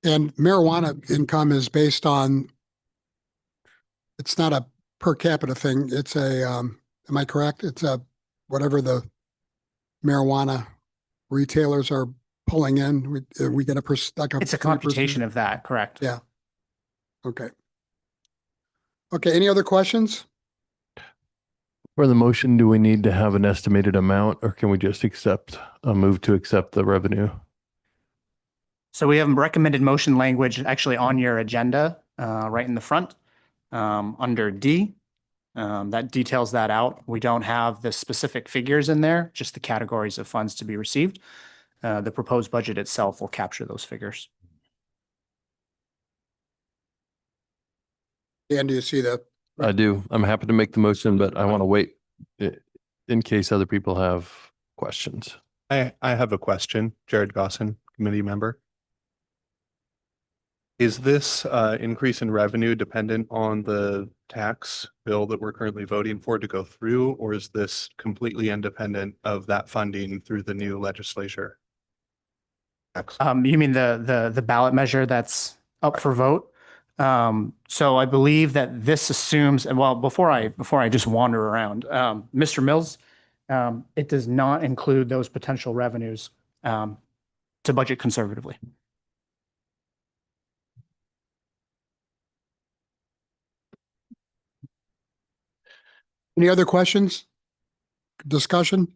And marijuana income is based on, it's not a per capita thing. It's a, am I correct? It's a, whatever the marijuana retailers are pulling in, we get like It's a 3%. computation of that, correct? Yeah. Okay. Okay. Any other questions? For the motion, do we need to have an estimated amount or can we just accept a move to accept the revenue? So we have recommended motion language actually on your agenda, right in the front, under D. That details that out. We don't have the specific figures in there, just the categories of funds to be received. The proposed budget itself will capture those figures. Dan, do you see that? I do. I'm happy to make the motion, but I want to wait in case other people have questions. I have a question, Jared Gossin, committee member. Is this increase in revenue dependent on the tax bill that we're currently voting for to go through, or is this completely independent of that funding through the new legislature? You mean the ballot measure that's up for vote? So I believe that this assumes, and well, before I just wander around, Mr. Mills, it does not include those potential revenues to budget conservatively. Any other questions? Discussion?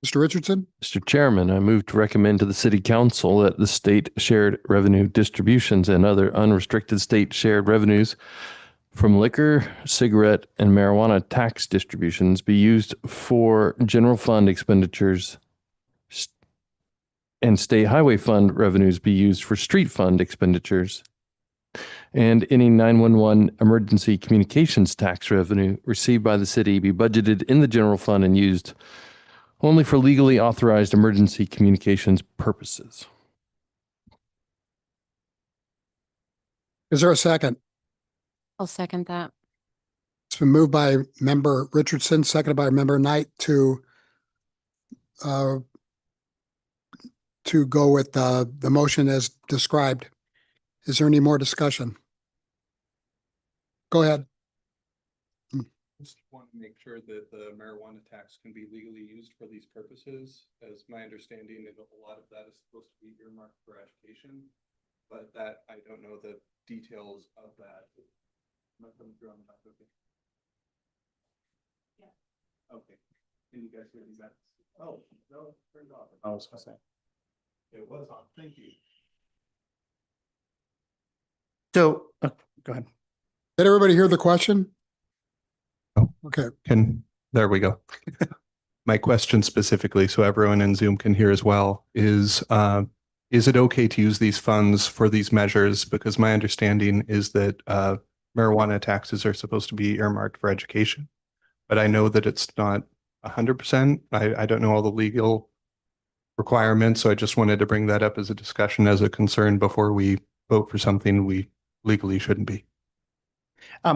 Mr. Richardson? Mr. Chairman, I move to recommend to the City Council that the state shared revenue distributions and other unrestricted state shared revenues from liquor, cigarette, and marijuana tax distributions be used for general fund expenditures and state highway fund revenues be used for street fund expenditures, and any 911 emergency communications tax revenue received by the city be budgeted in the general fund and used only for legally authorized emergency communications purposes. Is there a second? I'll second that. It's been moved by member Richardson, seconded by member Knight to go with the motion as described. Is there any more discussion? Go ahead. Just want to make sure that the marijuana tax can be legally used for these purposes. As my understanding, a lot of that is supposed to be earmarked for education, but that I don't know the details of that. Okay. Yeah. Okay. Can you guys hear me? Oh, no, turned off. I was gonna say. It was on. Thank you. So, go ahead. Did everybody hear the question? Oh, okay. There we go. My question specifically, so everyone in Zoom can hear as well, is it okay to use these funds for these measures? Because my understanding is that marijuana taxes are supposed to be earmarked for education, but I know that it's not 100%. I don't know all the legal requirements, so I just wanted to bring that up as a discussion, as a concern before we vote for something we legally shouldn't be.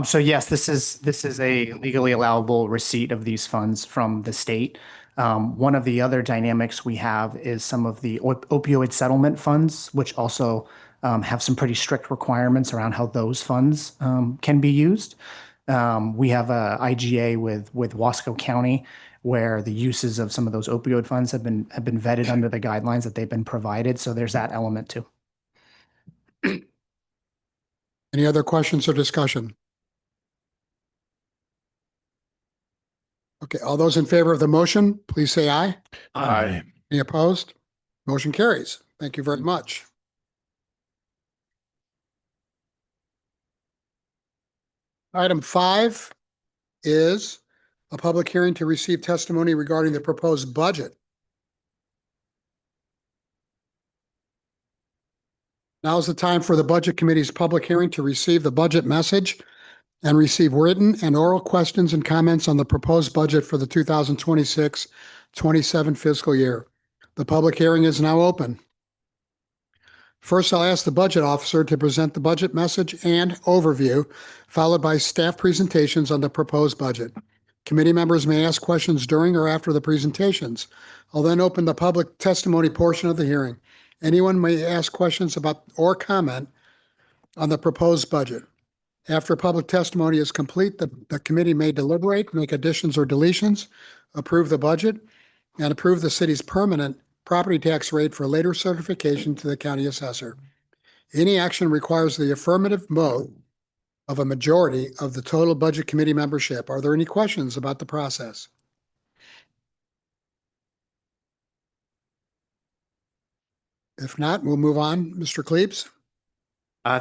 So yes, this is a legally allowable receipt of these funds from the state. One of the other dynamics we have is some of the opioid settlement funds, which also have some pretty strict requirements around how those funds can be used. We have a IGA with Wasco County, where the uses of some of those opioid funds have been vetted under the guidelines that they've been provided. So there's that element too. Any other questions or discussion? Okay, all those in favor of the motion, please say aye. Aye. Any opposed? Motion carries. Thank you very much. Item 5 is a public hearing to receive testimony regarding the proposed budget. Now is the time for the Budget Committee's public hearing to receive the budget message and receive written and oral questions and comments on the proposed budget for the 2026-27 fiscal year. The public hearing is now open. First, I'll ask the budget officer to present the budget message and overview, followed by staff presentations on the proposed budget. Committee members may ask questions during or after the presentations. I'll then open the public testimony portion of the hearing. Anyone may ask questions about or comment on the proposed budget. After public testimony is complete, the committee may deliberate, make additions or deletions, approve the budget, and approve the city's permanent property tax rate for later certification to the county assessor. Any action requires the affirmative vote of a majority of the total budget committee membership. Are there any questions about the process? If not, we'll move on. Mr. Klebs?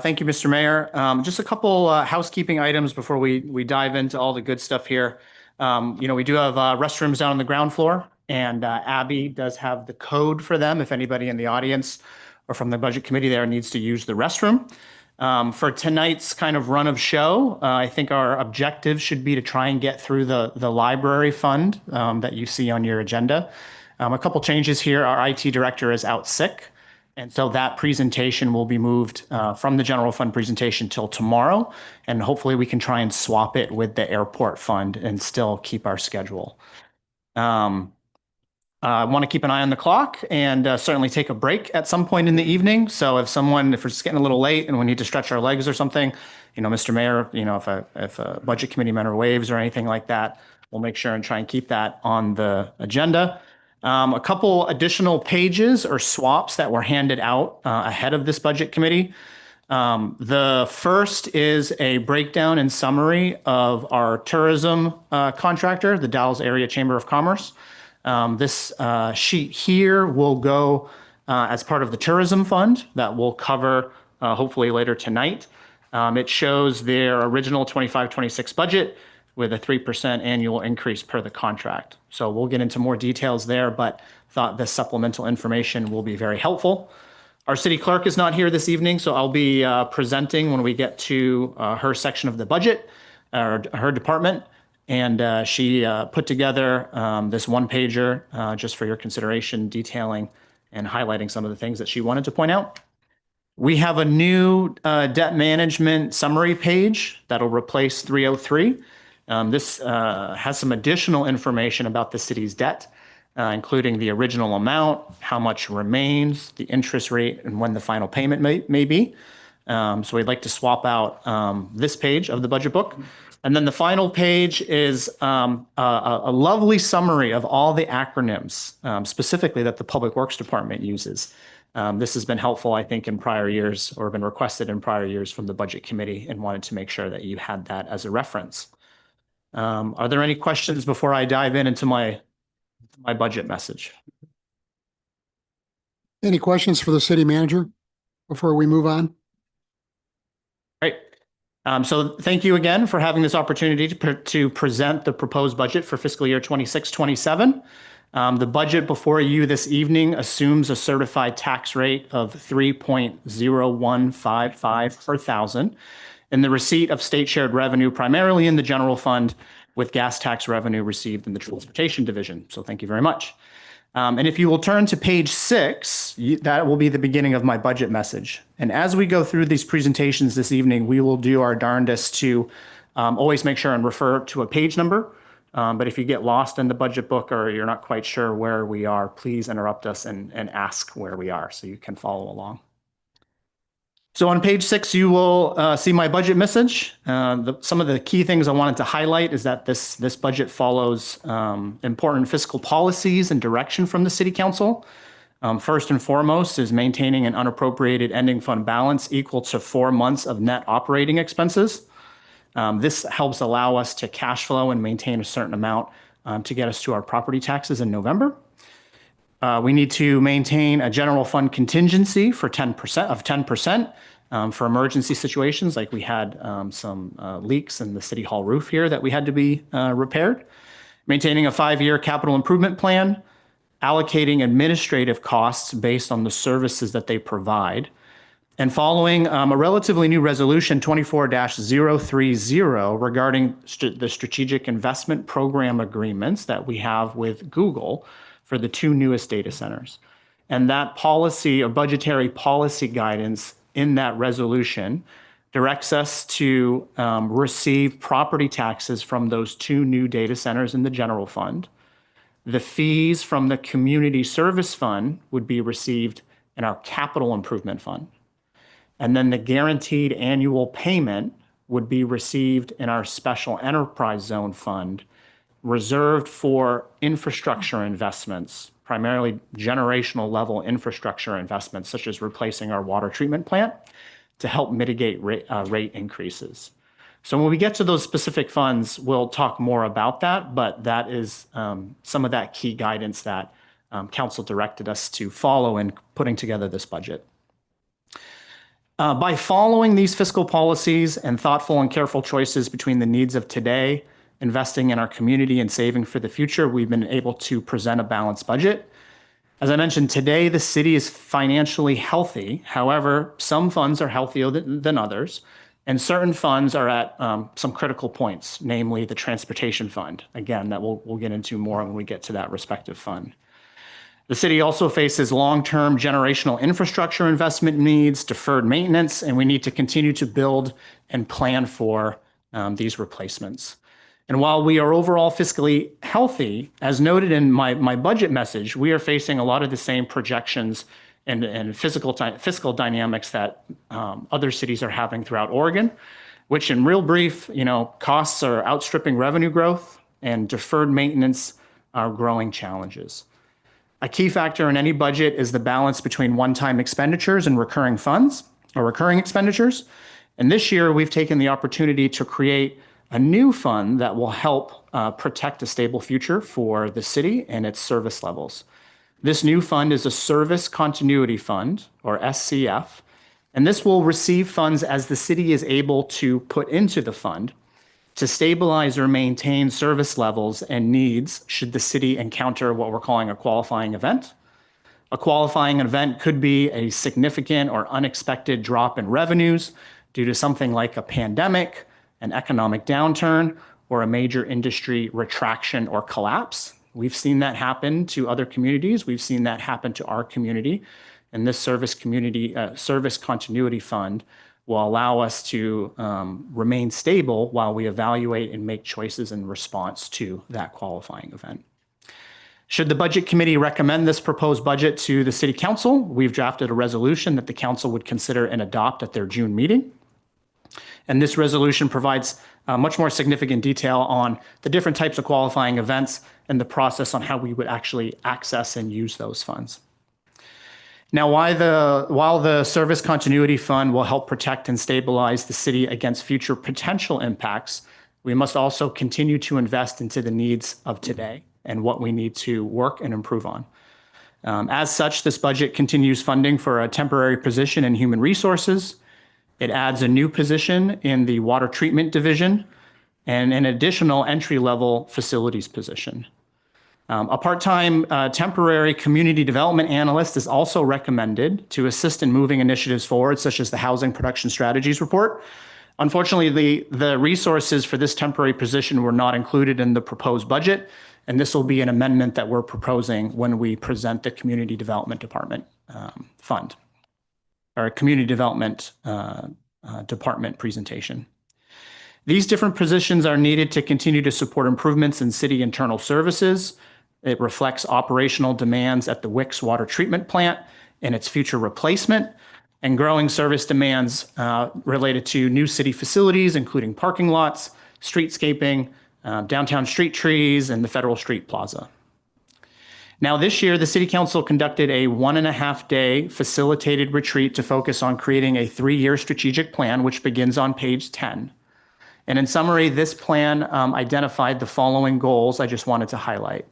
Thank you, Mr. Mayor. Just a couple housekeeping items before we dive into all the good stuff here. We do have restrooms down on the ground floor, and Abby does have the code for them if anybody in the audience or from the budget committee there needs to use the restroom. For tonight's kind of run of show, I think our objective should be to try and get through the library fund that you see on your agenda. A couple changes here. Our IT director is out sick. And so that presentation will be moved from the general fund presentation till tomorrow. And hopefully we can try and swap it with the airport fund and still keep our schedule. I want to keep an eye on the clock and certainly take a break at some point in the evening. So if we're just getting a little late and we need to stretch our legs or something, Mr. Mayor, if a budget committee member waves or anything like that, we'll make sure and try and keep that on the agenda. A couple additional pages or swaps that were handed out ahead of this budget committee. The first is a breakdown and summary of our tourism contractor, the Dalles Area Chamber of Commerce. This sheet here will go as part of the tourism fund that we'll cover hopefully later tonight. It shows their original 25-26 budget with a 3% annual increase per the contract. So we'll get into more details there, but thought this supplemental information will be very helpful. Our city clerk is not here this evening, so I'll be presenting when we get to her section of the budget, or her department. And she put together this one pager just for your consideration, detailing and highlighting some of the things that she wanted to point out. We have a new debt management summary page that'll replace 303. This has some additional information about the city's debt, including the original amount, how much remains, the interest rate, and when the final payment may be. So we'd like to swap out this page of the budget book. And then the final page is a lovely summary of all the acronyms, specifically that the Public Works Department uses. This has been helpful, I think, in prior years, or been requested in prior years from the Budget Committee, and wanted to make sure that you had that as a reference. Are there any questions before I dive into my budget message? Any questions for the city manager before we move on? Great. So thank you again for having this opportunity to present the proposed budget for fiscal year 26-27. The budget before you this evening assumes a certified tax rate of 3.0155 per thousand, and the receipt of state shared revenue primarily in the general fund, with gas tax revenue received in the transportation division. So thank you very much. And if you will turn to page 6, that will be the beginning of my budget message. And as we go through these presentations this evening, we will do our darndest to always make sure and refer to a page number. But if you get lost in the budget book or you're not quite sure where we are, please interrupt us and ask where we are so you can follow along. So on page 6, you will see my budget message. Some of the key things I wanted to highlight is that this budget follows important fiscal policies and direction from the City Council. First and foremost is maintaining an unappropriated ending fund balance equal to 4 months of net operating expenses. This helps allow us to cash flow and maintain a certain amount to get us to our property taxes in November. We need to maintain a general fund contingency for 10% for emergency situations, like we had some leaks in the City Hall roof here that we had to be repaired. Maintaining a 5-year capital improvement plan, allocating administrative costs based on the services that they provide, and following a relatively new resolution 24-030 regarding the strategic investment program agreements that we have with Google for the 2 newest data centers. And that policy or budgetary policy guidance in that resolution directs us to receive property taxes from those 2 new data centers in the general fund. The fees from the community service fund would be received in our capital improvement fund. And then the guaranteed annual payment would be received in our special enterprise zone fund, reserved for infrastructure investments, primarily generational level infrastructure investments, such as replacing our water treatment plant to help mitigate rate increases. So when we get to those specific funds, we'll talk more about that, but that is some of that key guidance that council directed us to follow in putting together this budget. By following these fiscal policies and thoughtful and careful choices between the needs of today, investing in our community, and saving for the future, we've been able to present a balanced budget. As I mentioned, today the city is financially healthy. However, some funds are healthier than others, and certain funds are at some critical points, namely the transportation fund. Again, that we'll get into more when we get to that respective fund. The city also faces long-term generational infrastructure investment needs, deferred maintenance, and we need to continue to build and plan for these replacements. And while we are overall fiscally healthy, as noted in my budget message, we are facing a lot of the same projections and fiscal dynamics that other cities are having throughout Oregon, which in real brief, costs are outstripping revenue growth and deferred maintenance are growing challenges. A key factor in any budget is the balance between one-time expenditures and recurring funds or recurring expenditures. And this year, we've taken the opportunity to create a new fund that will help protect a stable future for the city and its service levels. This new fund is a Service Continuity Fund, or SCF, and this will receive funds as the city is able to put into the fund to stabilize or maintain service levels and needs should the city encounter what we're calling a qualifying event. A qualifying event could be a significant or unexpected drop in revenues due to something like a pandemic, an economic downturn, or a major industry retraction or collapse. We've seen that happen to other communities. We've seen that happen to our community. And this Service Continuity Fund will allow us to remain stable while we evaluate and make choices in response to that qualifying event. Should the Budget Committee recommend this proposed budget to the City Council, we've drafted a resolution that the Council would consider and adopt at their June meeting. And this resolution provides much more significant detail on the different types of qualifying events and the process on how we would actually access and use those funds. Now, while the Service Continuity Fund will help protect and stabilize the city against future potential impacts, we must also continue to invest into the needs of today and what we need to work and improve on. As such, this budget continues funding for a temporary position in human resources. It adds a new position in the water treatment division and an additional entry-level facilities position. A part-time temporary community development analyst is also recommended to assist in moving initiatives forward, such as the Housing Production Strategies Report. Unfortunately, the resources for this temporary position were not included in the proposed budget, and this will be an amendment that we're proposing when we present the Community Development Department fund, or Community Development Department presentation. These different positions are needed to continue to support improvements in city internal services. It reflects operational demands at the Wicks water treatment plant and its future replacement, and growing service demands related to new city facilities, including parking lots, streetscaping, downtown street trees, and the Federal Street Plaza. Now, this year, the City Council conducted a 1.5-day facilitated retreat to focus on creating a 3-year strategic plan, which begins on page 10. And in summary, this plan identified the following goals I just wanted to highlight.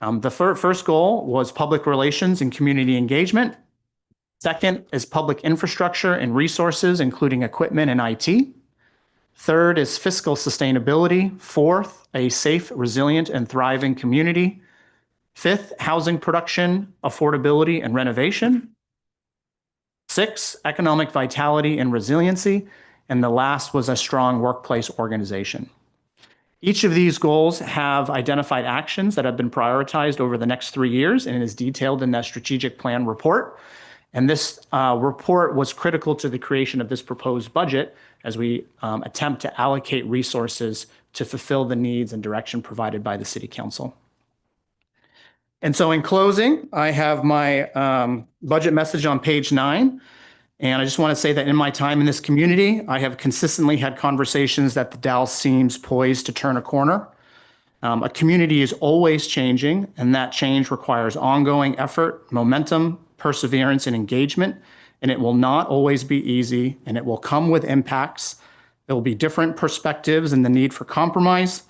The first goal was public relations and community engagement. Second is public infrastructure and resources, including equipment and IT. Third is fiscal sustainability. Fourth, a safe, resilient, and thriving community. Fifth, housing production, affordability, and renovation. 6, economic vitality and resiliency. And the last was a strong workplace organization. Each of these goals have identified actions that have been prioritized over the next 3 years and is detailed in that strategic plan report. And this report was critical to the creation of this proposed budget as we attempt to allocate resources to fulfill the needs and direction provided by the City Council. And so in closing, I have my budget message on page 9. And I just want to say that in my time in this community, I have consistently had conversations that the Dalles seems poised to turn a corner. A community is always changing, and that change requires ongoing effort, momentum, perseverance, and engagement. And it will not always be easy, and it will come with impacts. There will be different perspectives and the need for compromise.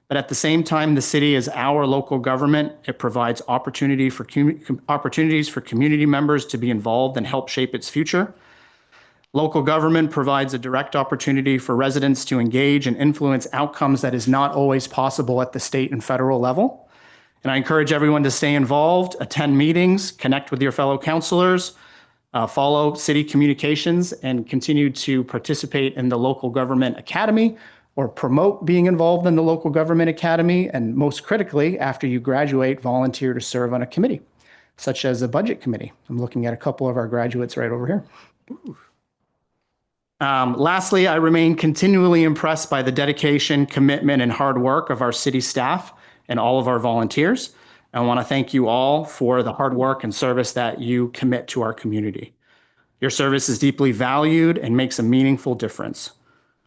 But at the same time, the city is our local government. It provides opportunities for community members to be involved and help shape its future. Local government provides a direct opportunity for residents to engage and influence outcomes that is not always possible at the state and federal level. And I encourage everyone to stay involved, attend meetings, connect with your fellow councilors, follow city communications, and continue to participate in the local government academy or promote being involved in the local government academy. And most critically, after you graduate, volunteer to serve on a committee, such as a budget committee. I'm looking at a couple of our graduates right over here. Lastly, I remain continually impressed by the dedication, commitment, and hard work of our city staff and all of our volunteers. I want to thank you all for the hard work and service that you commit to our community. Your service is deeply valued and makes a meaningful difference.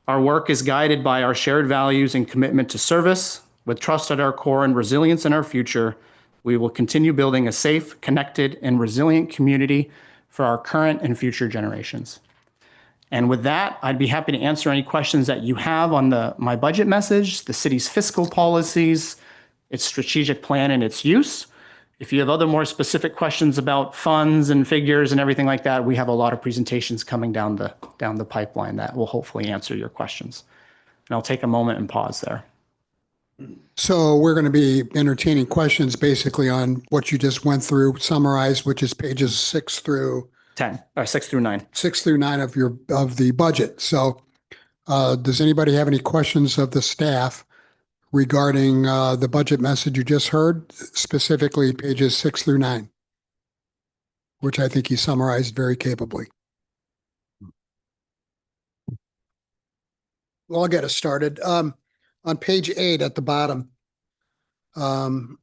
Our work is guided by our shared values and commitment to service. With trust at our core and resilience in our future, we will continue building a safe, connected, and resilient community for our current and future generations. And with that, I'd be happy to answer any questions that you have on my budget message, the city's fiscal policies, its strategic plan, and its use. If you have other more specific questions about funds and figures and everything like that, we have a lot of presentations coming down the pipeline that will hopefully answer your questions. And I'll take a moment and pause there. So we're going to be entertaining questions basically on what you just went through, summarized, which is pages 6 through 10, or 6 through 9. 6 through 9 of the budget. So does anybody have any questions of the staff regarding the budget message you just heard, specifically pages 6 through 9, which I think you summarized very capably? Well, I'll get us started. On page 8 at the bottom, under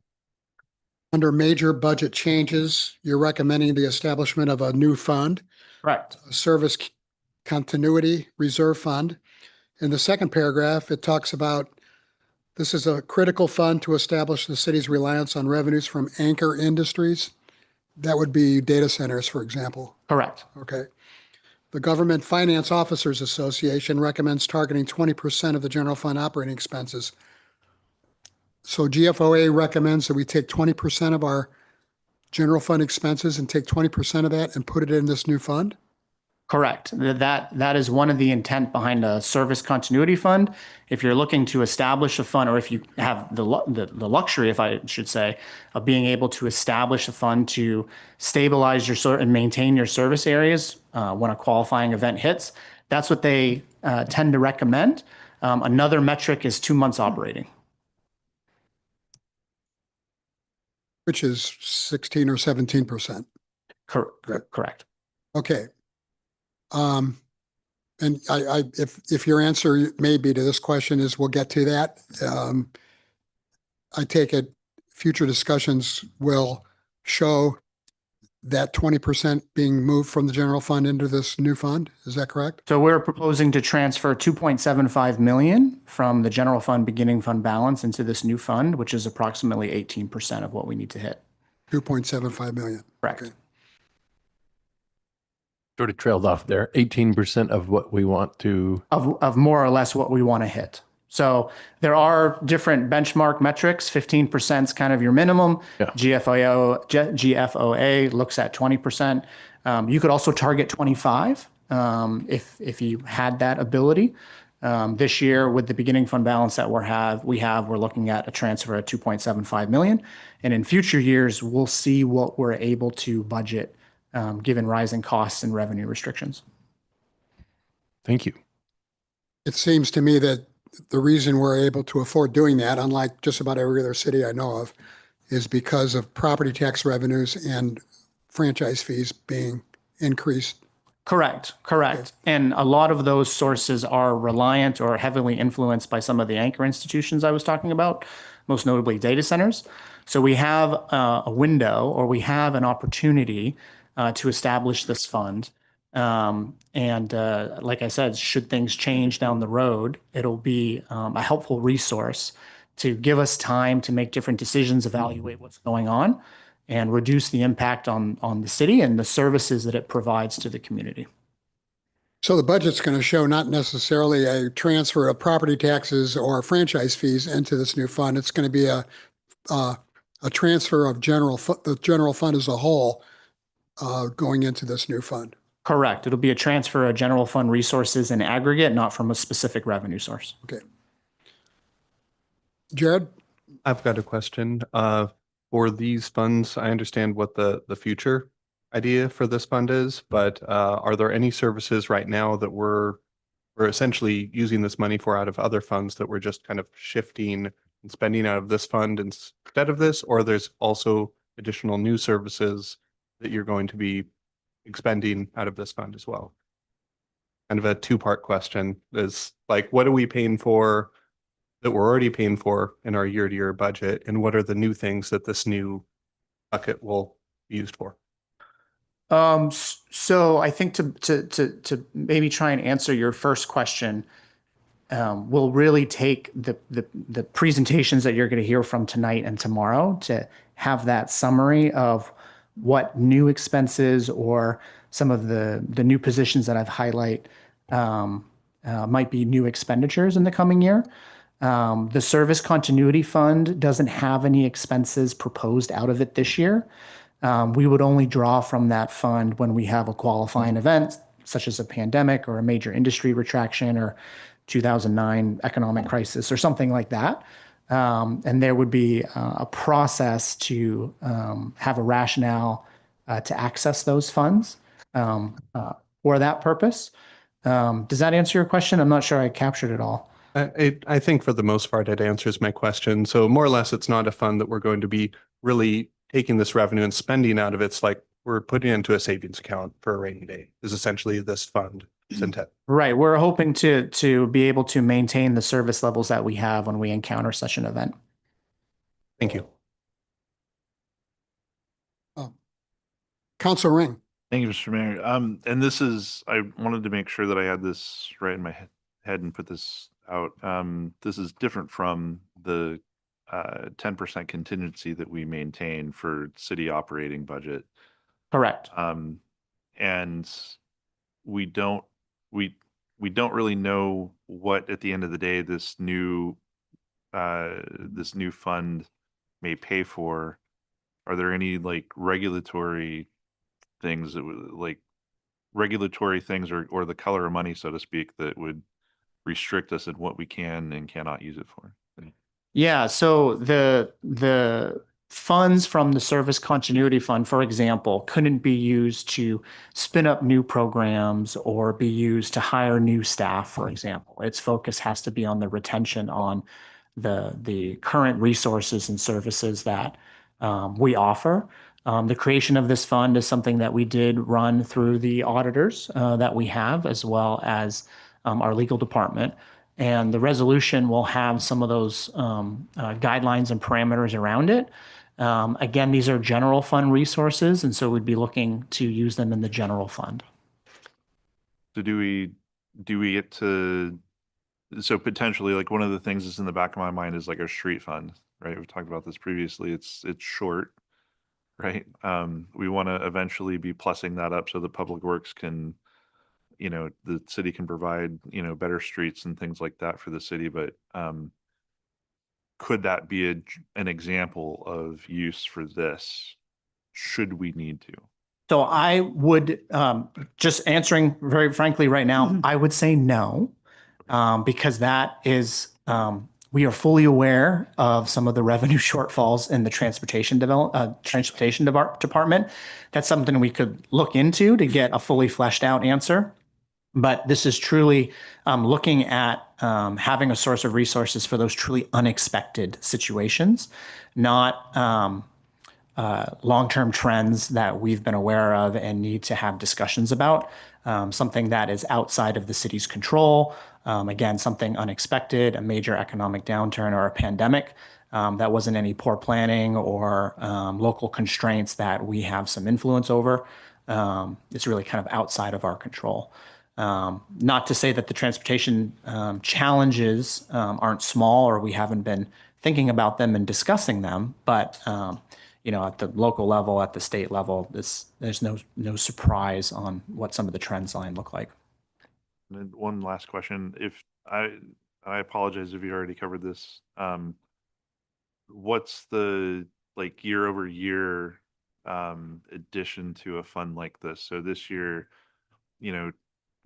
major budget changes, you're recommending the establishment of a new fund, Correct. a service continuity reserve fund. In the second paragraph, it talks about this is a critical fund to establish the city's reliance on revenues from anchor industries. That would be data centers, for example. Correct. Okay. The Government Finance Officers Association recommends targeting 20% of the general fund operating expenses. So GFOA recommends that we take 20% of our general fund expenses and take 20% of that and put it in this new fund? Correct. That is one of the intent behind a service continuity fund. If you're looking to establish a fund, or if you have the luxury, if I should say, of being able to establish a fund to stabilize your and maintain your service areas when a qualifying event hits, that's what they tend to recommend. Another metric is 2 months operating. Which is 16 or 17%. Correct. Okay. And if your answer may be to this question is we'll get to that. I take it future discussions will show that 20% being moved from the general fund into this new fund. Is that correct? So we're proposing to transfer 2.75 million from the general fund beginning fund balance into this new fund, which is approximately 18% of what we need to hit. 2.75 million. Correct. Okay. Sort of trailed off there. 18% of what we want to. Of more or less what we want to hit. So there are different benchmark metrics. 15% is kind of your minimum. Yeah. GFOA looks at 20%. You could also target 25 if you had that ability. This year, with the beginning fund balance that we're looking at a transfer of 2.75 million. And in future years, we'll see what we're able to budget given rising costs and revenue restrictions. Thank you. It seems to me that the reason we're able to afford doing that, unlike just about every other city I know of, is because of property tax revenues and franchise fees being increased. Correct. And a lot of those sources are reliant or heavily influenced by some of the anchor institutions I was talking about, most notably data centers. So we have a window, or we have an opportunity to establish this fund. Like I said, should things change down the road, it'll be a helpful resource to give us time to make different decisions, evaluate what's going on, and reduce the impact on the city and the services that it provides to the community. So the budget's going to show not necessarily a transfer of property taxes or franchise fees into this new fund. It's going to be a transfer of the general fund as a whole going into this new fund. Correct. It'll be a transfer of general fund resources in aggregate, not from a specific revenue source. Okay. Jared? I've got a question. For these funds, I understand what the future idea for this fund is, but are there any services right now that we're essentially using this money for out of other funds that we're just kind of shifting and spending out of this fund instead of this, or there's also additional new services that you're going to be expending out of this fund as well? Kind of a two-part question is like, what are we paying for that we're already paying for in our year-to-year budget, and what are the new things that this new bucket will be used for? So I think to maybe try and answer your first question, we'll really take the presentations that you're going to hear from tonight and tomorrow to have that summary of what new expenses or some of the new positions that I've highlight might be new expenditures in the coming year. The Service Continuity Fund doesn't have any expenses proposed out of it this year. We would only draw from that fund when we have a qualifying event, such as a pandemic or a major industry retraction or 2009 economic crisis or something like that. And there would be a process to have a rationale to access those funds for that purpose. Does that answer your question? I'm not sure I captured it all. I think for the most part, it answers my question. So more or less, it's not a fund that we're going to be really taking this revenue and spending out of. It's like we're putting it into a savings account for a rainy day is essentially this fund is intent. Right. We're hoping to be able to maintain the service levels that we have when we encounter such an event. Thank you. Council Ring. Thank you, Mr. Mayor. And this is, I wanted to make sure that I had this right in my head and put this out. This is different from the 10% contingency that we maintain for city operating budget. Correct. And we don't really know what at the end of the day this new fund may pay for. Are there any like regulatory things that would or the color of money, so to speak, that would restrict us in what we can and cannot use it for? Yeah, so the funds from the Service Continuity Fund, for example, couldn't be used to spin up new programs or be used to hire new staff, for example. Its focus has to be on the retention on the current resources and services that we offer. The creation of this fund is something that we did run through the auditors that we have, as well as our legal department. And the resolution will have some of those guidelines and parameters around it. Again, these are general fund resources, and so we'd be looking to use them in the general fund. So do we get to, so potentially, like, one of the things that's in the back of my mind is like our street fund, right? We've talked about this previously. It's short, right? We want to eventually be plussing that up so the public works can, the city can provide, better streets and things like that for the city. But could that be an example of use for this, should we need to? So I would, just answering very frankly right now, I would say no, because that is, we are fully aware of some of the revenue shortfalls in the transportation department. That's something we could look into to get a fully fleshed out answer. But this is truly looking at having a source of resources for those truly unexpected situations, not long-term trends that we've been aware of and need to have discussions about. Something that is outside of the city's control. Again, something unexpected, a major economic downturn or a pandemic. That wasn't any poor planning or local constraints that we have some influence over. It's really kind of outside of our control. Not to say that the transportation challenges aren't small or we haven't been thinking about them and discussing them, but at the local level, at the state level, there's no surprise on what some of the trends line look like. And then one last question. If I apologize if you already covered this. What's the like year over year addition to a fund like this? So this year, you know,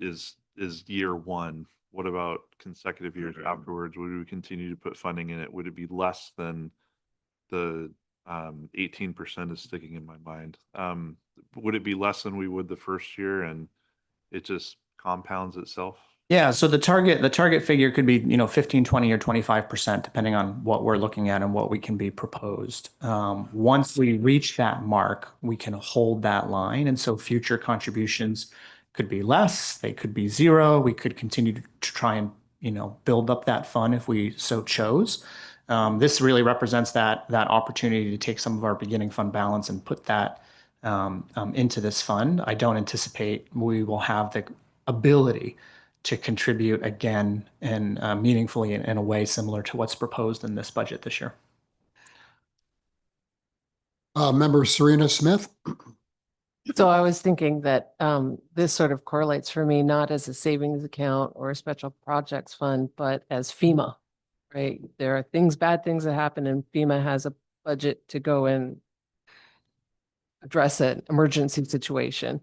is year one. What about consecutive years afterwards? Would we continue to put funding in it? Would it be less than the 18% is sticking in my mind? Would it be less than we would the first year and it just compounds itself? Yeah, so the target figure could be, 15, 20, or 25%, depending on what we're looking at and what we can be proposed. Once we reach that mark, we can hold that line. And so future contributions could be less, they could be zero. We could continue to try and, build up that fund if we so chose. This really represents that opportunity to take some of our beginning fund balance and put that into this fund. I don't anticipate we will have the ability to contribute again and meaningfully in a way similar to what's proposed in this budget this year. Member Serena Smith. So I was thinking that this sort of correlates for me, not as a savings account or a special projects fund, but as FEMA, right? There are bad things that happen, and FEMA has a budget to go and address an emergency situation.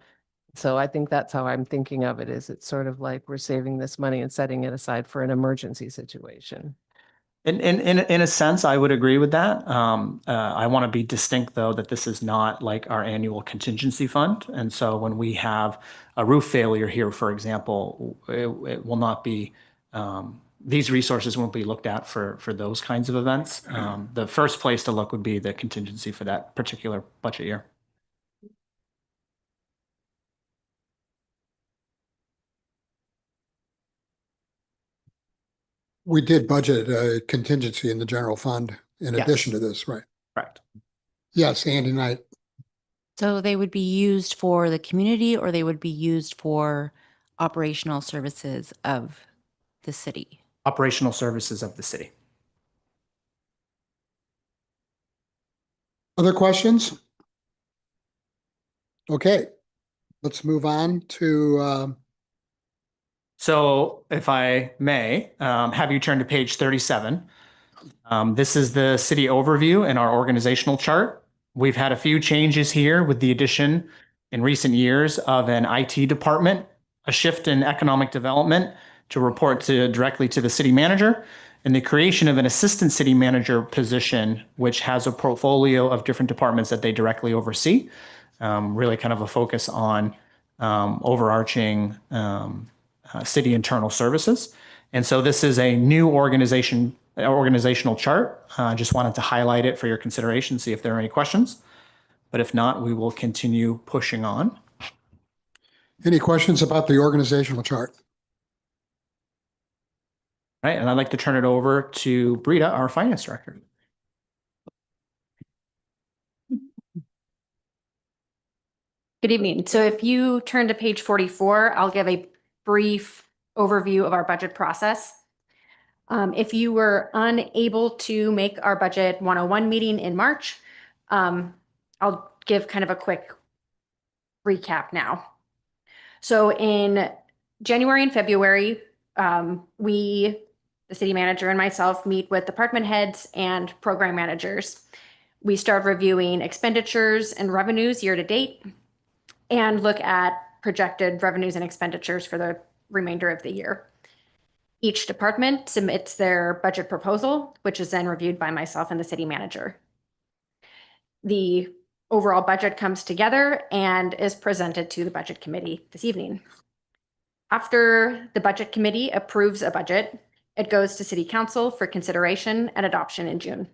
So I think that's how I'm thinking of it, is it's sort of like we're saving this money and setting it aside for an emergency situation. In a sense, I would agree with that. I want to be distinct, though, that this is not like our annual contingency fund. And so when we have a roof failure here, for example, it will not be, these resources won't be looked at for those kinds of events. The first place to look would be the contingency for that particular budget year. We did budget a contingency in the general fund in Yes. addition to this, right? Correct. Yes, Andy Knight. So they would be used for the community or they would be used for operational services of the city? Operational services of the city. Other questions? Okay, let's move on to So if I may, have you turn to page 37. This is the city overview and our organizational chart. We've had a few changes here with the addition in recent years of an IT department, a shift in economic development to report directly to the city manager, and the creation of an assistant city manager position, which has a portfolio of different departments that they directly oversee. Really kind of a focus on overarching city internal services. And so this is a new organizational chart. I just wanted to highlight it for your consideration, see if there are any questions. But if not, we will continue pushing on. any questions about the organizational chart? All right, and I'd like to turn it over to Brita, our finance director. Good evening. So if you turn to page 44, I'll give a brief overview of our budget process. If you were unable to make our budget 101 meeting in March, I'll give kind of a quick recap now. So in January and February, we, the city manager and myself, meet with department heads and program managers. We start reviewing expenditures and revenues year to date and look at projected revenues and expenditures for the remainder of the year. Each department submits their budget proposal, which is then reviewed by myself and the city manager. The overall budget comes together and is presented to the budget committee this evening. After the budget committee approves a budget, it goes to city council for consideration and adoption in June.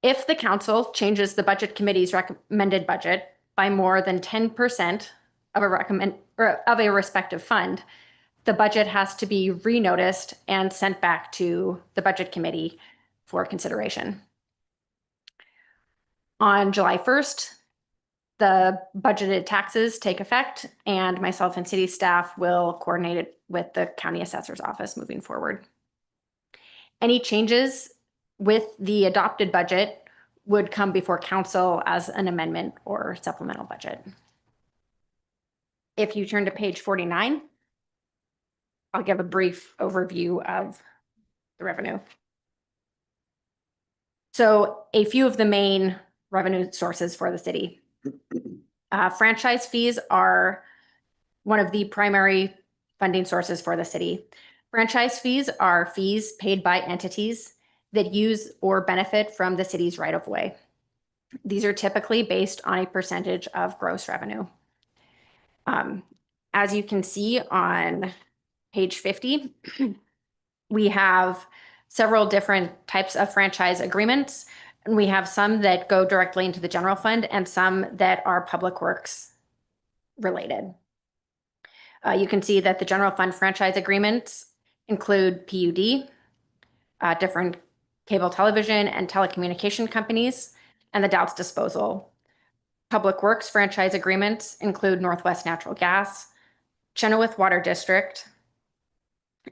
If the council changes the budget committee's recommended budget by more than 10% of a respective fund, the budget has to be renoticed and sent back to the budget committee for consideration. On July 1st, the budgeted taxes take effect, and myself and city staff will coordinate it with the county assessor's office moving forward. Any changes with the adopted budget would come before council as an amendment or supplemental budget. If you turn to page 49, I'll give a brief overview of the revenue. So a few of the main revenue sources for the city. Franchise fees are one of the primary funding sources for the city. Franchise fees are fees paid by entities that use or benefit from the city's right-of-way. These are typically based on a percentage of gross revenue. As you can see on page 50, we have several different types of franchise agreements, and we have some that go directly into the general fund and some that are public works related. You can see that the general fund franchise agreements include PUD, different cable television and telecommunication companies, and the Dalles disposal. Public works franchise agreements include Northwest Natural Gas, Chenoweth Water District,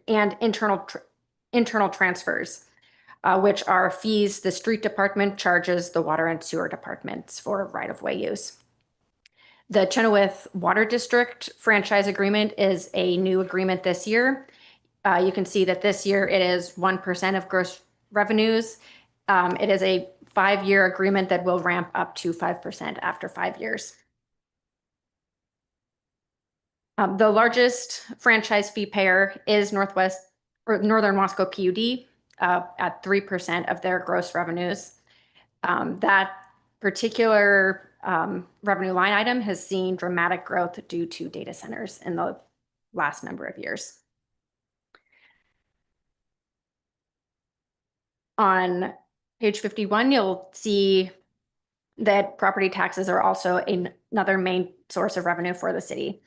and internal transfers, which are fees the street department charges the water and sewer departments for right-of-way use. The Chenoweth Water District franchise agreement is a new agreement this year. You can see that this year it is 1% of gross revenues. It is a 5-year agreement that will ramp up to 5% after 5 years. The largest franchise fee payer is Northern Wasco PUD at 3% of their gross revenues. That particular revenue line item has seen dramatic growth due to data centers in the last number of years. On page 51, you'll see that property taxes are also another main source of revenue for the city.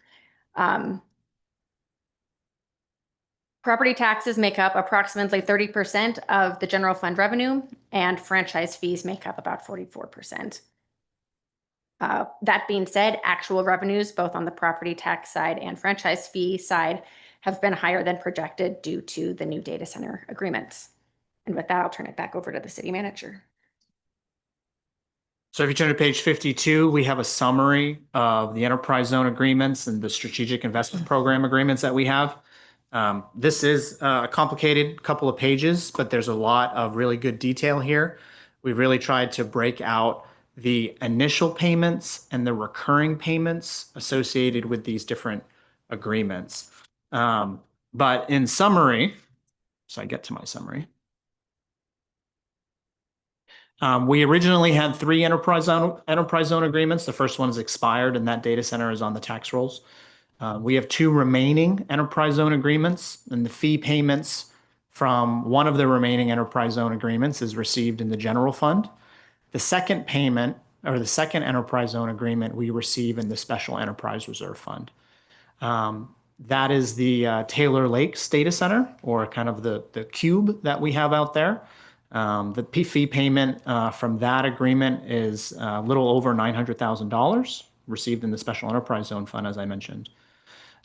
Property taxes make up approximately 30% of the general fund revenue, and franchise fees make up about 44%. That being said, actual revenues, both on the property tax side and franchise fee side, have been higher than projected due to the new data center agreements. And with that, I'll turn it back over to the city manager. So if you turn to page 52, we have a summary of the enterprise zone agreements and the strategic investment program agreements that we have. This is a complicated couple of pages, but there's a lot of really good detail here. We've really tried to break out the initial payments and the recurring payments associated with these different agreements. But in summary, so I get to my summary. We originally had 3 enterprise zone agreements. The first one is expired, and that data center is on the tax rolls. We have 2 remaining enterprise zone agreements, and the fee payments from one of the remaining enterprise zone agreements is received in the general fund. The second payment, or the second enterprise zone agreement, we receive in the special enterprise reserve fund. That is the Taylor Lakes data center, or kind of the cube that we have out there. The fee payment from that agreement is a little over $900,000 received in the special enterprise zone fund, as I mentioned.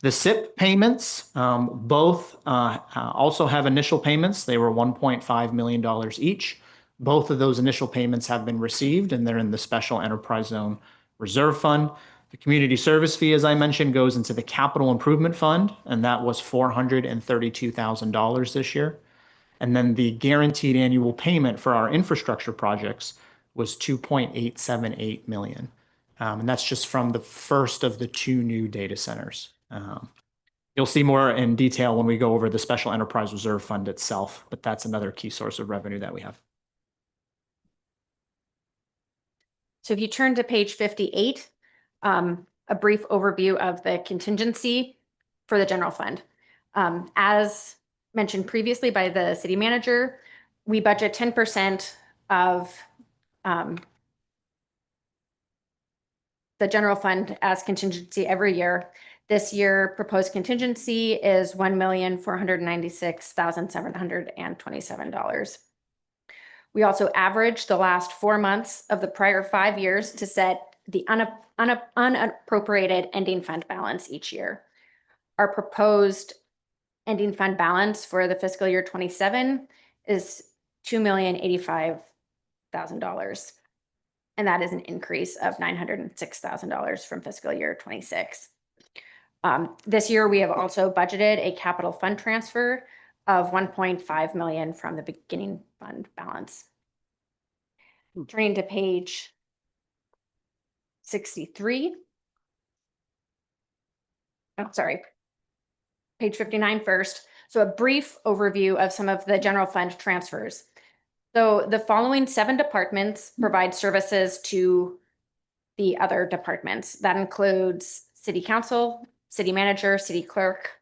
The SIP payments, both also have initial payments. They were $1.5 million each. Both of those initial payments have been received, and they're in the special enterprise zone reserve fund. The community service fee, as I mentioned, goes into the capital improvement fund, and that was $432,000 this year. And then the guaranteed annual payment for our infrastructure projects was $2.878 million. And that's just from the first of the 2 new data centers. You'll see more in detail when we go over the special enterprise reserve fund itself, but that's another key source of revenue that we have. So if you turn to page 58, a brief overview of the contingency for the general fund. As mentioned previously by the city manager, we budget 10% of the general fund as contingency every year. This year, proposed contingency is $1,496,727. We also averaged the last 4 months of the prior 5 years to set the unappropriated ending fund balance each year. Our proposed ending fund balance for the fiscal year 27 is $2,085,000. And that is an increase of $906,000 from fiscal year 26. This year, we have also budgeted a capital fund transfer of $1.5 million from the beginning fund balance. Turning to page 63. Oh, sorry. Page 59 first. So a brief overview of some of the general fund transfers. So the following 7 departments provide services to the other departments. That includes city council, city manager, city clerk,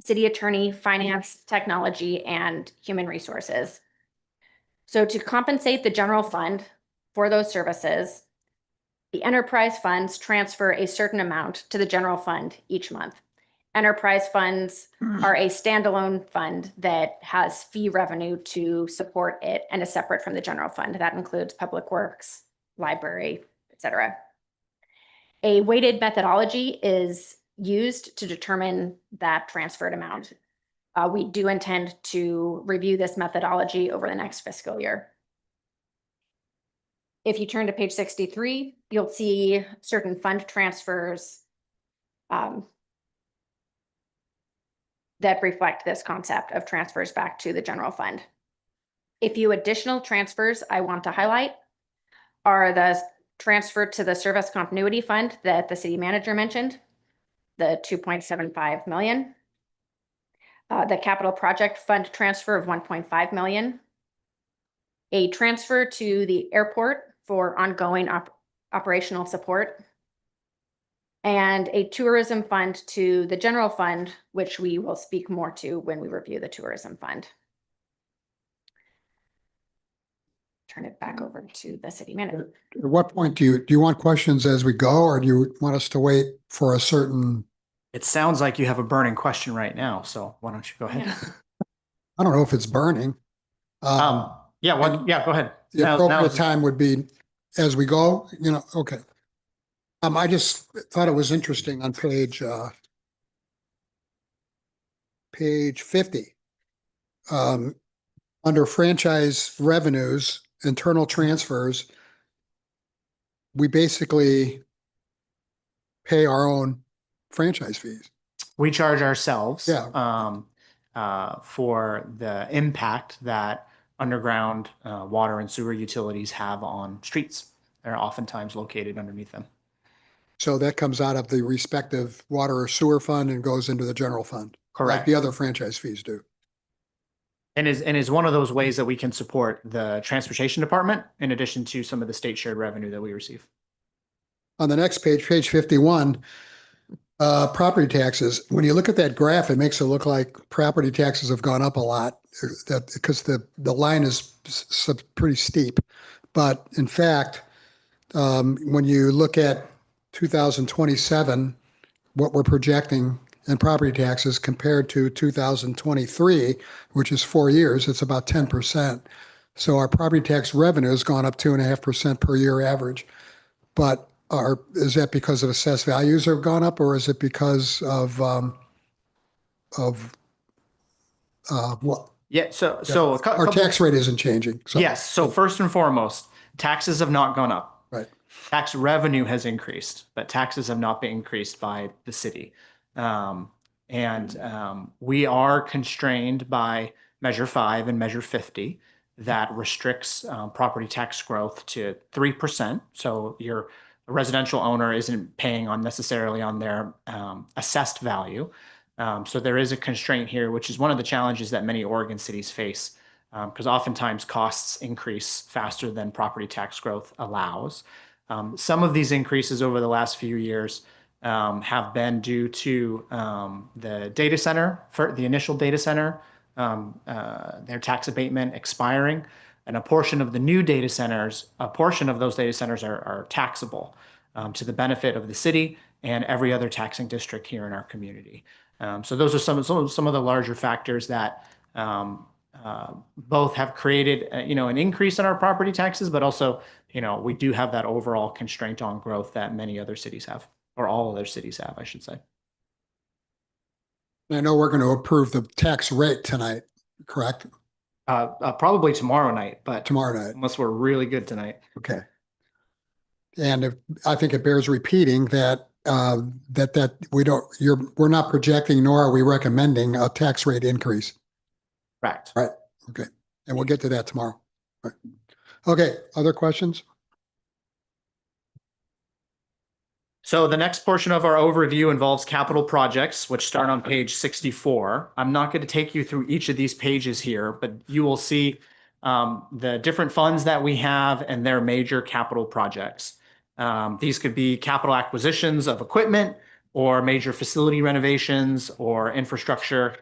city attorney, finance, technology, and human resources. So to compensate the general fund for those services, the enterprise funds transfer a certain amount to the general fund each month. Enterprise funds are a standalone fund that has fee revenue to support it and is separate from the general fund. That includes public works, library, etc. A weighted methodology is used to determine that transferred amount. We do intend to review this methodology over the next fiscal year. If you turn to page 63, you'll see certain fund transfers that reflect this concept of transfers back to the general fund. A few additional transfers I want to highlight are the transfer to the service continuity fund that the city manager mentioned, the $2.75 million. The capital project fund transfer of $1.5 million. A transfer to the airport for ongoing operational support. And a tourism fund to the general fund, which we will speak more to when we review the tourism fund. Turn it back over to the city manager. At what point do you want questions as we go, or do you want us to wait for a certain? It sounds like you have a burning question right now, so why don't you go ahead? I don't know if it's burning. Yeah, go ahead. The Now- appropriate time would be as we go, okay. I just thought it was interesting on page 50. Under franchise revenues, internal transfers, we basically pay our own franchise fees. We charge ourselves Yeah. for the impact that underground water and sewer utilities have on streets. They're oftentimes located underneath them. So that comes out of the respective water or sewer fund and goes into the general fund. Like Correct. the other franchise fees do. And is one of those ways that we can support the transportation department in addition to some of the state shared revenue that we receive. On the next page, page 51, property taxes. When you look at that graph, it makes it look like property taxes have gone up a lot because the line is pretty steep. But in fact, when you look at 2027, what we're projecting in property taxes compared to 2023, which is 4 years, it's about 10%. So our property tax revenue has gone up 2.5% per year average. But is that because of assessed values have gone up, or is it because of what? Yeah. So Our tax rate isn't changing. So. Yes. So first and foremost, taxes have not gone up. Right. Tax revenue has increased, but taxes have not been increased by the city. We are constrained by Measure 5 and Measure 50 that restricts property tax growth to 3%. So your residential owner isn't paying necessarily on their assessed value. So there is a constraint here, which is one of the challenges that many Oregon cities face, because oftentimes costs increase faster than property tax growth allows. Some of these increases over the last few years have been due to the data center, for the initial data center, their tax abatement expiring. And a portion of the new data centers, a portion of those data centers are taxable to the benefit of the city and every other taxing district here in our community. So those are some of the larger factors that both have created, an increase in our property taxes, but also, we do have that overall constraint on growth that many other cities have, or all other cities have, I should say. I know we're going to approve the tax rate tonight, correct? Probably tomorrow night, but Tomorrow night. unless we're really good tonight. Okay. And I think it bears repeating that we're not projecting nor are we recommending a tax rate increase. Correct. Right. Okay. And we'll get to that tomorrow. Right. Okay. Other questions? So the next portion of our overview involves capital projects, which start on page 64. I'm not going to take you through each of these pages here, but you will see the different funds that we have and their major capital projects. These could be capital acquisitions of equipment or major facility renovations or infrastructure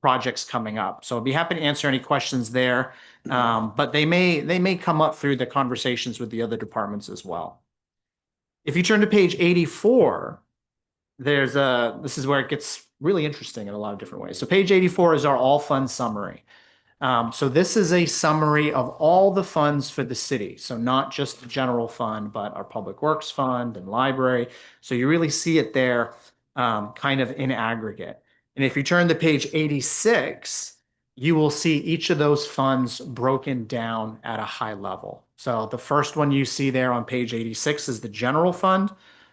projects coming up. So I'd be happy to answer any questions there, but they may come up through the conversations with the other departments as well. If you turn to page 84, this is where it gets really interesting in a lot of different ways. So page 84 is our all funds summary. So this is a summary of all the funds for the city. So not just the general fund, but our public works fund and library. So you really see it there kind of in aggregate. And if you turn to page 86, you will see each of those funds broken down at a high level. So the first one you see there on page 86 is the general fund,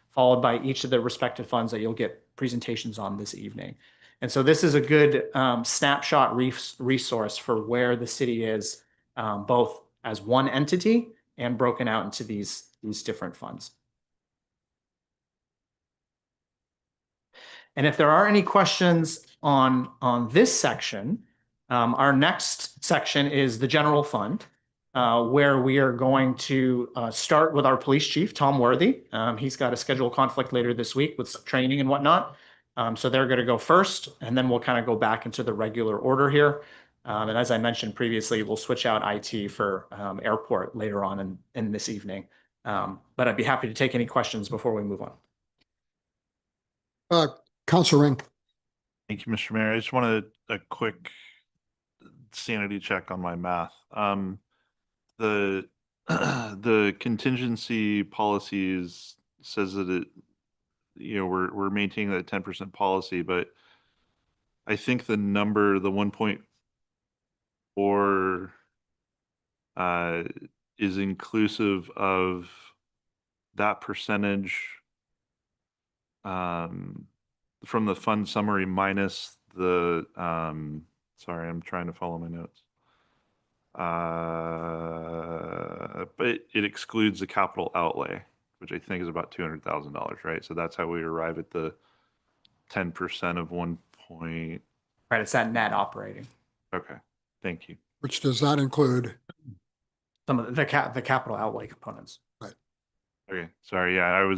followed by each of the respective funds that you'll get presentations on this evening. And so this is a good snapshot resource for where the city is, both as one entity and broken out into these different funds. And if there are any questions on this section, our next section is the general fund, where we are going to start with our police chief, Tom Worthy. He's got a scheduled conflict later this week with training and whatnot. So they're going to go first, and then we'll kind of go back into the regular order here. And as I mentioned previously, we'll switch out IT for airport later on in this evening. But I'd be happy to take any questions before we move on. Councilor Ring. Thank you, Mr. Mayor. I just wanted a quick sanity check on my math. The the contingency policies says that we're maintaining that 10% policy, but I think the number, the 1.4 is inclusive of that percentage from the fund summary minus the sorry, I'm trying to follow my notes. But it excludes the capital outlay, which I think is about $200,000, right? So that's how we arrive at the 10% of 1 point. Right, it's that net operating. Okay, thank you. Which does not include some of the capital outlay components. Right. Okay, sorry. Yeah,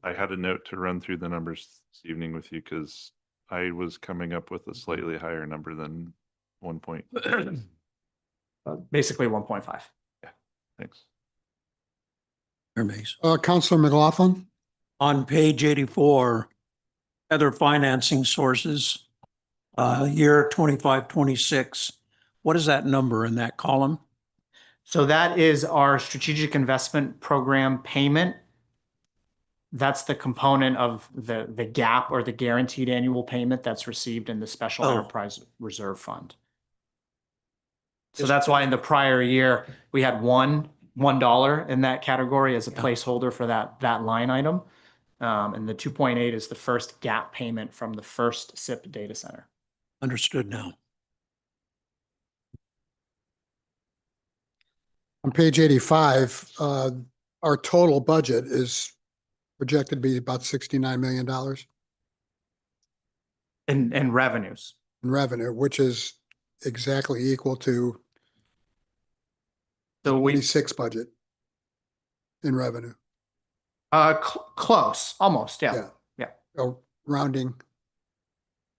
I had a note to run through the numbers this evening with you because I was coming up with a slightly higher number than 1 point. Basically 1.5. Yeah, thanks. Councilor McLaughlin. On page 84, other financing sources, year 25, 26. What is that number in that column? So that is our strategic investment program payment. That's the component of the gap or the guaranteed annual payment that's received in the Special Enterprise Reserve Fund. So that's why in the prior year, we had $1 in that category as a placeholder for that line item. And the 2.8 is the first gap payment from the first SIP data center. Understood now. On page 85, our total budget is projected to be about $69 million in revenues. in revenue, which is exactly equal to the 26 budget in revenue. Close, almost, yeah. Oh, rounding.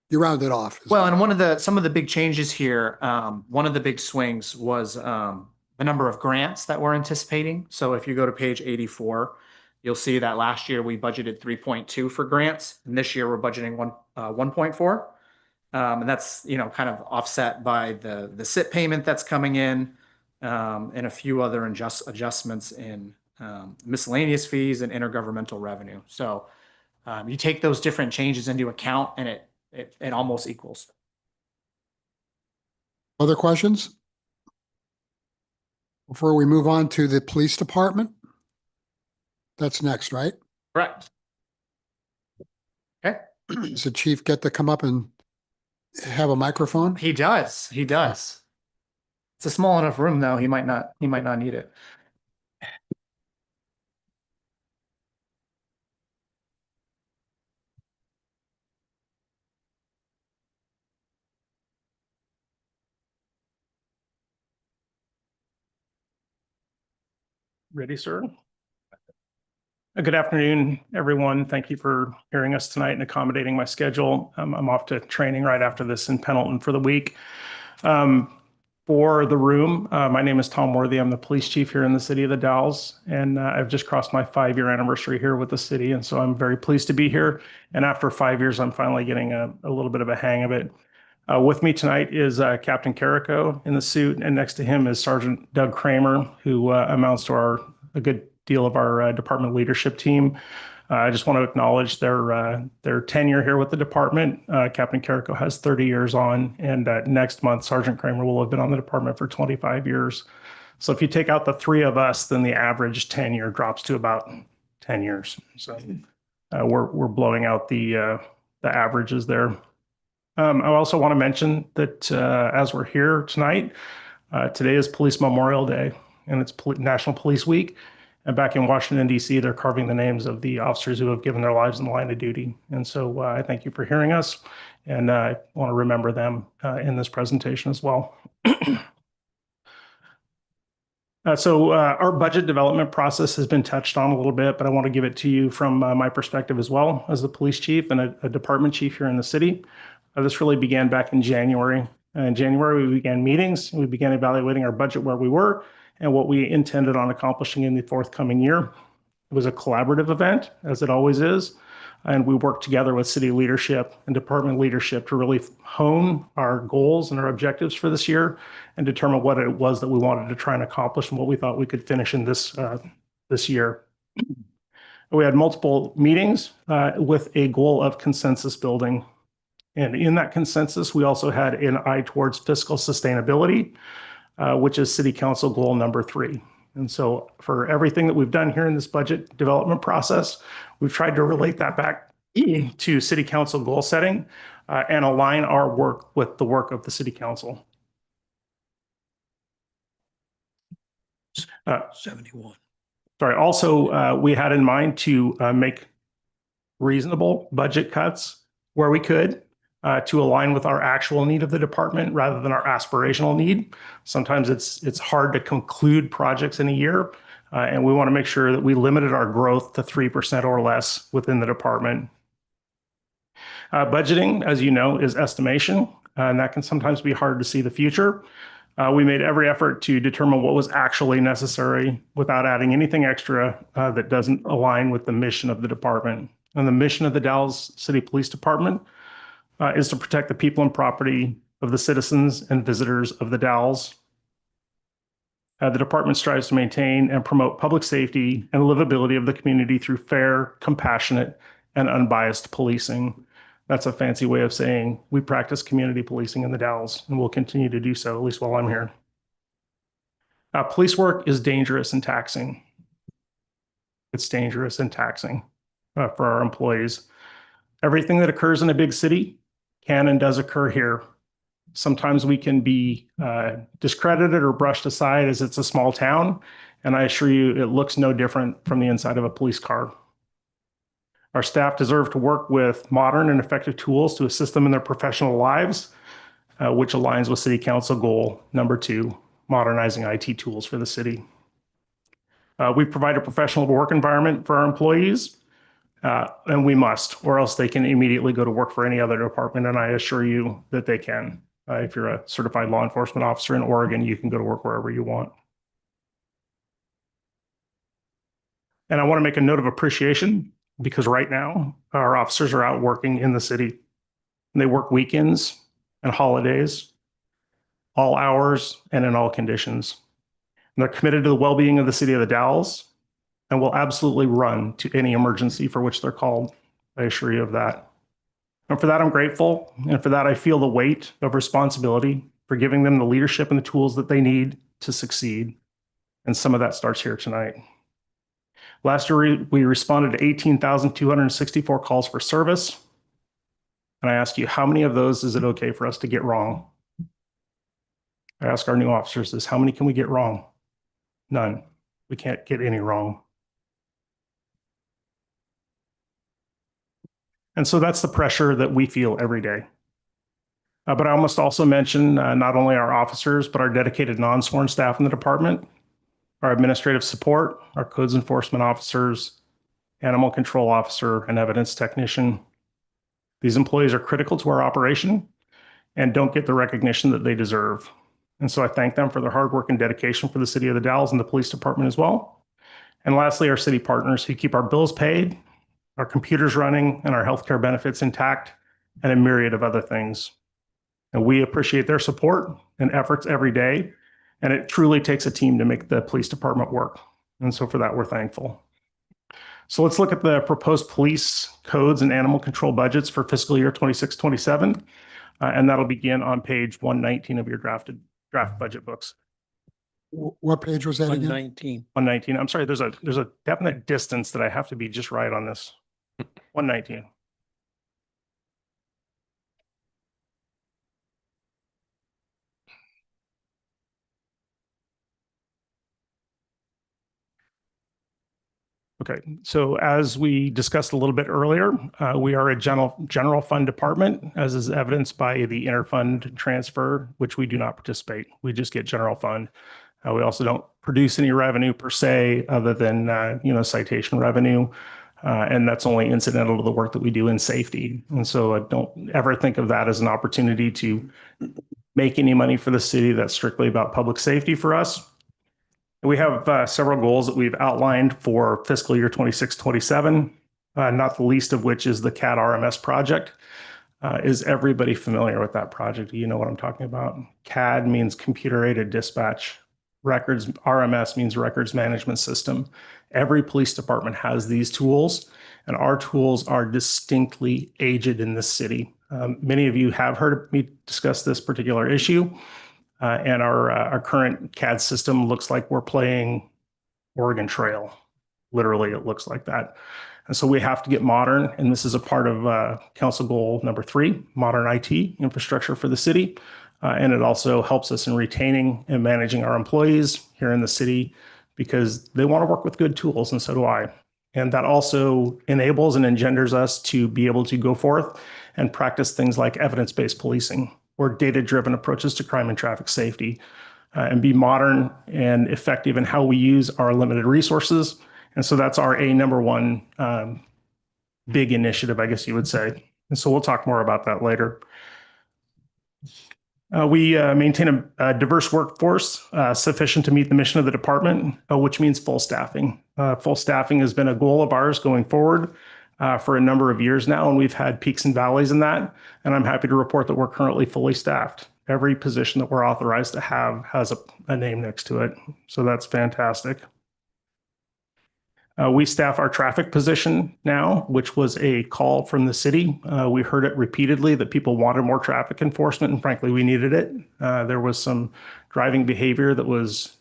You rounded off. Well, and some of the big changes here, one of the big swings was the number of grants that we're anticipating. So if you go to page 84, you'll see that last year we budgeted 3.2 for grants, and this year we're budgeting 1.4. And that's, kind of offset by the SIP payment that's coming in, and a few other adjustments in miscellaneous fees and intergovernmental revenue. So you take those different changes into account, and it almost equals. Other questions? Before we move on to the police department? That's next, right? Correct. Okay. Does the chief get to come up and have a microphone? He does. He does. It's a small enough room, though. He might not need it. Ready, sir? Good afternoon, everyone. Thank you for hearing us tonight and accommodating my schedule. I'm off to training right after this in Pendleton for the week. For the room, my name is Tom Worthy. I'm the police chief here in the city of the Dalles, and I've just crossed my 5-year anniversary here with the city, and so I'm very pleased to be here. And after 5 years, I'm finally getting a little bit of a hang of it. With me tonight is Captain Carrico in the suit, and next to him is Sergeant Doug Kramer, who amounts to a good deal of our department leadership team. I just want to acknowledge their tenure here with the department. Captain Carrico has 30 years on, and next month, Sergeant Kramer will have been on the department for 25 years. So if you take out the three of us, then the average tenure drops to about 10 years. So we're blowing out the averages there. I also want to mention that as we're here tonight, today is Police Memorial Day, and it's National Police Week. And back in Washington, D.C., they're carving the names of the officers who have given their lives in the line of duty. And so I thank you for hearing us, and I want to remember them in this presentation as well. So our budget development process has been touched on a little bit, but I want to give it to you from my perspective as well as the police chief and a department chief here in the city. This really began back in January. In January, we began meetings. We began evaluating our budget, where we were, and what we intended on accomplishing in the forthcoming year. It was a collaborative event, as it always is, and we worked together with city leadership and department leadership to really hone our goals and our objectives for this year and determine what it was that we wanted to try and accomplish and what we thought we could finish in this year. We had multiple meetings with a goal of consensus building. And in that consensus, we also had an eye towards fiscal sustainability, which is City Council goal number 3. And so for everything that we've done here in this budget development process, we've tried to relate that back to City Council goal setting and align our work with the work of the City Council. 71. Sorry. Also, we had in mind to make reasonable budget cuts where we could, to align with our actual need of the department rather than our aspirational need. Sometimes it's hard to conclude projects in a year, and we want to make sure that we limited our growth to 3% or less within the department. Budgeting, as you know, is estimation, and that can sometimes be hard to see the future. We made every effort to determine what was actually necessary without adding anything extra that doesn't align with the mission of the department. And the mission of the Dalles City Police Department is to protect the people and property of the citizens and visitors of the Dalles. The department strives to maintain and promote public safety and livability of the community through fair, compassionate, and unbiased policing. That's a fancy way of saying we practice community policing in the Dalles, and we'll continue to do so, at least while I'm here. Police work is dangerous and taxing. It's dangerous and taxing for our employees. Everything that occurs in a big city can and does occur here. Sometimes we can be discredited or brushed aside as it's a small town, and I assure you it looks no different from the inside of a police car. Our staff deserve to work with modern and effective tools to assist them in their professional lives, which aligns with City Council goal number 2, modernizing IT tools for the city. We provide a professional work environment for our employees. And we must, or else they can immediately go to work for any other department. And I assure you that they can. If you're a certified law enforcement officer in Oregon, you can go to work wherever you want. And I want to make a note of appreciation because right now our officers are out working in the city. And they work weekends and holidays, all hours and in all conditions. And they're committed to the well-being of the city of the Dalles and will absolutely run to any emergency for which they're called. I assure you of that. And for that, I'm grateful. And for that, I feel the weight of responsibility for giving them the leadership and the tools that they need to succeed. And some of that starts here tonight. Last year, we responded to 18,264 calls for service. And I ask you, how many of those is it okay for us to get wrong? I ask our new officers this, how many can we get wrong? None. We can't get any wrong. And so that's the pressure that we feel every day. But I must also mention not only our officers, but our dedicated non-sworn staff in the department, our administrative support, our codes enforcement officers, animal control officer, and evidence technician. These employees are critical to our operation and don't get the recognition that they deserve. And so I thank them for their hard work and dedication for the city of the Dalles and the police department as well. And lastly, our city partners who keep our bills paid, our computers running, and our healthcare benefits intact, and a myriad of other things. And we appreciate their support and efforts every day. And it truly takes a team to make the police department work. And so for that, we're thankful. So let's look at the proposed police codes and animal control budgets for fiscal year 26-27. And that'll begin on page 119 of your draft budget books. What page was that again? 119. 119. I'm sorry, there's a definite distance that I have to be just right on this. 119. Okay, so as we discussed a little bit earlier, we are a general fund department, as is evidenced by the interfund transfer, which we do not participate. We just get general fund. We also don't produce any revenue per se, other than citation revenue, and that's only incidental to the work that we do in safety. And so I don't ever think of that as an opportunity to make any money for the city. That's strictly about public safety for us. We have several goals that we've outlined for fiscal year 26-27, not the least of which is the CAD RMS project. Is everybody familiar with that project? Do you know what I'm talking about? CAD means computer aided dispatch. Records, RMS means records management system. Every police department has these tools, and our tools are distinctly aged in this city. Many of you have heard me discuss this particular issue. And our current CAD system looks like we're playing Oregon Trail. Literally, it looks like that. And so we have to get modern. And this is a part of council goal number 3, modern IT infrastructure for the city. And it also helps us in retaining and managing our employees here in the city because they want to work with good tools, and so do I. And that also enables and engenders us to be able to go forth and practice things like evidence-based policing or data-driven approaches to crime and traffic safety, and be modern and effective in how we use our limited resources. And so that's our number one big initiative, I guess you would say. And so we'll talk more about that later. We maintain a diverse workforce sufficient to meet the mission of the department, which means full staffing. Full staffing has been a goal of ours going forward for a number of years now, and we've had peaks and valleys in that. And I'm happy to report that we're currently fully staffed. Every position that we're authorized to have has a name next to it. So that's fantastic. We staff our traffic position now, which was a call from the city. We heard it repeatedly that people wanted more traffic enforcement, and frankly, we needed it. There was some driving behavior that was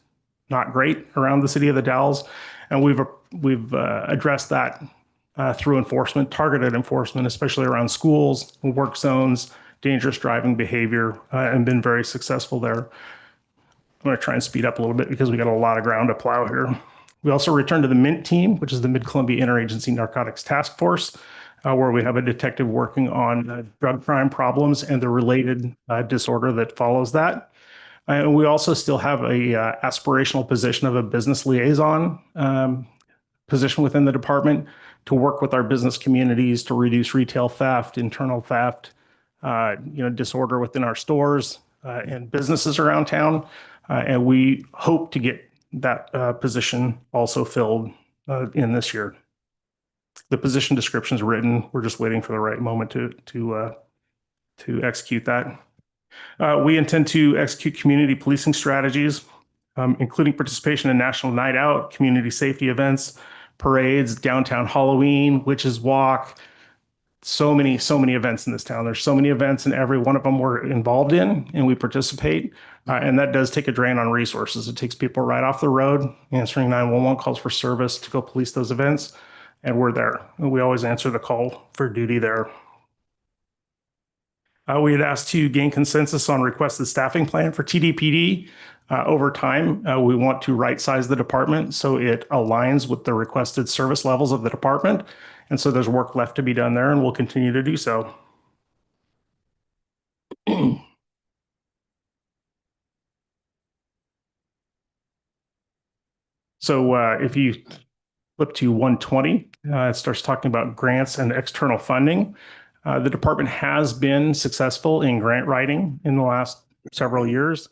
not great around the city of the Dalles, and we've addressed that through enforcement, targeted enforcement, especially around schools, work zones, dangerous driving behavior, and been very successful there. I'm going to try and speed up a little bit because we got a lot of ground to plow here. We also returned to the MINT team, which is the Mid-Columbia Interagency Narcotics Task Force, where we have a detective working on drug crime problems and the related disorder that follows that. And we also still have a aspirational position of a business liaison position within the department, to work with our business communities to reduce retail theft, internal theft, disorder within our stores and businesses around town. And we hope to get that position also filled in this year. The position description is written. We're just waiting for the right moment to execute that. We intend to execute community policing strategies, including participation in National Night Out, community safety events, parades, downtown Halloween, Witches Walk. So many events in this town. There's so many events, and every one of them we're involved in and we participate. And that does take a drain on resources. It takes people right off the road, answering 911 calls for service to go police those events. And we're there. And we always answer the call for duty there. We had asked to gain consensus on requested staffing plan for TDPD. Over time, we want to right-size the department so it aligns with the requested service levels of the department. And so there's work left to be done there, and we'll continue to do so. So if you flip to 120, it starts talking about grants and external funding. The department has been successful in grant writing in the last several years.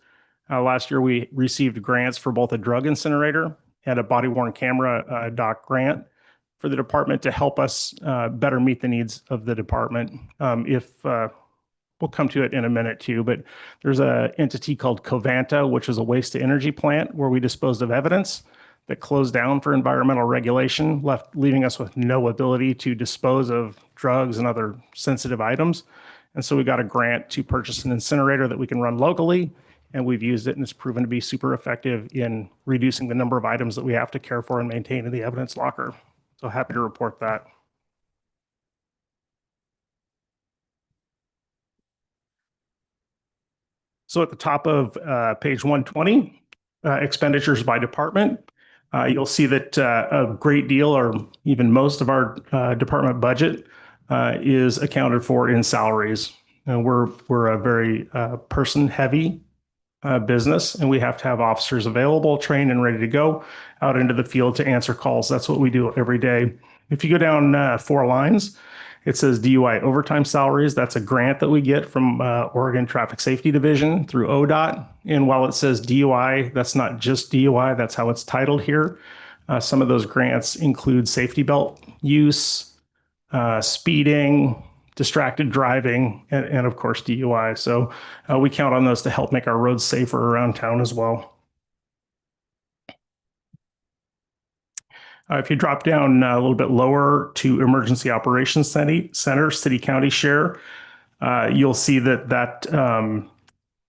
Last year, we received grants for both a drug incinerator and a body-worn camera dock grant for the department to help us better meet the needs of the department. We'll come to it in a minute too, but there's an entity called Covanta, which is a waste-to-energy plant where we disposed of evidence that closed down for environmental regulation, leaving us with no ability to dispose of drugs and other sensitive items. And so we got a grant to purchase an incinerator that we can run locally, and we've used it, and it's proven to be super effective in reducing the number of items that we have to care for and maintain in the evidence locker. So happy to report that. So at the top of page 120, expenditures by department, you'll see that a great deal or even most of our department budget is accounted for in salaries. And we're a very person-heavy business, and we have to have officers available, trained, and ready to go out into the field to answer calls. That's what we do every day. If you go down 4 lines, it says DUI overtime salaries. That's a grant that we get from Oregon Traffic Safety Division through ODOT. And while it says DUI, that's not just DUI. That's how it's titled here. Some of those grants include safety belt use, speeding, distracted driving, and of course DUI. So we count on those to help make our roads safer around town as well. If you drop down a little bit lower to Emergency Operations Center, City County Share, you'll see that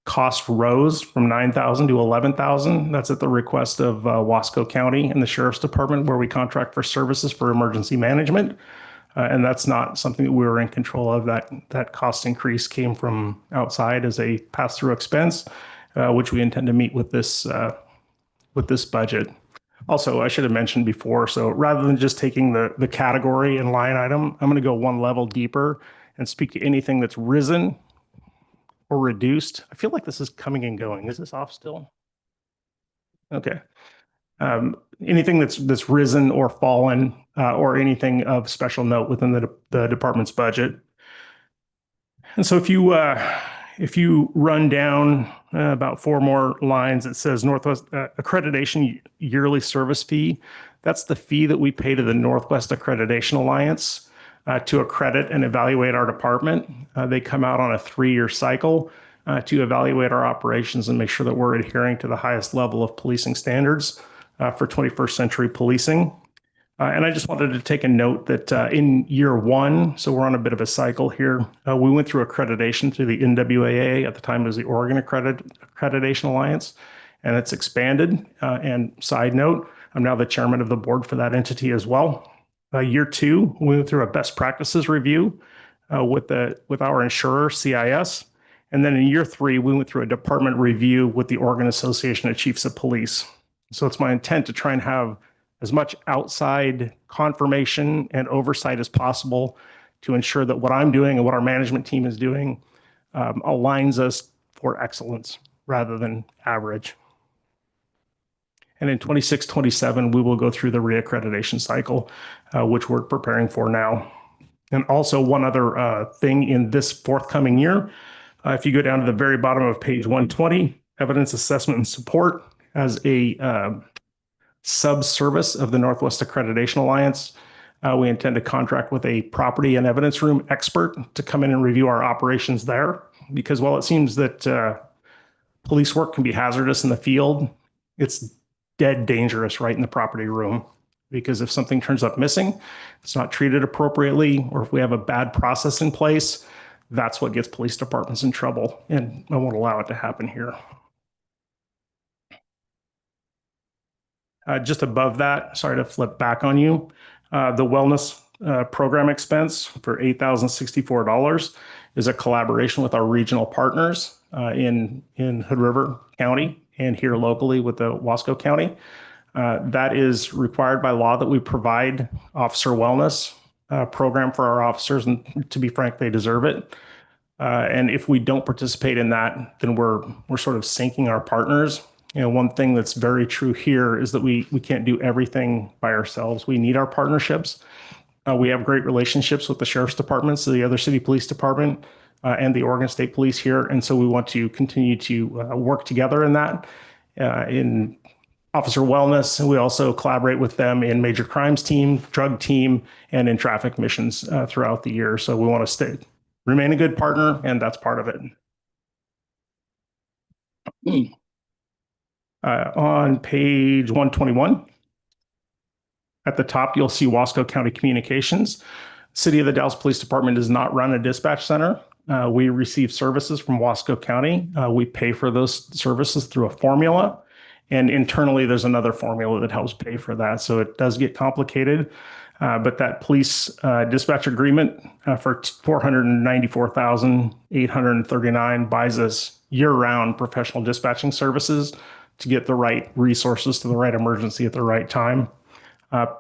cost rose from $9,000 to $11,000. That's at the request of Wasco County and the Sheriff's Department, where we contract for services for emergency management. And that's not something that we were in control of. That cost increase came from outside as a pass-through expense, which we intend to meet with this budget. Also, I should have mentioned before, so rather than just taking the category and line item, I'm going to go one level deeper and speak to anything that's risen or reduced. I feel like this is coming and going. Is this off still? Okay. Anything that's risen or fallen, or anything of special note within the department's budget. And so if you run down about 4 more lines, it says Northwest Accreditation Yearly Service Fee. That's the fee that we pay to the Northwest Accreditation Alliance to accredit and evaluate our department. They come out on a 3-year cycle to evaluate our operations and make sure that we're adhering to the highest level of policing standards for 21st century policing. And I just wanted to take a note that in year 1, so we're on a bit of a cycle here, we went through accreditation through the NWAA. At the time it was the Oregon Accreditation Alliance, and it's expanded. And side note, I'm now the chairman of the board for that entity as well. Year 2, we went through a best practices review with our insurer, CIS. And then in year 3, we went through a department review with the Oregon Association of Chiefs of Police. So it's my intent to try and have as much outside confirmation and oversight as possible to ensure that what I'm doing and what our management team is doing aligns us for excellence rather than average. And in 26-27, we will go through the reaccreditation cycle. which we're preparing for now. And also one other thing in this forthcoming year, if you go down to the very bottom of page 120, evidence assessment and support as a sub-service of the Northwest Accreditation Alliance. We intend to contract with a property and evidence room expert to come in and review our operations there. Because while it seems that police work can be hazardous in the field, it's dead dangerous right in the property room. Because if something turns up missing, it's not treated appropriately, or if we have a bad process in place, that's what gets police departments in trouble. And I won't allow it to happen here. Just above that, sorry to flip back on you, the wellness program expense for $8,064 is a collaboration with our regional partners in Hood River County and here locally with the Wasco County. That is required by law that we provide officer wellness program for our officers, and to be frank, they deserve it. And if we don't participate in that, then we're sort of sinking our partners. You know, one thing that's very true here is that we can't do everything by ourselves. We need our partnerships. We have great relationships with the sheriff's departments, the other city police department, and the Oregon State Police here. And so we want to continue to work together in that, in officer wellness. And we also collaborate with them in major crimes team, drug team, and in traffic missions throughout the year. So we want to remain a good partner, and that's part of it. On page 121, at the top, you'll see Wasco County Communications. City of the Dalles Police Department does not run a dispatch center. We receive services from Wasco County. We pay for those services through a formula. And internally, there's another formula that helps pay for that. So it does get complicated. But that police dispatch agreement for $494,839 buys us year-round professional dispatching services to get the right resources to the right emergency at the right time.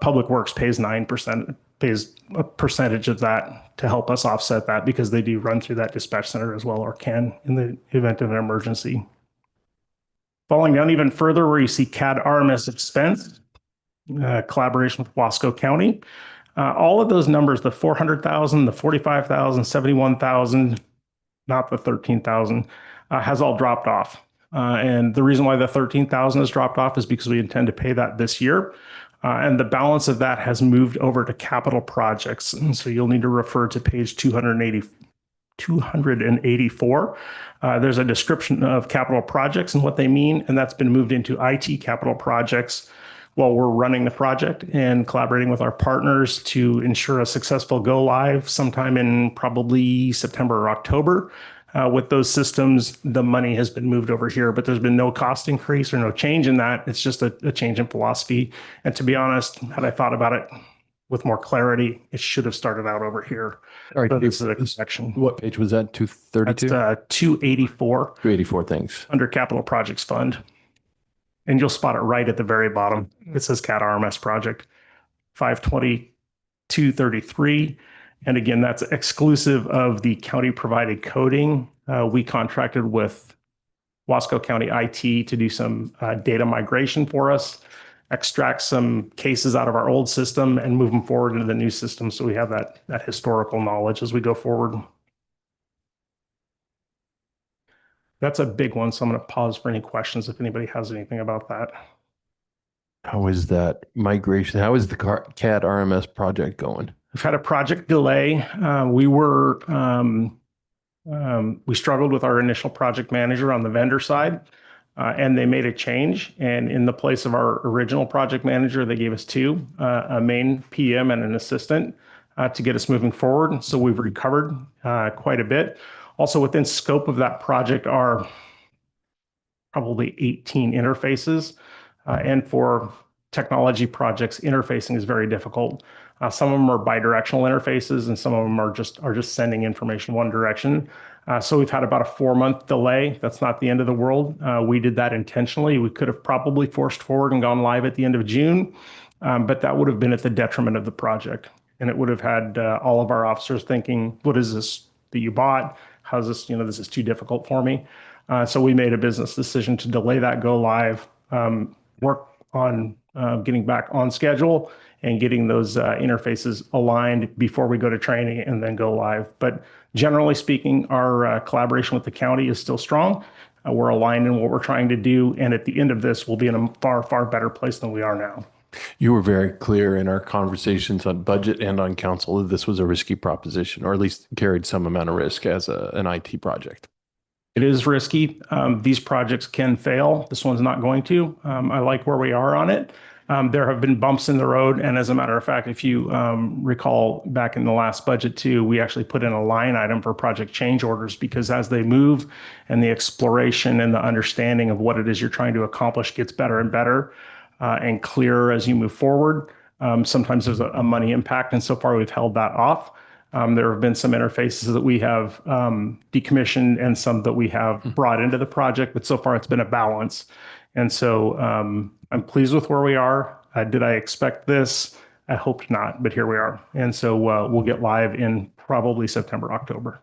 Public Works pays 9%, pays a percentage of that to help us offset that because they do run through that dispatch center as well, or can in the event of an emergency. Falling down even further where you see CAD RMS expense, collaboration with Wasco County. All of those numbers, the 400,000, the 45,000, 71,000, not the 13,000, has all dropped off. And the reason why the 13,000 has dropped off is because we intend to pay that this year. And the balance of that has moved over to capital projects. And so you'll need to refer to page 284. There's a description of capital projects and what they mean, and that's been moved into IT capital projects while we're running the project and collaborating with our partners to ensure a successful go live sometime in probably September or October. With those systems, the money has been moved over here, but there's been no cost increase or no change in that. It's just a change in philosophy. And to be honest, had I thought about it with more clarity, it should have started out over here. All right, So this is a section. What page was that? 232? That's 284. 284, thanks. Under Capital Projects Fund. And you'll spot it right at the very bottom. It says CAD RMS project 52233. And again, that's exclusive of the county provided coding. We contracted with Wasco County IT to do some data migration for us, extract some cases out of our old system and move them forward into the new system. So we have that historical knowledge as we go forward. That's a big one. So I'm going to pause for any questions if anybody has anything about that. How is that migration? How is the CAD RMS project going? We've had a project delay. We struggled with our initial project manager on the vendor side, and they made a change. And in the place of our original project manager, they gave us two, a main PM and an assistant to get us moving forward. So we've recovered quite a bit. Also within scope of that project are probably 18 interfaces. And for technology projects, interfacing is very difficult. Some of them are bidirectional interfaces, and some of them are just sending information one direction. So we've had about a 4-month delay. That's not the end of the world. We did that intentionally. We could have probably forced forward and gone live at the end of June, but that would have been at the detriment of the project. And it would have had all of our officers thinking, what is this that you bought? How's this, this is too difficult for me. So we made a business decision to delay that go live, work on getting back on schedule and getting those interfaces aligned before we go to training and then go live. But generally speaking, our collaboration with the county is still strong. We're aligned in what we're trying to do. And at the end of this, we'll be in a far, far better place than we are now. You were very clear in our conversations on budget and on council that this was a risky proposition, or at least carried some amount of risk as an IT project. It is risky. These projects can fail. This one's not going to. I like where we are on it. There have been bumps in the road. And as a matter of fact, if you recall back in the last budget too, we actually put in a line item for project change orders, because as they move and the exploration and the understanding of what it is you're trying to accomplish gets better and better and clearer as you move forward. Sometimes there's a money impact, and so far we've held that off. There have been some interfaces that we have decommissioned and some that we have brought into the project, but so far it's been a balance. And so I'm pleased with where we are. Did I expect this? I hoped not, but here we are. And so we'll get live in probably September, October.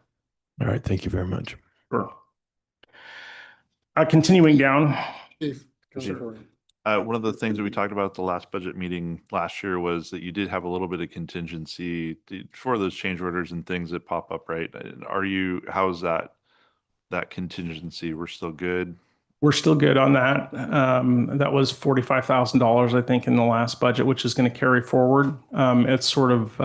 All right. Thank you very much. Sure. Continuing down. Chief, One of the things that we talked about at the last budget meeting last year was that you did have a little bit of contingency for those change orders and things that pop up, right? How's that contingency? We're still good? We're still good on that. That was $45,000, I think, in the last budget, which is going to carry forward. It's sort of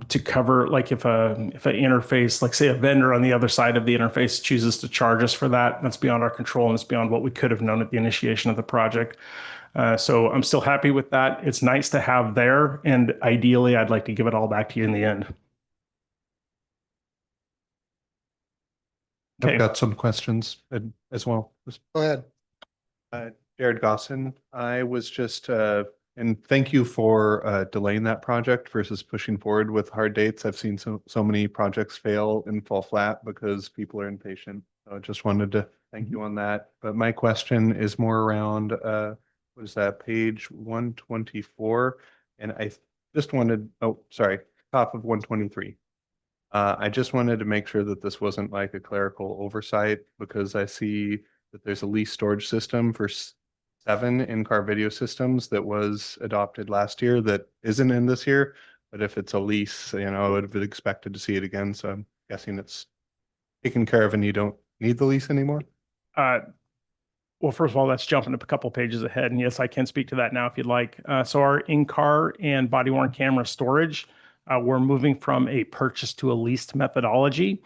to cover, like if an interface, like say a vendor on the other side of the interface chooses to charge us for that, that's beyond our control and it's beyond what we could have known at the initiation of the project. So I'm still happy with that. It's nice to have there, and ideally I'd like to give it all back to you in the end. I've got some questions as well. go ahead. Jared Gossin, I was just, and thank you for delaying that project versus pushing forward with hard dates. I've seen so many projects fail and fall flat because people are impatient. So I just wanted to thank you on that. But my question is more around, what is that, page 124? And I just wanted, top of 123. I just wanted to make sure that this wasn't like a clerical oversight, because I see that there's a lease storage system for 7 in-car video systems that was adopted last year that isn't in this year. But if it's a lease, I would have expected to see it again. So I'm guessing it's taken care of and you don't need the lease anymore. Well, first of all, that's jumping up a couple pages ahead. And yes, I can speak to that now if you'd like. So our in-car and body-worn camera storage, we're moving from a purchase to a leased methodology.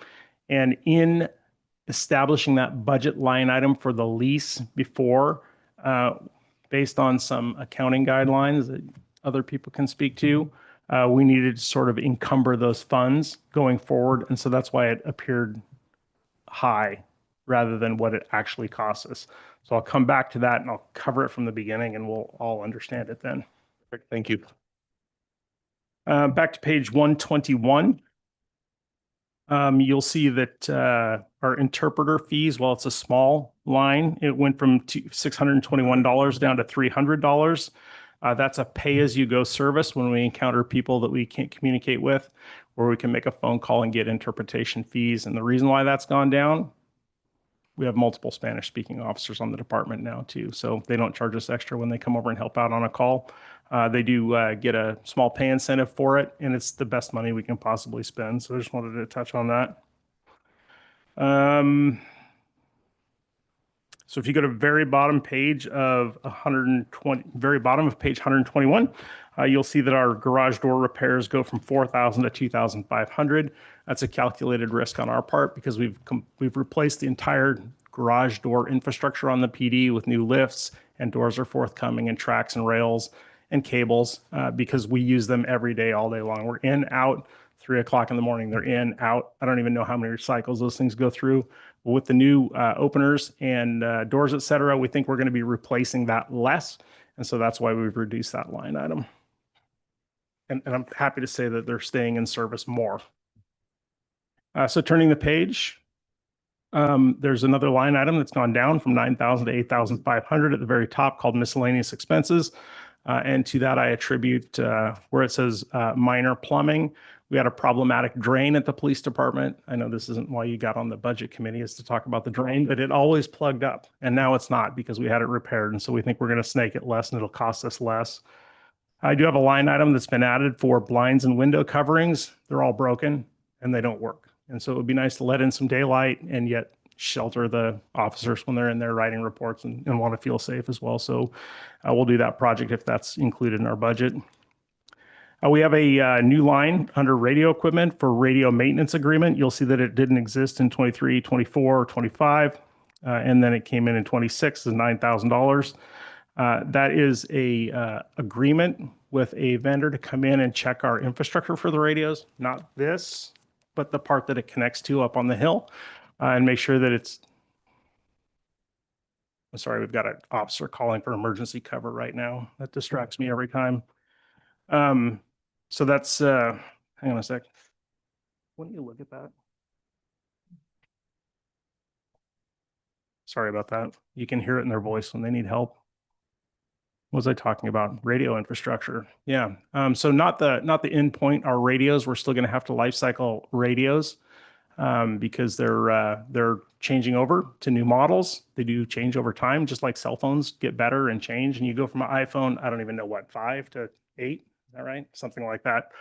And in establishing that budget line item for the lease before, based on some accounting guidelines that other people can speak to, we needed to sort of encumber those funds going forward. And so that's why it appeared high rather than what it actually costs us. So I'll come back to that and I'll cover it from the beginning and we'll all understand it then. Perfect. Thank you. Back to page 121. You'll see that our interpreter fees, while it's a small line, it went from $621 down to $300. That's a pay-as-you-go service when we encounter people that we can't communicate with, where we can make a phone call and get interpretation fees. And the reason why that's gone down, we have multiple Spanish-speaking officers on the department now too, so they don't charge us extra when they come over and help out on a call. They do get a small pay incentive for it, and it's the best money we can possibly spend. So I just wanted to touch on that. So if you go to very bottom page of 120, very bottom of page 121, you'll see that our garage door repairs go from 4,000 to 2,500. That's a calculated risk on our part because we've replaced the entire garage door infrastructure on the PD with new lifts, and doors are forthcoming, and tracks and rails and cables because we use them every day, all day long. We're in, out, 3 o'clock in the morning. They're in, out. I don't even know how many cycles those things go through. With the new openers and doors, et cetera, we think we're going to be replacing that less. And so that's why we've reduced that line item. And I'm happy to say that they're staying in service more. So turning the page, there's another line item that's gone down from 9,000 to 8,500 at the very top called miscellaneous expenses. And to that, I attribute where it says minor plumbing. We We had a problematic drain at the police department. I know this isn't why you got on the budget committee, is to talk about the drain, but it always plugged up. And now it's not because we had it repaired. And so we think we're going to snake it less and it'll cost us less. I do have a line item that's been added for blinds and window coverings. They're all broken and they don't work. And so it would be nice to let in some daylight and yet shelter the officers when they're in there writing reports and want to feel safe as well. So we'll do that project if that's included in our budget. We have a new line under radio equipment for radio maintenance agreement. You'll see that it didn't exist in 23, 24, 25, and then it came in 26 as $9,000. That is a agreement with a vendor to come in and check our infrastructure for the radios, not this, but the part that it connects to up on the hill, and make sure that it's. I'm sorry, we've got an officer calling for emergency cover right now. That distracts me every time. So that's, hang on a sec. Wouldn't you look at that? Sorry about that. You can hear it in their voice when they need help. What was I talking about? Radio infrastructure. Yeah. So not the endpoint, our radios. We're still going to have to life cycle radios because they're changing over to new models. They do change over time, just like cell phones get better and change. And you go from an iPhone, I don't even know what, 5 to 8. Is that right? Something like that.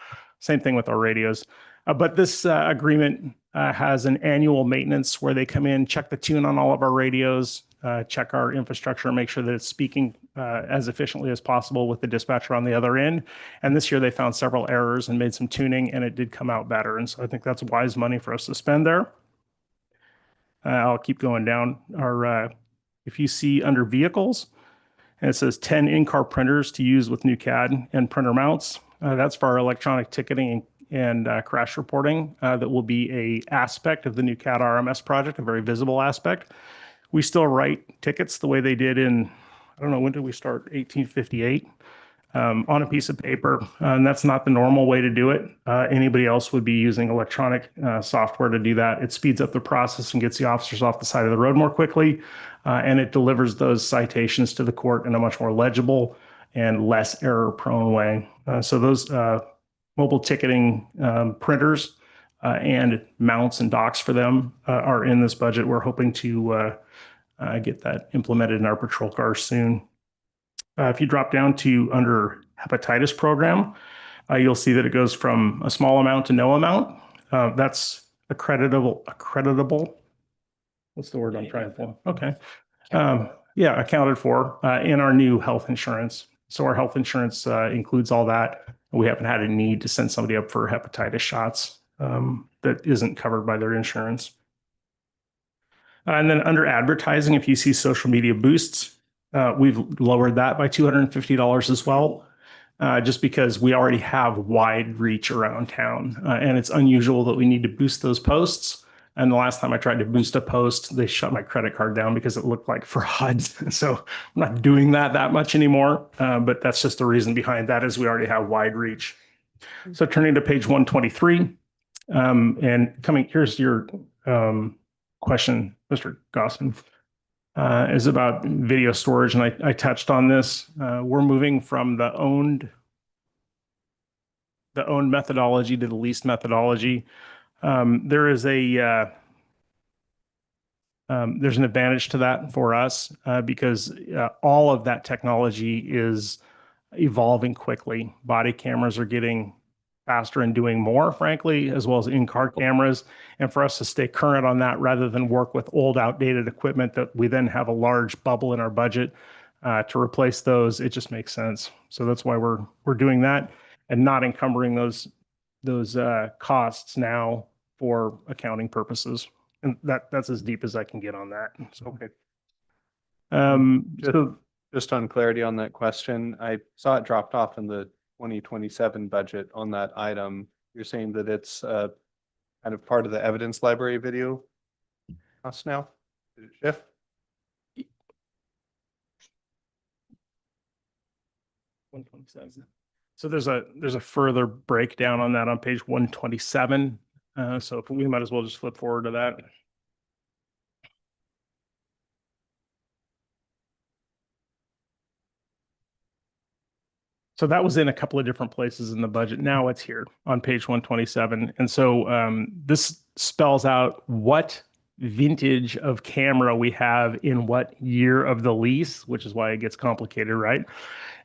Same thing with our radios. But this agreement has an annual maintenance where they come in, check the tune on all of our radios, check our infrastructure, and make sure that it's speaking as efficiently as possible with the dispatcher on the other end. And this year they found several errors and made some tuning, and it did come out better. And so I think that's wise money for us to spend there. I'll keep going down. If you see under vehicles, and it says 10 in-car printers to use with new CAD and printer mounts. That's for our electronic ticketing and crash reporting. That will be a aspect of the new CAD RMS project, a very visible aspect. We still write tickets the way they did in, I don't know, when did we start? 1858. On a piece of paper, and that's not the normal way to do it. Anybody else would be using electronic software to do that. It speeds up the process and gets the officers off the side of the road more quickly, and it delivers those citations to the court in a much more legible and less error-prone way. So those mobile ticketing printers and mounts and docks for them are in this budget. We're hoping to get that implemented in our patrol cars soon. If you drop down to under hepatitis program, you'll see that it goes from a small amount to no amount. That's accreditable. What's the word I'm trying for? Okay. Yeah, accounted for in our new health insurance. So our health insurance includes all that. We haven't had a need to send somebody up for hepatitis shots that isn't covered by their insurance. And then under advertising, if you see social media boosts, we've lowered that by $250 as well, just because we already have wide reach around town. And it's unusual that we need to boost those posts. And the last time I tried to boost a post, they shut my credit card down because it looked like fraud. So I'm not doing that much anymore. But that's just the reason behind that is we already have wide reach. So turning to page 123, and here's your question, Mr. Gossen. Is about video storage, and I touched on this. We're moving from the owned methodology to the leased methodology. There's an advantage to that for us because all of that technology is evolving quickly. Body cameras are getting faster and doing more, frankly, as well as in-car cameras. And for us to stay current on that rather than work with old, outdated equipment that we then have a large bubble in our budget to replace those, it just makes sense. So that's why we're doing that and not encumbering those costs now for accounting purposes. And that's as deep as I can get on that. So, okay. Just on clarity on that question, I saw it dropped off in the 2027 budget on that item. You're saying that it's kind of part of the evidence library video cost now? Did it shift? So there's a further breakdown on that on page 127. So if we might as well just flip forward to that. So that was in a couple of different places in the budget. Now it's here on page 127. And so this spells out what vintage of camera we have in what year of the lease, which is why it gets complicated, right?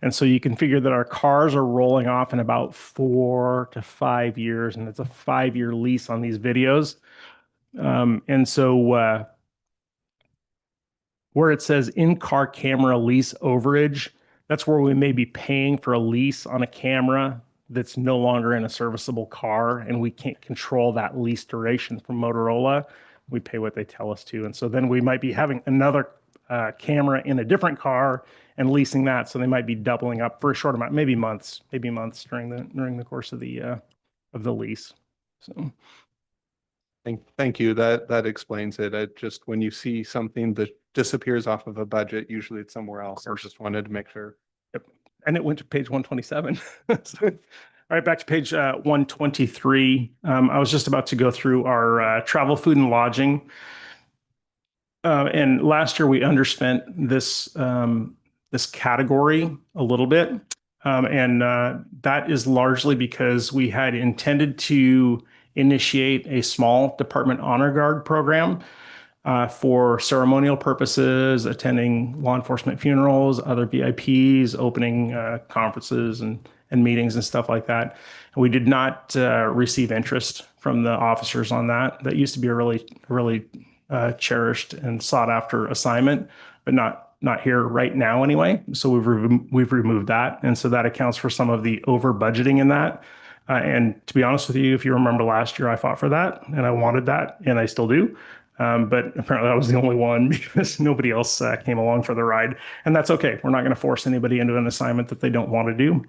And so you can figure that our cars are rolling off in about 4 to 5 years, and it's a 5-year lease on these videos. And so where it says in-car camera lease overage, that's where we may be paying for a lease on a camera that's no longer in a serviceable car, and we can't control that lease duration from Motorola. We pay what they tell us to. And so then we might be having another camera in a different car and leasing that. So they might be doubling up for a short amount, maybe months during the course of the lease. So. Thank you. That explains it. Just when you see something that disappears off of a budget, usually it's somewhere else. I just wanted to make sure. Yep. And it went to page 127. So, all right, back to page 123. I was just about to go through our travel, food, and lodging. And last year we underspent this category a little bit. And that is largely because we had intended to initiate a small department honor guard program for ceremonial purposes, attending law enforcement funerals, other VIPs, opening conferences and meetings and stuff like that. And we did not receive interest from the officers on that. That used to be a really cherished and sought after assignment, but not here right now anyway. So we've removed that. And so that accounts for some of the over budgeting in that. And to be honest with you, if you remember last year, I fought for that and I wanted that and I still do. But apparently I was the only one because nobody else came along for the ride. And that's okay. We're not going to force anybody into an assignment that they don't want to do.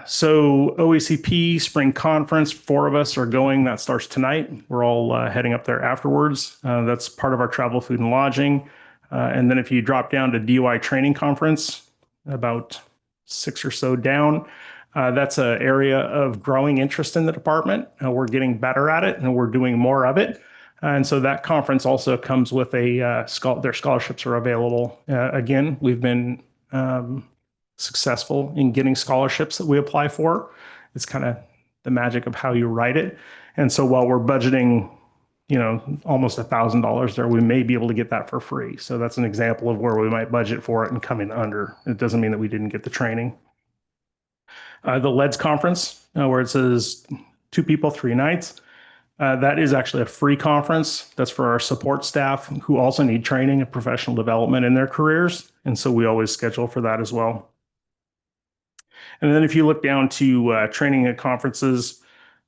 So OACP Spring Conference, 4 of us are going. That starts tonight. We're all heading up there afterwards. That's part of our travel, food, and lodging. And then if you drop down to DUI Training Conference, about 6 or so down, that's an area of growing interest in the department. We're getting better at it and we're doing more of it. And so that conference also comes with their scholarships are available. Again, we've been successful in getting scholarships that we apply for. It's kind of the magic of how you write it. And so while we're budgeting, almost $1,000 there, we may be able to get that for free. So that's an example of where we might budget for it and come in under. It doesn't mean that we didn't get the training. The LEDS conference, where it says 2 people, 3 nights. That is actually a free conference. That's for our support staff who also need training and professional development in their careers. And so we always schedule for that as well. And then if you look down to training at conferences,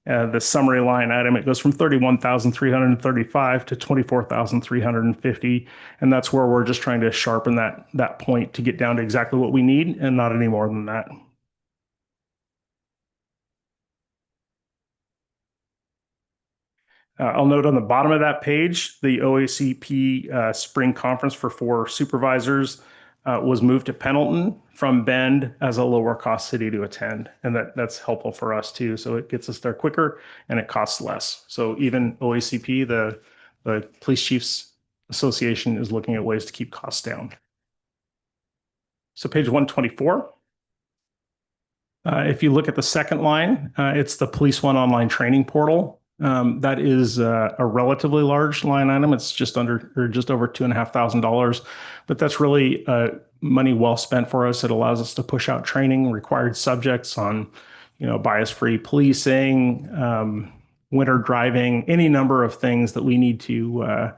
the summary line item, it goes from 31,335 to 24,350. And that's where we're just trying to sharpen that point to get down to exactly what we need and not any more than that. I'll note on the bottom of that page, the OACP Spring Conference for 4 supervisors was moved to Pendleton from Bend as a lower cost city to attend. And that's helpful for us too. So it gets us there quicker and it costs less. So even OACP, the Police Chiefs Association, is looking at ways to keep costs down. So page 124. If you look at the second line, it's the Police One online training portal. That is a relatively large line item. It's just over $2,500, but that's really money well spent for us. It allows us to push out training, required subjects on, bias-free policing, winter driving, any number of things that we need to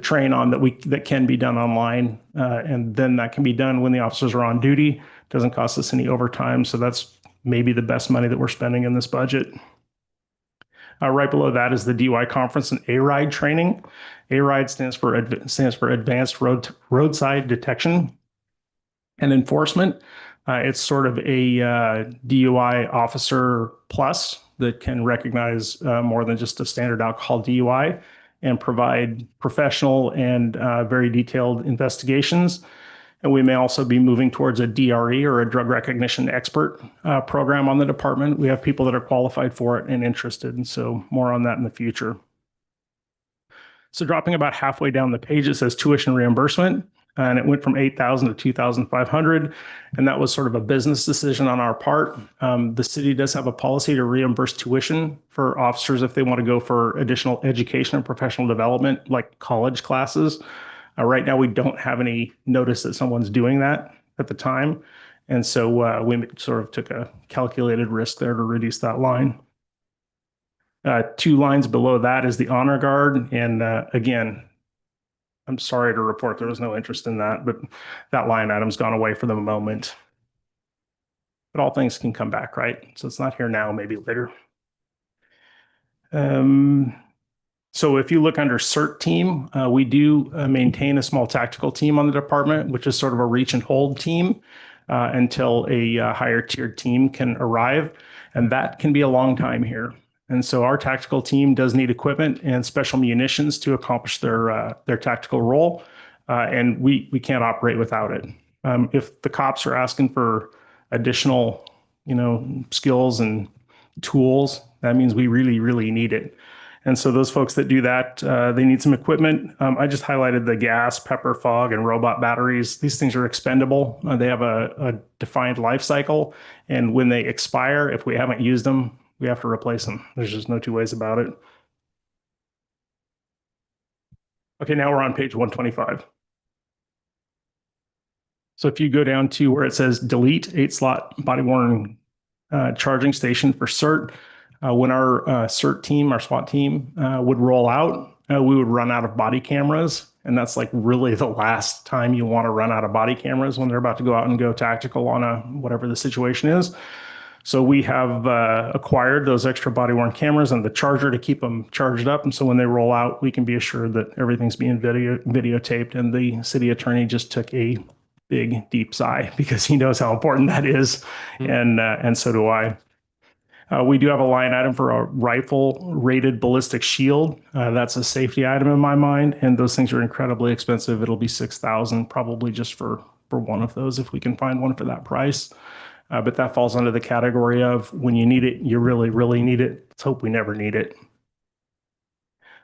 train on that can be done online, and then that can be done when the officers are on duty. Doesn't cost us any overtime, so that's maybe the best money that we're spending in this budget. Right below that is the DUI conference and ARIDE training. ARIDE stands for Advanced Roadside Detection and Enforcement. It's sort of a DUI officer plus that can recognize more than just a standard alcohol DUI and provide professional and very detailed investigations. And we may also be moving towards a DRE or a drug recognition expert program on the department. We have people that are qualified for it and interested. And so more on that in the future. So dropping about halfway down the page, it says tuition reimbursement. and it went from 8,000 to 2,500. And that was sort of a business decision on our part. The city does have a policy to reimburse tuition for officers if they want to go for additional education and professional development, like college classes. Right now, we don't have any notice that someone's doing that at the time. And so we sort of took a calculated risk there to reduce that line. 2 lines below that is the honor guard. And again, I'm sorry to report there was no interest in that, but that line item's gone away for the moment. But all things can come back, right? So it's not here now, maybe later. So if you look under CERT team, we do maintain a small tactical team on the department, which is sort of a reach and hold team until a higher tiered team can arrive. And that can be a long time here. And so our tactical team does need equipment and special munitions to accomplish their tactical role. And we can't operate without it. If the cops are asking for additional, skills and tools, that means we really, really need it. And so those folks that do that, they need some equipment. I just highlighted the gas, pepper, fog, and robot batteries. These things are expendable. They have a defined life cycle. And when they expire, if we haven't used them, we have to replace them. There's just no two ways about it. Okay, now we're on page 125. So if you go down to where it says delete 8-slot body-worn charging station for CERT, when our CERT team, our SWAT team would roll out, we would run out of body cameras. And that's like really the last time you want to run out of body cameras, when they're about to go out and go tactical on whatever the situation is. So we have acquired those extra body-worn cameras and the charger to keep them charged up. And so when they roll out, we can be assured that everything's being videotaped. And the city attorney just took a big, deep sigh because he knows how important that is. And so do I. We do have a line item for a rifle rated ballistic shield. That's a safety item in my mind. And those things are incredibly expensive. It'll be $6,000 probably just for one of those if we can find one for that price. But that falls under the category of when you need it, you really, really need it. Let's hope we never need it.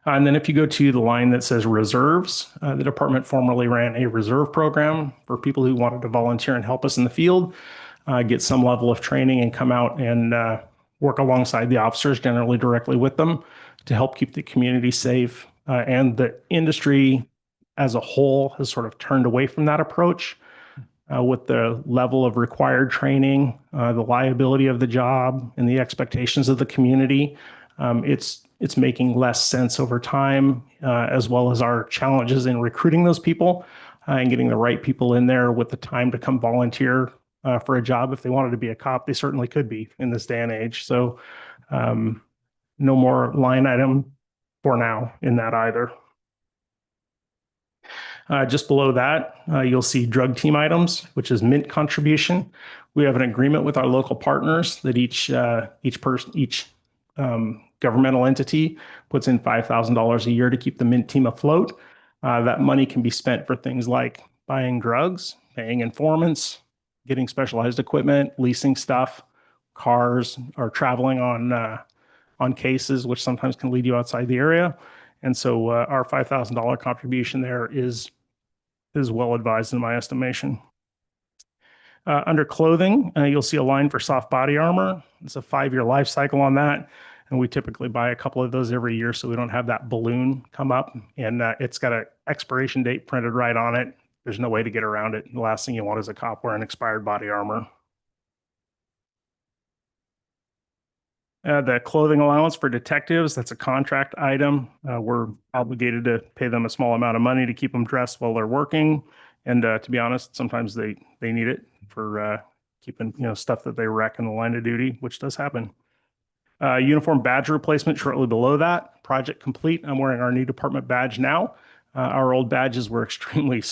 And then if you go to the line that says reserves, the department formerly ran a reserve program for people who wanted to volunteer and help us in the field, get some level of training and come out and work alongside the officers, generally directly with them, to help keep the community safe. And the industry as a whole has sort of turned away from that approach. With the level of required training, the liability of the job, and the expectations of the community, it's making less sense over time, as well as our challenges in recruiting those people and getting the right people in there with the time to come volunteer for a job. If they wanted to be a cop, they certainly could be in this day and age. So no more line item for now in that either. Just below that, you'll see drug team items, which is mint contribution. We have an agreement with our local partners that each governmental entity puts in $5,000 a year to keep the mint team afloat. That money can be spent for things like buying drugs, paying informants, getting specialized equipment, leasing stuff, cars, or traveling on cases, which sometimes can lead you outside the area. And so our $5,000 contribution there is well advised in my estimation. Under clothing, you'll see a line for soft body armor. It's a 5-year life cycle on that. And we typically buy a couple of those every year so we don't have that balloon come up. And it's got an expiration date printed right on it. There's no way to get around it. The last thing you want is a cop wearing expired body armor. The clothing allowance for detectives, that's a contract item. We're obligated to pay them a small amount of money to keep them dressed while they're working. And to be honest, sometimes they need it for keeping stuff that they wreck in the line of duty, which does happen. Uniform badge replacement shortly below that. Project complete. I'm wearing our new department badge now. Our old badges were extremely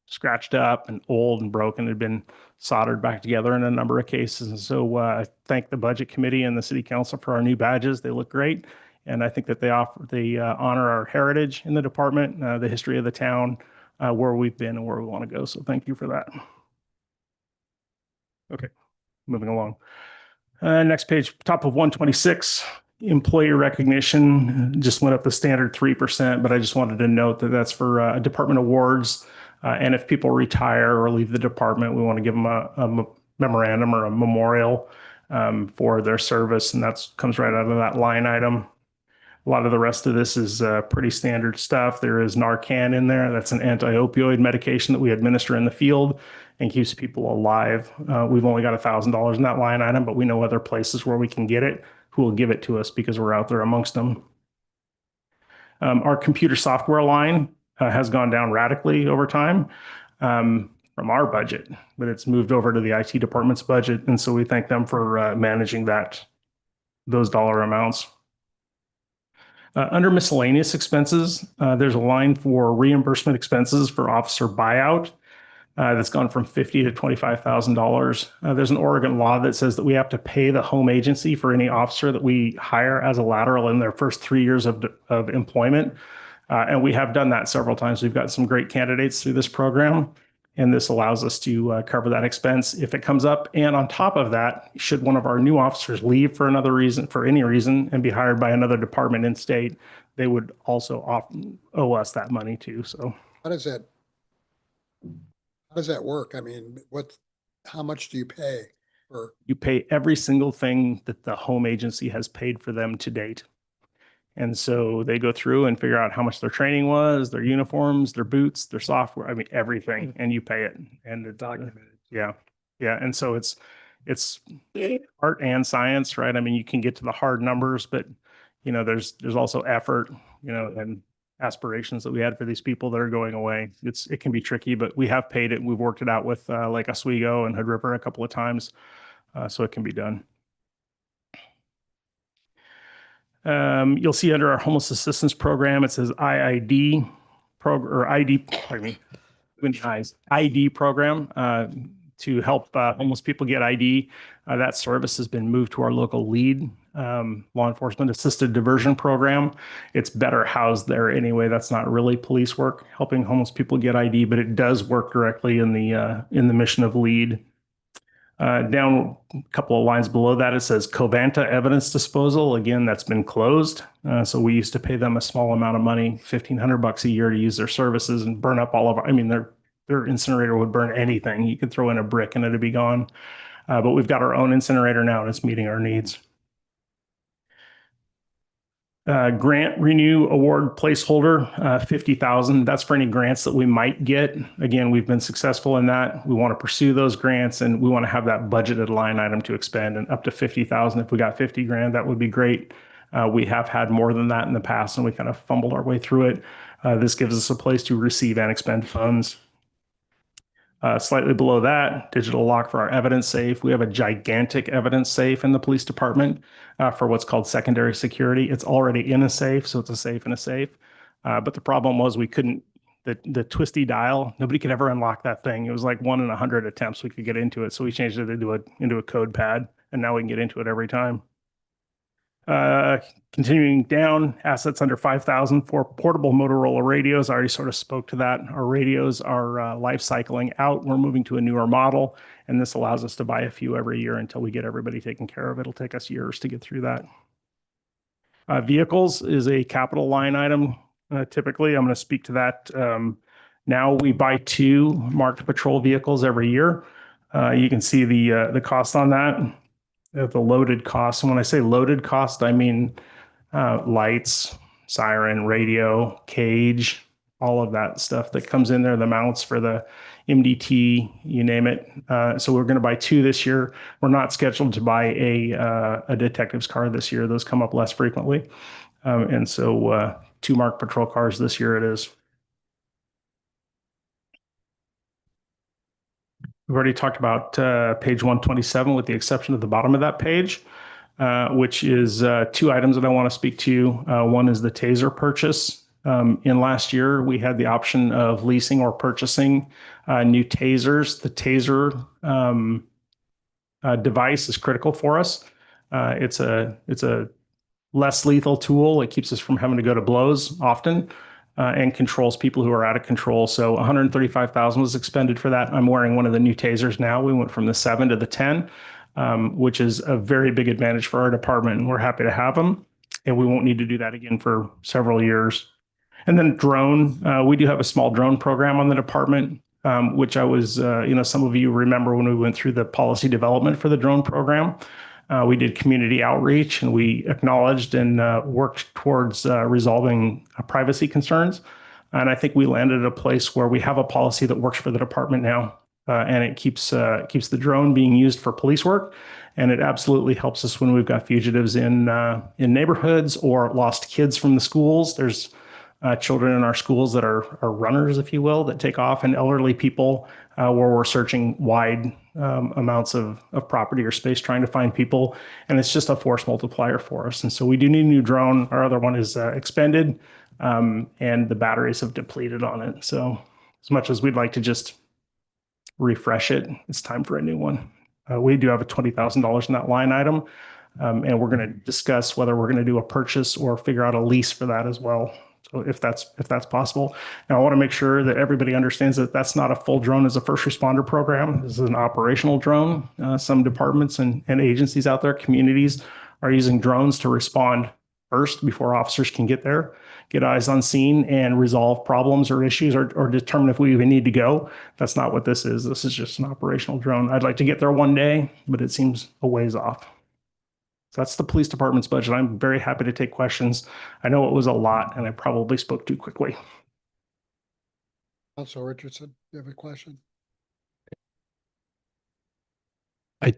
scratched up and old and broken. Had been soldered back together in a number of cases. And so I thank the budget committee and the city council for our new badges. They look great. And I think that they honor our heritage in the department, the history of the town, where we've been and where we want to go. So thank you for that. Okay, moving along. Next page, top of 126, employee recognition just went up the standard 3%, but I just wanted to note that that's for department awards And if people retire or leave the department, we want to give them a memorandum or a memorial for their service. And that comes right out of that line item. A lot of the rest of this is pretty standard stuff. There is Narcan in there. That's an anti-opioid medication that we administer in the field and keeps people alive. We've only got $1,000 in that line item, but we know other places where we can get it who will give it to us because we're out there amongst them. Our computer software line has gone down radically over time from our budget, but it's moved over to the IT department's budget. And so we thank them for managing those dollar amounts. Under miscellaneous expenses, there's a line for reimbursement expenses for officer buyout that's gone from $50,000 to $25,000. There's an Oregon law that says that we have to pay the home agency for any officer that we hire as a lateral in their first 3 years of employment. And we have done that several times. We've got some great candidates through this program, and this allows us to cover that expense if it comes up. And on top of that, should one of our new officers leave for another reason, for any reason, and be hired by another department in state, they would also owe us that money too. So How does that work? I mean, how much do you pay for? you pay every single thing that the home agency has paid for them to date. And so they go through and figure out how much their training was, their uniforms, their boots, their software, I mean, everything, and you pay it. And it's documented. Yeah. Yeah. And so it's art and science, right? I mean, you can get to the hard numbers, but there's also effort, and aspirations that we had for these people that are going away. It can be tricky, but we have paid it. We've worked it out with Lake Oswego and Hood River a couple of times. So it can be done. You'll see under our homeless assistance program, it says IID ID program to help homeless people get ID. That service has been moved to our local LEAD, law enforcement assisted diversion program. It's better housed there anyway. That's not really police work, helping homeless people get ID, but it does work directly in the mission of LEAD. Down a couple of lines below that, it says Covanta Evidence Disposal. Again, that's been closed. So we used to pay them a small amount of money, $1,500 a year to use their services and burn up all of their incinerator would burn anything. You could throw in a brick and it'd be gone. But we've got our own incinerator now and it's meeting our needs. Grant renew award placeholder, $50,000. That's for any grants that we might get. Again, we've been successful in that. We want to pursue those grants and we want to have that budgeted line item to expend, and up to $50,000. If we got 50 grand, that would be great. We have had more than that in the past and we kind of fumbled our way through it. This gives us a place to receive and expend funds. Slightly below that, digital lock for our evidence safe. We have a gigantic evidence safe in the police department for what's called secondary security. It's already in a safe, so it's a safe in a safe. But the problem was we couldn't, the twisty dial, nobody could ever unlock that thing. It was like 1 in 100 attempts we could get into it. So we changed it into a code pad, and now we can get into it every time. Continuing down, assets under 5,000 for portable Motorola radios. I already sort of spoke to that. Our radios are life cycling out. We're moving to a newer model, and this allows us to buy a few every year until we get everybody taken care of. It'll take us years to get through that. Vehicles is a capital line item. Typically, I'm going to speak to that. Now we buy 2 marked patrol vehicles every year. You can see the cost on that. The loaded cost. And when I say loaded cost, I mean lights, siren, radio, cage, all of that stuff that comes in there, the mounts for the MDT, you name it. So we're going to buy 2 this year. We're not scheduled to buy a detective's car this year. Those come up less frequently. And so 2 marked patrol cars this year it is. We've already talked about page 127 with the exception of the bottom of that page, which is 2 items that I want to speak to. One is the taser purchase. In last year, we had the option of leasing or purchasing new tasers. The taser device is critical for us. It's a less lethal tool. It keeps us from having to go to blows often. And controls people who are out of control. So $135,000 was expended for that. I'm wearing one of the new tasers now. We went from the 7 to the 10, which is a very big advantage for our department. And we're happy to have them. And we won't need to do that again for several years. And then drone, we do have a small drone program on the department, which I was, some of you remember when we went through the policy development for the drone program. We did community outreach and we acknowledged and worked towards resolving privacy concerns. And I think we landed at a place where we have a policy that works for the department now. And it keeps the drone being used for police work. And it absolutely helps us when we've got fugitives in neighborhoods or lost kids from the schools. There's children in our schools that are runners, if you will, that take off, and elderly people where we're searching wide amounts of property or space trying to find people. And it's just a force multiplier for us. And so we do need a new drone. Our other one is expended and the batteries have depleted on it. So as much as we'd like to just refresh it, it's time for a new one. We do have a $20,000 in that line item. And we're going to discuss whether we're going to do a purchase or figure out a lease for that as well. So if that's possible. Now I want to make sure that everybody understands that that's not a full drone as a first responder program. This is an operational drone. Some departments and agencies out there, communities, are using drones to respond first before officers can get there, get eyes on scene and resolve problems or issues or determine if we even need to go. That's not what this is. This is just an operational drone. I'd like to get there one day, but it seems a ways off. So that's the police department's budget. I'm very happy to take questions. I know it was a lot and I probably spoke too quickly. Councilor Richardson, you have a question? I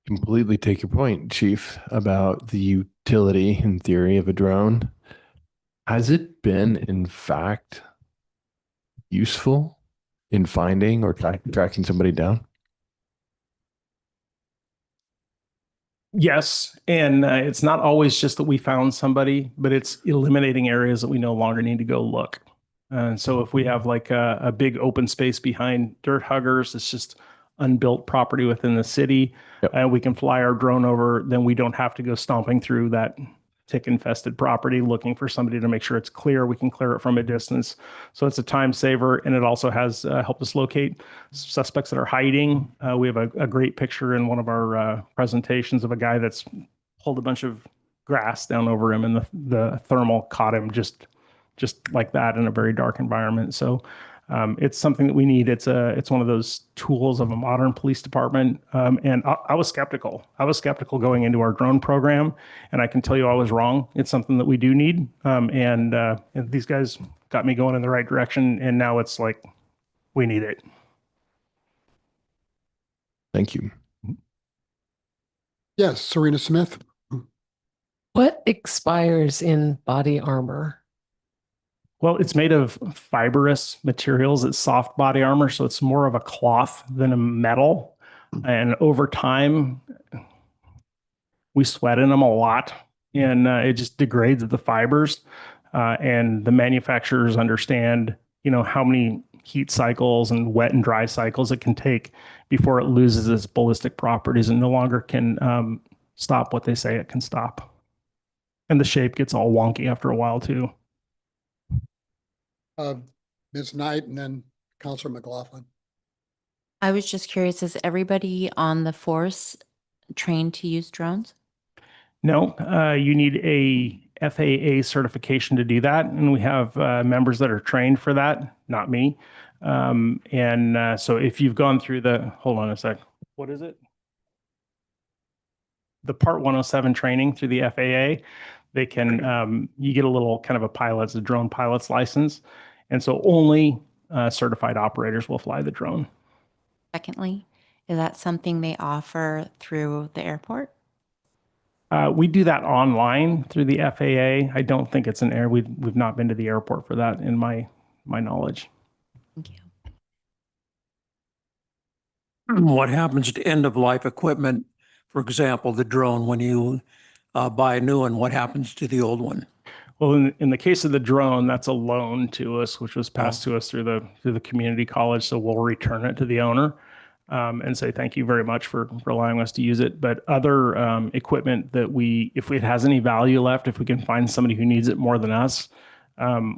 completely take your point, Chief, about the utility in theory of a drone. Has it been, in fact, useful in finding or tracking somebody down? Yes, and it's not always just that we found somebody, but it's eliminating areas that we no longer need to go look. And so if we have like a big open space behind dirt huggers, it's just unbuilt property within the city, and we can fly our drone over, then we don't have to go stomping through that tick infested property looking for somebody to make sure it's clear. We can clear it from a distance. So it's a time saver, and it also has helped us locate suspects that are hiding. We have a great picture in one of our presentations of a guy that's pulled a bunch of grass down over him, and the thermal caught him just like that in a very dark environment. So it's something that we need. It's one of those tools of a modern police department. And I was skeptical. I was skeptical going into our drone program, and I can tell you I was wrong. It's something that we do need. And these guys got me going in the right direction. And now it's like, we need it. Thank you. Yes, Serena Smith. What expires in body armor? Well, it's made of fibrous materials. It's soft body armor, so it's more of a cloth than a metal. And over time, we sweat in them a lot, and it just degrades the fibers. And the manufacturers understand, how many heat cycles and wet and dry cycles it can take before it loses its ballistic properties and no longer can stop what they say it can stop. And the shape gets all wonky after a while too. Ms. Knight and then Councilor McLaughlin. I was just curious, is everybody on the force trained to use drones? No, you need a FAA certification to do that. And we have members that are trained for that, not me. So if you've gone through hold on a sec. What is it? The Part 107 training through the FAA, they can, you get a little kind of a drone pilot's license. And so only certified operators will fly the drone. Secondly, is that something they offer through the airport? We do that online through the FAA. I don't think it's an air. We've not been to the airport for that in my knowledge. Thank you. What happens to end of life equipment? For example, the drone, when you buy a new one, what happens to the old one? Well, in the case of the drone, that's a loan to us, which was passed to us through the community college. So we'll return it to the owner and say thank you very much for allowing us to use it. But other equipment that if it has any value left, if we can find somebody who needs it more than us,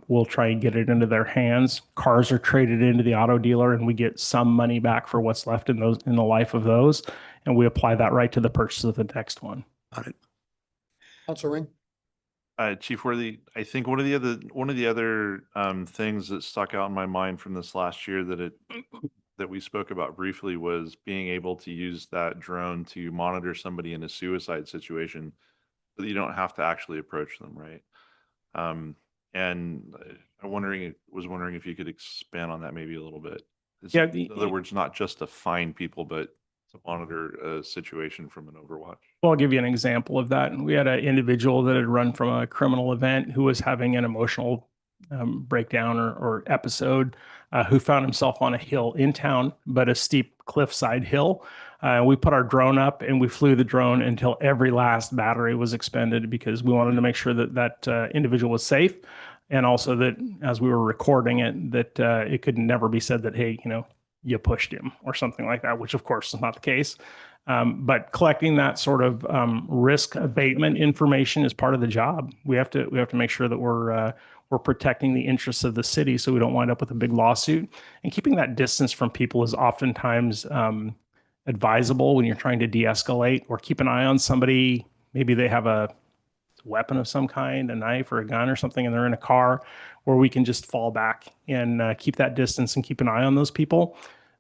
we'll try and get it into their hands. Cars are traded into the auto dealer, and we get some money back for what's left in the life of those, and we apply that right to the purchase of the next one. Got it. Councilor Ring. Chief Worthy, I think one of the other things that stuck out in my mind from this last year that we spoke about briefly was being able to use that drone to monitor somebody in a suicide situation so that you don't have to actually approach them, right? And I'm was wondering if you could expand on that maybe a little bit. Yeah, In other words, not just to find people, but to monitor a situation from an overwatch. Well, I'll give you an example of that. We had an individual that had run from a criminal event who was having an emotional breakdown or episode, who found himself on a hill in town, but a steep cliffside hill. We put our drone up and we flew the drone until every last battery was expended because we wanted to make sure that that individual was safe. And also that as we were recording it, that it could never be said that, hey, you pushed him or something like that, which of course is not the case. But collecting that sort of risk abatement information is part of the job. We have to make sure that we're protecting the interests of the city so we don't wind up with a big lawsuit. And keeping that distance from people is oftentimes advisable when you're trying to de-escalate, or keep an eye on somebody. Maybe they have a weapon of some kind, a knife or a gun or something, and they're in a car, where we can just fall back and keep that distance and keep an eye on those people.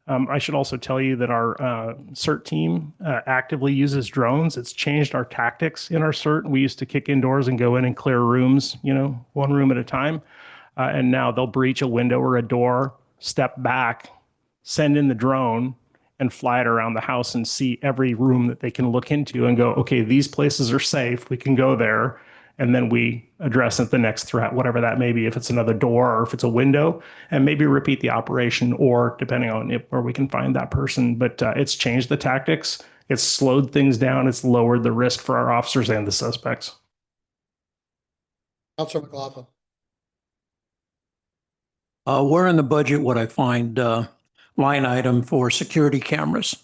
I should also tell you that our CERT team actively uses drones. It's changed our tactics in our CERT. We used to kick indoors and go in and clear rooms, one room at a time. And now they'll breach a window or a door, step back, send in the drone, and fly it around the house and see every room that they can look into and go, okay, these places are safe. We can go there. And then we address it the next threat, whatever that may be, if it's another door or if it's a window, and maybe repeat the operation, or depending on where we can find that person. But it's changed the tactics. It's slowed things down. It's lowered the risk for our officers and the suspects. Councilor McLaughlin. Where in the budget would I find line item for security cameras?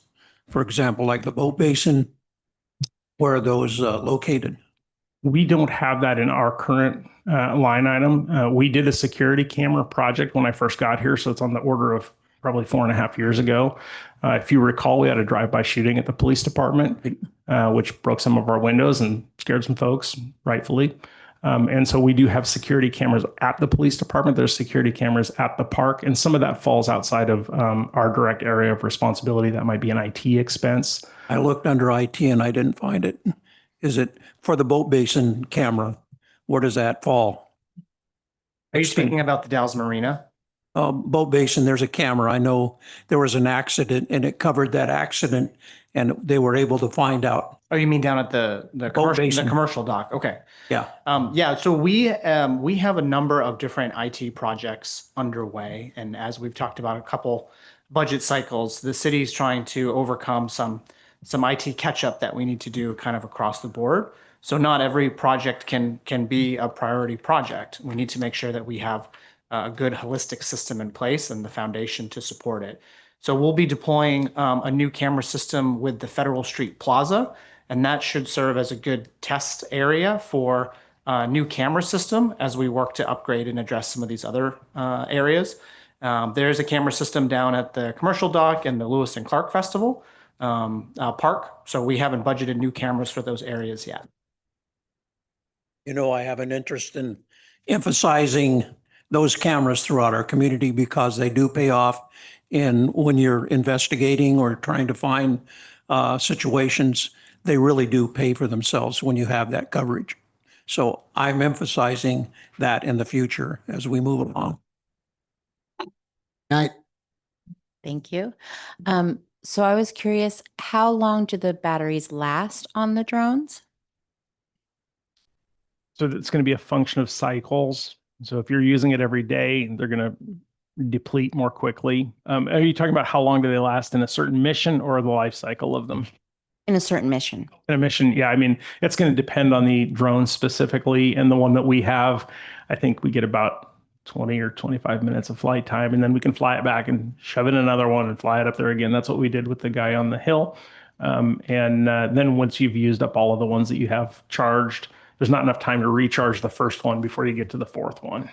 For example, like the boat basin, where are those located? We don't have that in our current line item. We did a security camera project when I first got here, so it's on the order of probably 4.5 years ago. If you recall, we had a drive-by shooting at the police department, which broke some of our windows and scared some folks, rightfully. And so we do have security cameras at the police department. There's security cameras at the park, and some of that falls outside of our direct area of responsibility. That might be an IT expense. I looked under IT and I didn't find it. Is it for the boat basin camera? Where does that fall? Are you speaking about the Dalles Marina? Boat basin, there's a camera. I know there was an accident and it covered that accident and they were able to find out. Oh, you mean down at the commercial dock? Okay. Yeah. Yeah. So we have a number of different IT projects underway, and as we've talked about a couple budget cycles, the city's trying to overcome some IT catch up that we need to do kind of across the board. So not every project can be a priority project. We need to make sure that we have a good holistic system in place and the foundation to support it. So we'll be deploying a new camera system with the Federal Street Plaza, and that should serve as a good test area for a new camera system as we work to upgrade and address some of these other areas. There's a camera system down at the commercial dock and the Lewis and Clark Festival park. So we haven't budgeted new cameras for those areas yet. I have an interest in emphasizing those cameras throughout our community because they do pay off when you're investigating or trying to find situations. They really do pay for themselves when you have that coverage. So I'm emphasizing that in the future as we move along. Night. Thank you. So I was curious, how long do the batteries last on the drones? So it's going to be a function of cycles. So if you're using it every day, they're going to deplete more quickly. Are you talking about how long do they last in a certain mission or the life cycle of them? In a certain mission. In a mission, yeah. I mean, it's going to depend on the drone specifically. And the one that we have, I think we get about 20 or 25 minutes of flight time, and then we can fly it back and shove it in another one and fly it up there again. That's what we did with the guy on the hill. And then once you've used up all of the ones that you have charged, there's not enough time to recharge the first one before you get to the fourth one.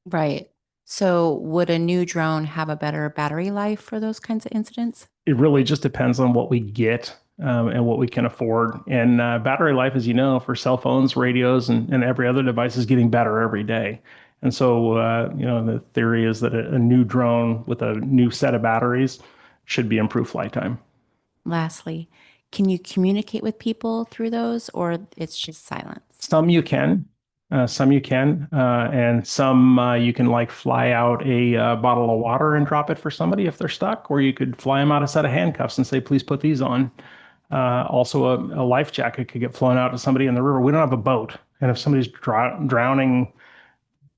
Right. So would a new drone have a better battery life for those kinds of incidents? It really just depends on what we get. and what we can afford. And battery life, as you know, for cell phones, radios, and every other device is getting better every day. And so, the theory is that a new drone with a new set of batteries should be improved flight time. Lastly, can you communicate with people through those, or it's just silence? Some you can, and some you can like fly out a bottle of water and drop it for somebody if they're stuck, or you could fly them out a set of handcuffs and say, please put these on. Also, a life jacket could get flown out to somebody in the river. We don't have a boat, and if somebody's drowning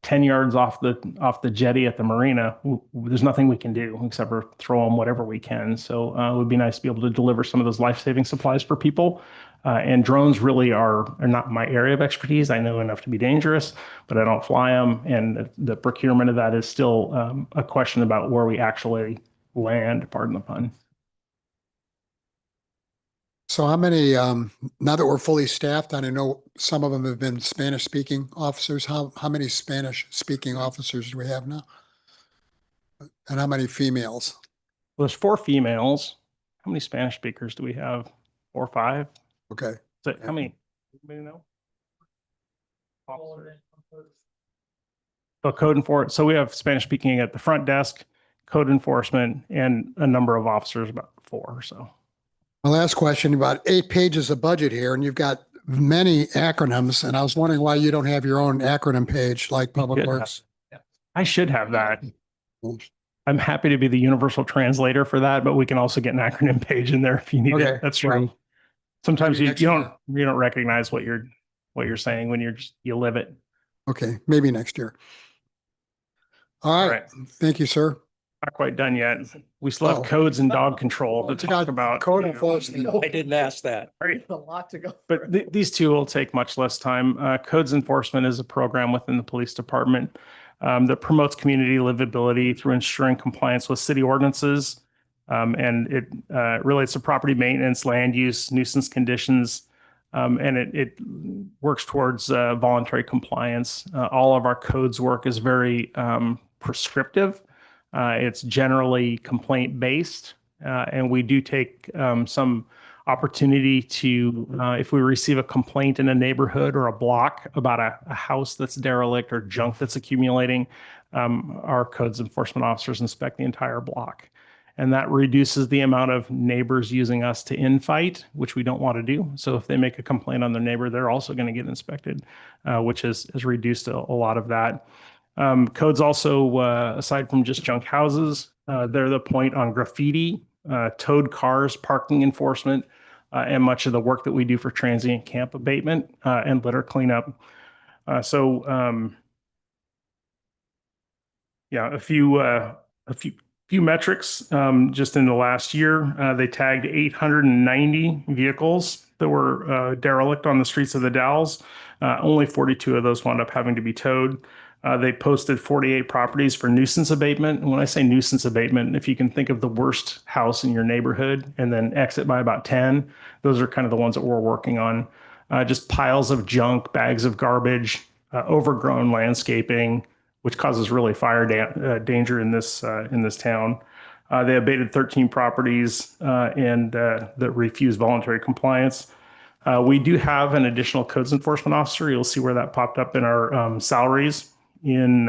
10 yards off the jetty at the marina, there's nothing we can do except for throw them whatever we can. So it would be nice to be able to deliver some of those life-saving supplies for people. And drones really are not my area of expertise. I know enough to be dangerous, but I don't fly them. And the procurement of that is still a question about where we actually land, pardon the pun. So how many, now that we're fully staffed, and I know some of them have been Spanish-speaking officers, how many Spanish-speaking officers do we have now? And how many females? Well, there's 4 females. How many Spanish speakers do we have? 4 or 5? Okay. So how many? Anybody know? So code enforcement. So we have Spanish speaking at the front desk, code enforcement, and a number of officers, about 4 or so. My last question, about 8 pages of budget here, and you've got many acronyms, and I was wondering why you don't have your own acronym page like Public should have Works. I should have that. I'm happy to be the universal translator for that, but we can also get an acronym page in there if you need Okay, it. That's true. well, Sometimes maybe you next don't year. recognize what you're saying when you live it. Okay, maybe next year. All right. Thank you, sir. Not quite done yet. We still have Oh. codes and dog control to You talk got about. Code enforcement. I didn't ask that. Right. A lot to go. But these two will take much less time. Codes enforcement is a program within the police department that promotes community livability through ensuring compliance with city ordinances. And it relates to property maintenance, land use, nuisance conditions, and it works towards voluntary compliance. All of our codes work is very prescriptive. It's generally complaint based, and we do take some opportunity to, if we receive a complaint in a neighborhood or a block about a house that's derelict or junk that's accumulating, our codes enforcement officers inspect the entire block. And that reduces the amount of neighbors using us to infight, which we don't want to do. So if they make a complaint on their neighbor, they're also going to get inspected, which has reduced a lot of that. Codes also, aside from just junk houses, they're the point on graffiti, towed cars, parking enforcement, and much of the work that we do for transient camp abatement and litter cleanup. A few metrics. Just in the last year, they tagged 890 vehicles that were derelict on the streets of the Dalles. Only 42 of those wound up having to be towed. They posted 48 properties for nuisance abatement. And when I say nuisance abatement, if you can think of the worst house in your neighborhood and then exit by about 10, those are kind of the ones that we're working on. Just piles of junk, bags of garbage, overgrown landscaping, which causes really fire danger in this town. They abated 13 properties and that refused voluntary compliance. We do have an additional codes enforcement officer. You'll see where that popped up in our salaries in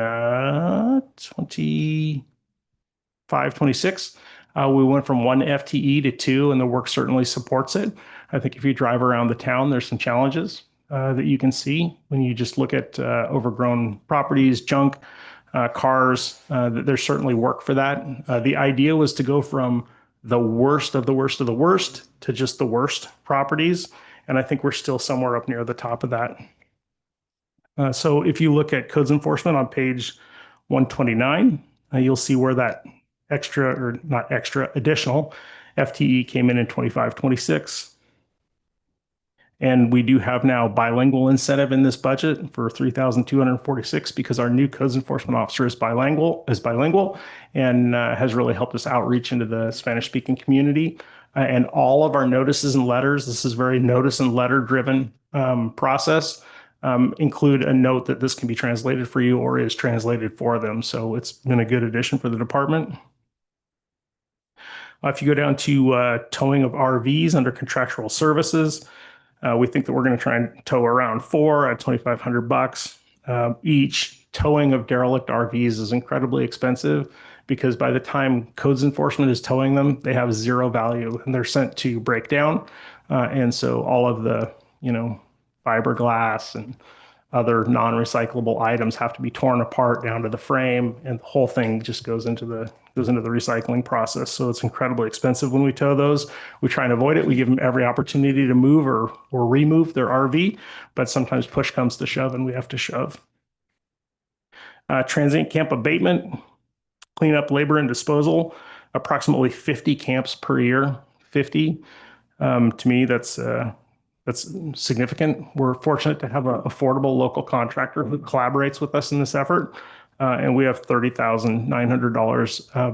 25, 26. We went from 1 FTE to 2, and the work certainly supports it. I think if you drive around the town, there's some challenges that you can see when you just look at overgrown properties, junk, cars. There's certainly work for that. The idea was to go from the worst of the worst of the worst to just the worst properties. And I think we're still somewhere up near the top of that. So if you look at codes enforcement on page 129, you'll see where that additional FTE came in 25, 26. And we do have now bilingual incentive in this budget for 3,246 because our new codes enforcement officer is bilingual and has really helped us outreach into the Spanish speaking community. And all of our notices and letters, this is very notice and letter driven process, include a note that this can be translated for you or is translated for them. So it's been a good addition for the department. If you go down to towing of RVs under contractual services, we think that we're going to try and tow around 4 at $2,500 each. Towing of derelict RVs is incredibly expensive because by the time codes enforcement is towing them, they have zero value and they're sent to breakdown. And so all of the, fiberglass and other non-recyclable items have to be torn apart down to the frame, and the whole thing just goes into the recycling process. So it's incredibly expensive when we tow those. We try and avoid it. We give them every opportunity to move or remove their RV, but sometimes push comes to shove and we have to shove. Transient camp abatement, cleanup, labor, and disposal, approximately 50 camps per year. 50. To me, that's significant. We're fortunate to have an affordable local contractor who collaborates with us in this effort. And we have $30,900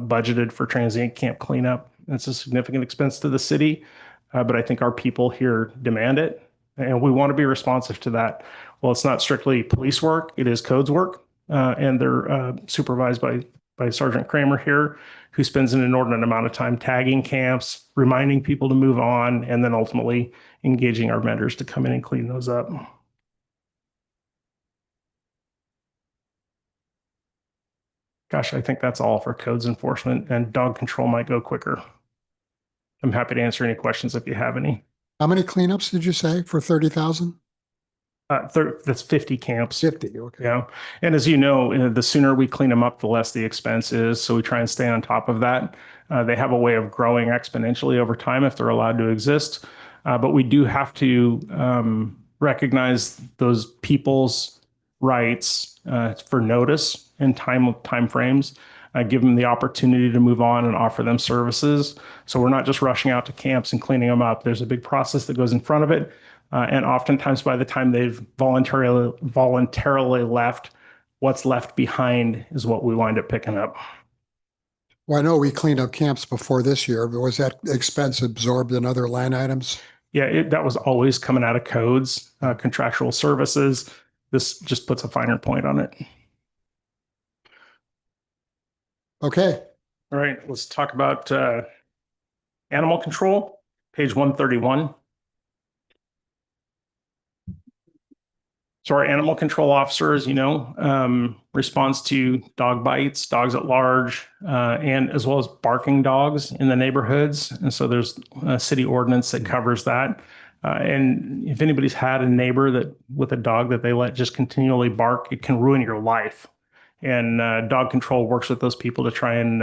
budgeted for transient camp cleanup. That's a significant expense to the city, but I think our people here demand it, and we want to be responsive to that. Well, it's not strictly police work, it is codes work, and they're supervised by Sergeant Kramer here, who spends an inordinate amount of time tagging camps, reminding people to move on, and then ultimately engaging our vendors to come in and clean those up. Gosh, I think that's all for codes enforcement, and dog control might go quicker. I'm happy to answer any questions if you have any. How many cleanups did you say for 30,000? That's 50 camps. 50, okay. Yeah. And as you know, the sooner we clean them up, the less the expense is. So we try and stay on top of that. They have a way of growing exponentially over time if they're allowed to exist. But we do have to recognize those people's rights for notice and time frames. Give them the opportunity to move on and offer them services. So we're not just rushing out to camps and cleaning them up. There's a big process that goes in front of it. And oftentimes by the time they've voluntarily left, what's left behind is what we wind up picking up. Well, I know we cleaned up camps before this year, but was that expense absorbed in other line items? Yeah, that was always coming out of codes, contractual services. This just puts a finer point on it. Okay. All right, let's talk about animal control, page 131. So our animal control officer, as you know, responds to dog bites, dogs at large, and as well as barking dogs in the neighborhoods. And so there's a city ordinance that covers that. And if anybody's had a neighbor that with a dog that they let just continually bark, it can ruin your life. And dog control works with those people to try and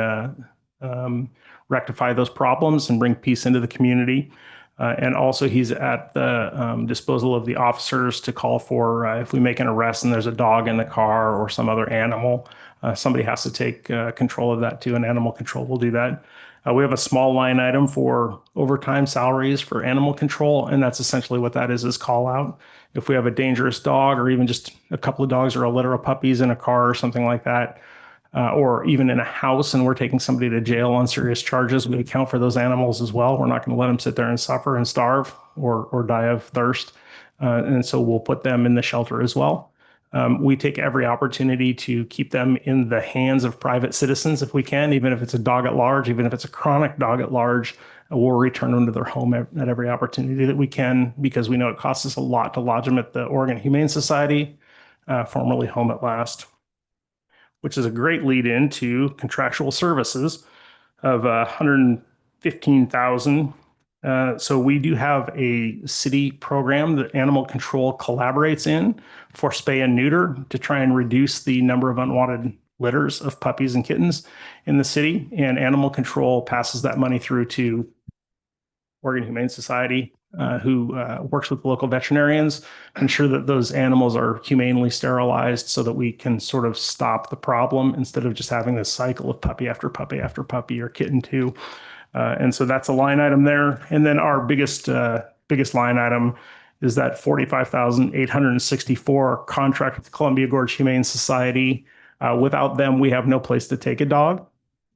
rectify those problems and bring peace into the community. And also he's at the disposal of the officers to call for if we make an arrest and there's a dog in the car or some other animal, somebody has to take control of that too, and animal control will do that. We have a small line item for overtime salaries for animal control, and that's essentially what that is call out. If we have a dangerous dog or even just a couple of dogs or a litter of puppies in a car or something like that, or even in a house and we're taking somebody to jail on serious charges, we account for those animals as well. We're not going to let them sit there and suffer and starve or die of thirst. And so we'll put them in the shelter as well. We take every opportunity to keep them in the hands of private citizens if we can, even if it's a dog at large, even if it's a chronic dog at large, we'll return them to their home at every opportunity that we can, because we know it costs us a lot to lodge them at the Oregon Humane Society, formerly Home at Last, which is a great lead into contractual services of $115,000. So we do have a city program that animal control collaborates in for spay and neuter to try and reduce the number of unwanted litters of puppies and kittens in the city. And animal control passes that money through to Oregon Humane Society, who works with local veterinarians, ensure that those animals are humanely sterilized so that we can sort of stop the problem instead of just having this cycle of puppy after puppy after puppy or kitten too. And so that's a line item there. And then our biggest line item is that $45,864 contract with the Columbia Gorge Humane Society. Without them, we have no place to take a dog.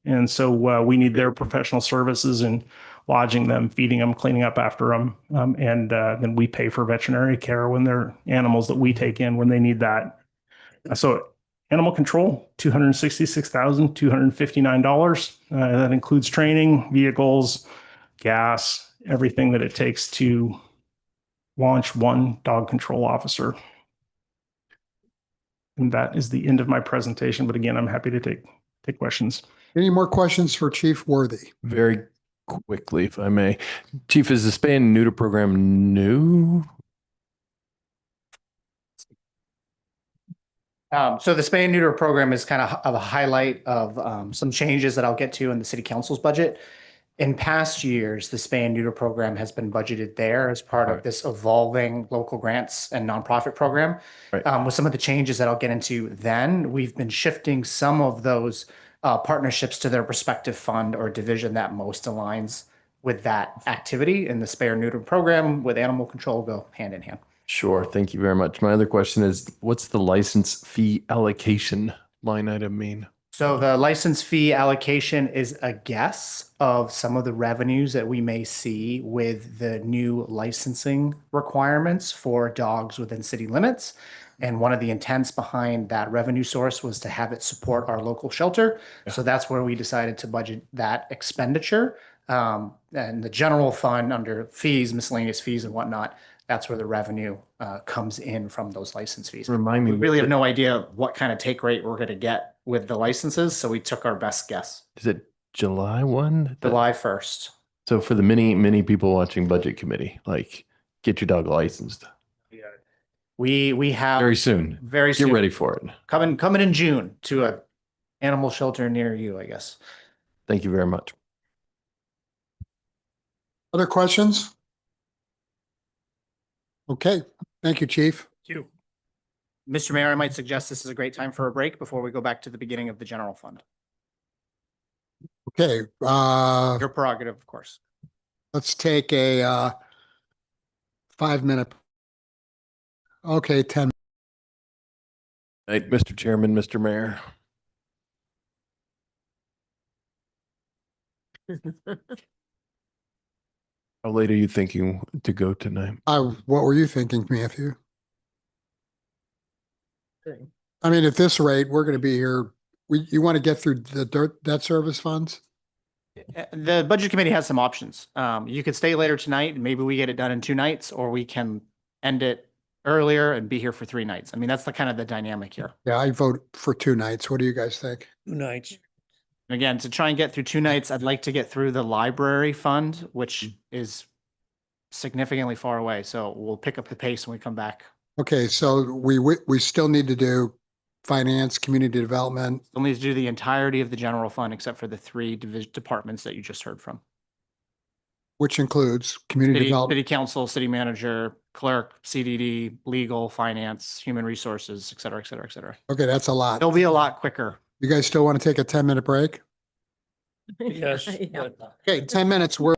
And so we need their professional services in lodging them, feeding them, cleaning up after them. And then we pay for veterinary care when they're animals that we take in when they need that. So Animal control, $266,259. That includes training, vehicles, gas, everything that it takes to launch one dog control officer. And that is the end of my presentation. But again, I'm happy to take questions. Any more questions for Chief Worthy? Very quickly, if I may. Chief, is the spay and neuter program new? So the spay and neuter program is kind of a highlight of some changes that I'll get to in the city council's budget. In past years, the spay and neuter program has been budgeted there as part of Right. this evolving local grants and nonprofit program. Right. With some of the changes that I'll get into then, we've been shifting some of those partnerships to their respective fund or division that most aligns with that activity. And the spay or neuter program with animal control go hand in hand. Sure. Thank you very much. My other question is, what's the license fee allocation line item mean? So the license fee allocation is a guess of some of the revenues that we may see with the new licensing requirements for dogs within city limits. And one of the intents behind that revenue source was to have it support our local shelter. So that's where we decided to budget that expenditure. And the general fund under fees, miscellaneous fees and whatnot, that's where the revenue comes in from those license fees. Remind me. We really have no idea what kind of take rate we're going to get with the licenses, so we took our best guess. Is it July 1? July 1st. So for the many people watching budget committee, like get your dog licensed We have very soon. very Get soon ready for it. coming in June to a animal shelter near you, I guess. Thank you very much. Other questions? Okay, thank you, Chief. Thank you. Mr. Mayor, I might suggest this is a great time for a break before we go back to the beginning of the general fund. Okay, Your prerogative, of course. let's take a 5-minute. Okay, 10. Right, Mr. Chairman, Mr. Mayor. How late are you thinking to go tonight? What were you thinking, Matthew? I mean, at this rate, we're going to be here. You want to get through the debt service funds? The budget committee has some options. You could stay later tonight and maybe we get it done in 2 nights, or we can end it earlier and be here for 3 nights. I mean, that's the kind of the dynamic here. Yeah, I vote for 2 nights. What do you guys think? 2 nights. Again, to try and get through 2 nights, I'd like to get through the library fund, which is significantly far away. So we'll pick up the pace when we come back. Okay, so we still need to do finance, community development. We'll need to do the entirety of the general fund except for the 3 departments that you just heard from. Which includes community City development. council, city manager, clerk, CDD, legal, finance, human resources, et cetera, et cetera, et cetera. Okay, that's a lot. It'll be a lot quicker. You guys still want to take a 10-minute break? Yes. Yeah. Okay, 10 minutes. We're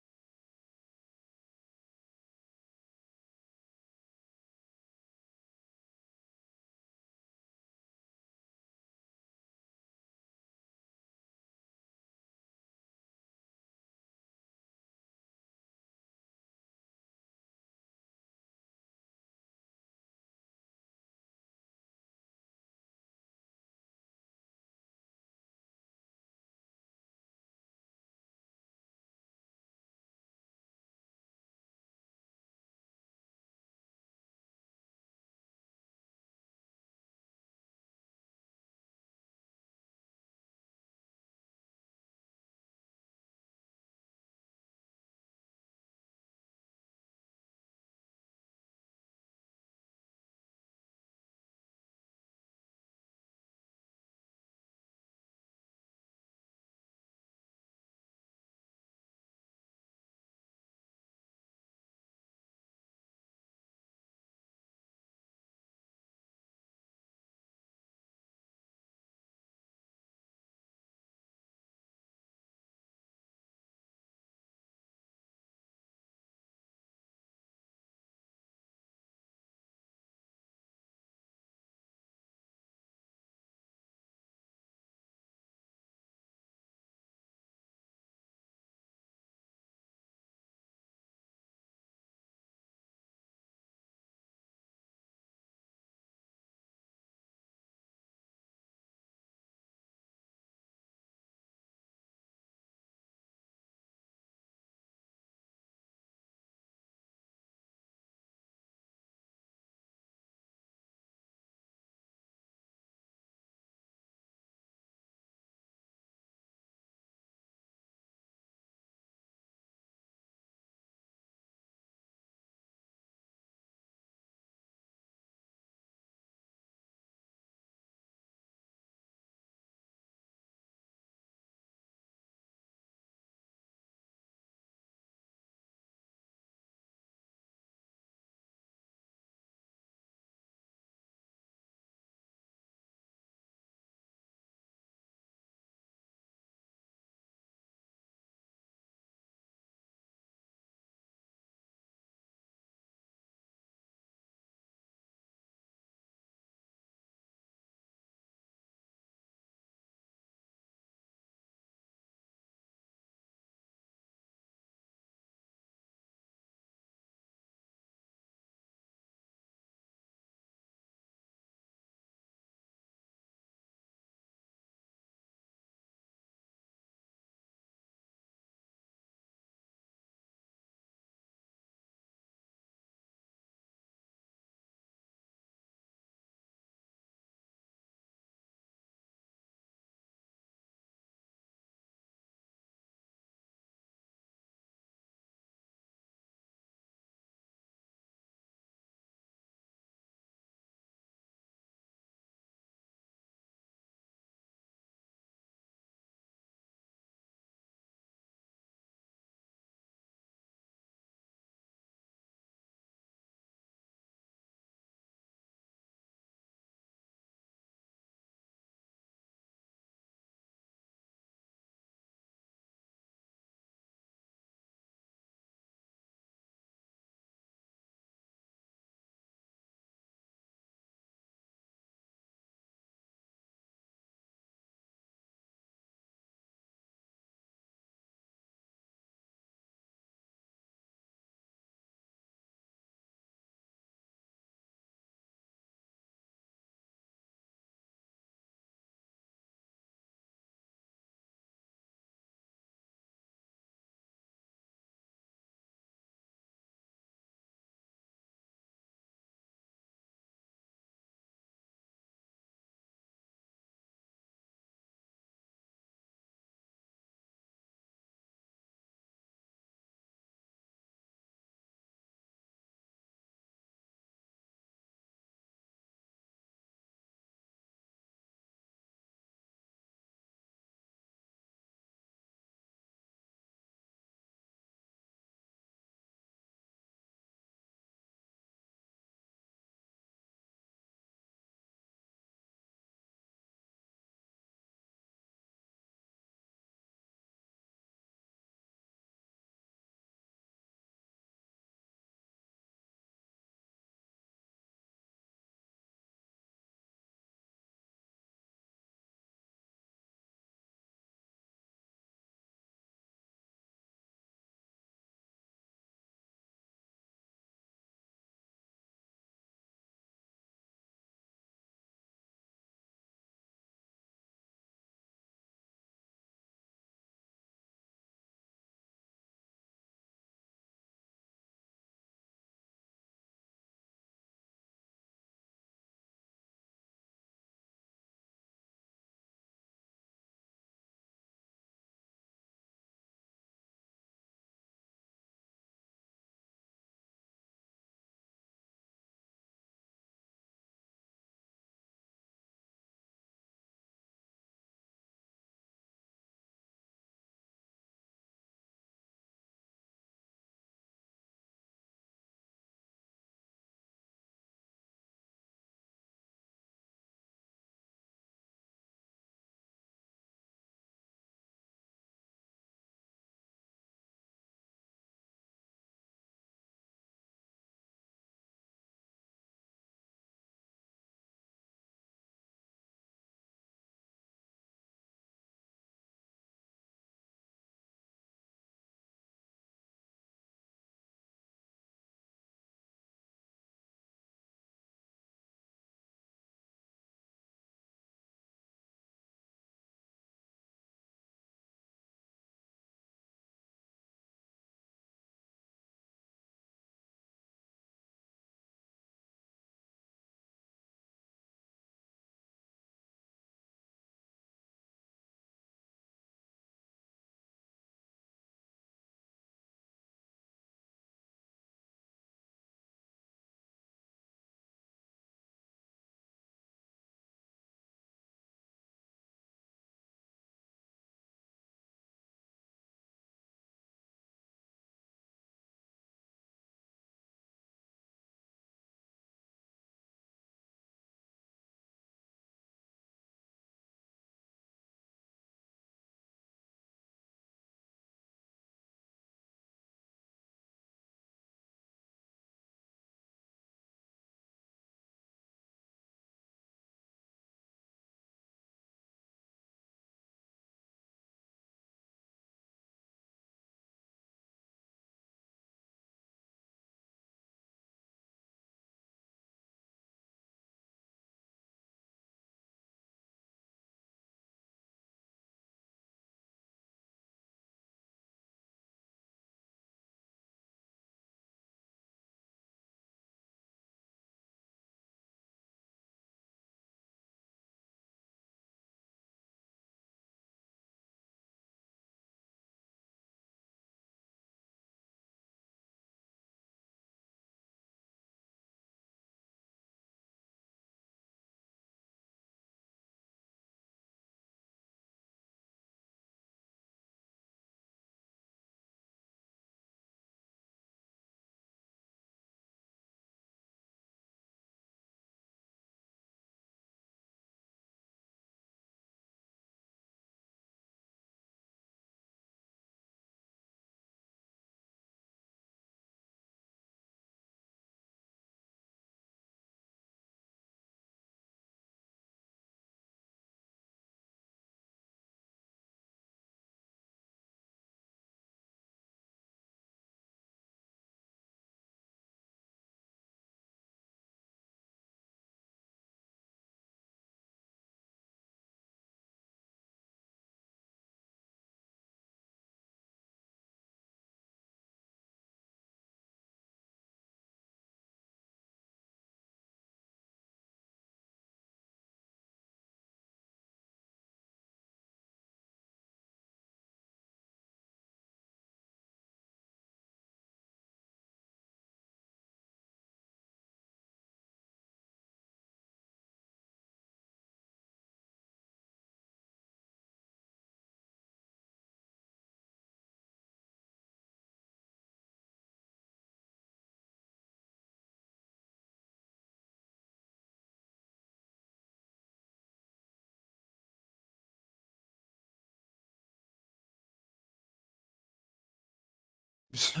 Thank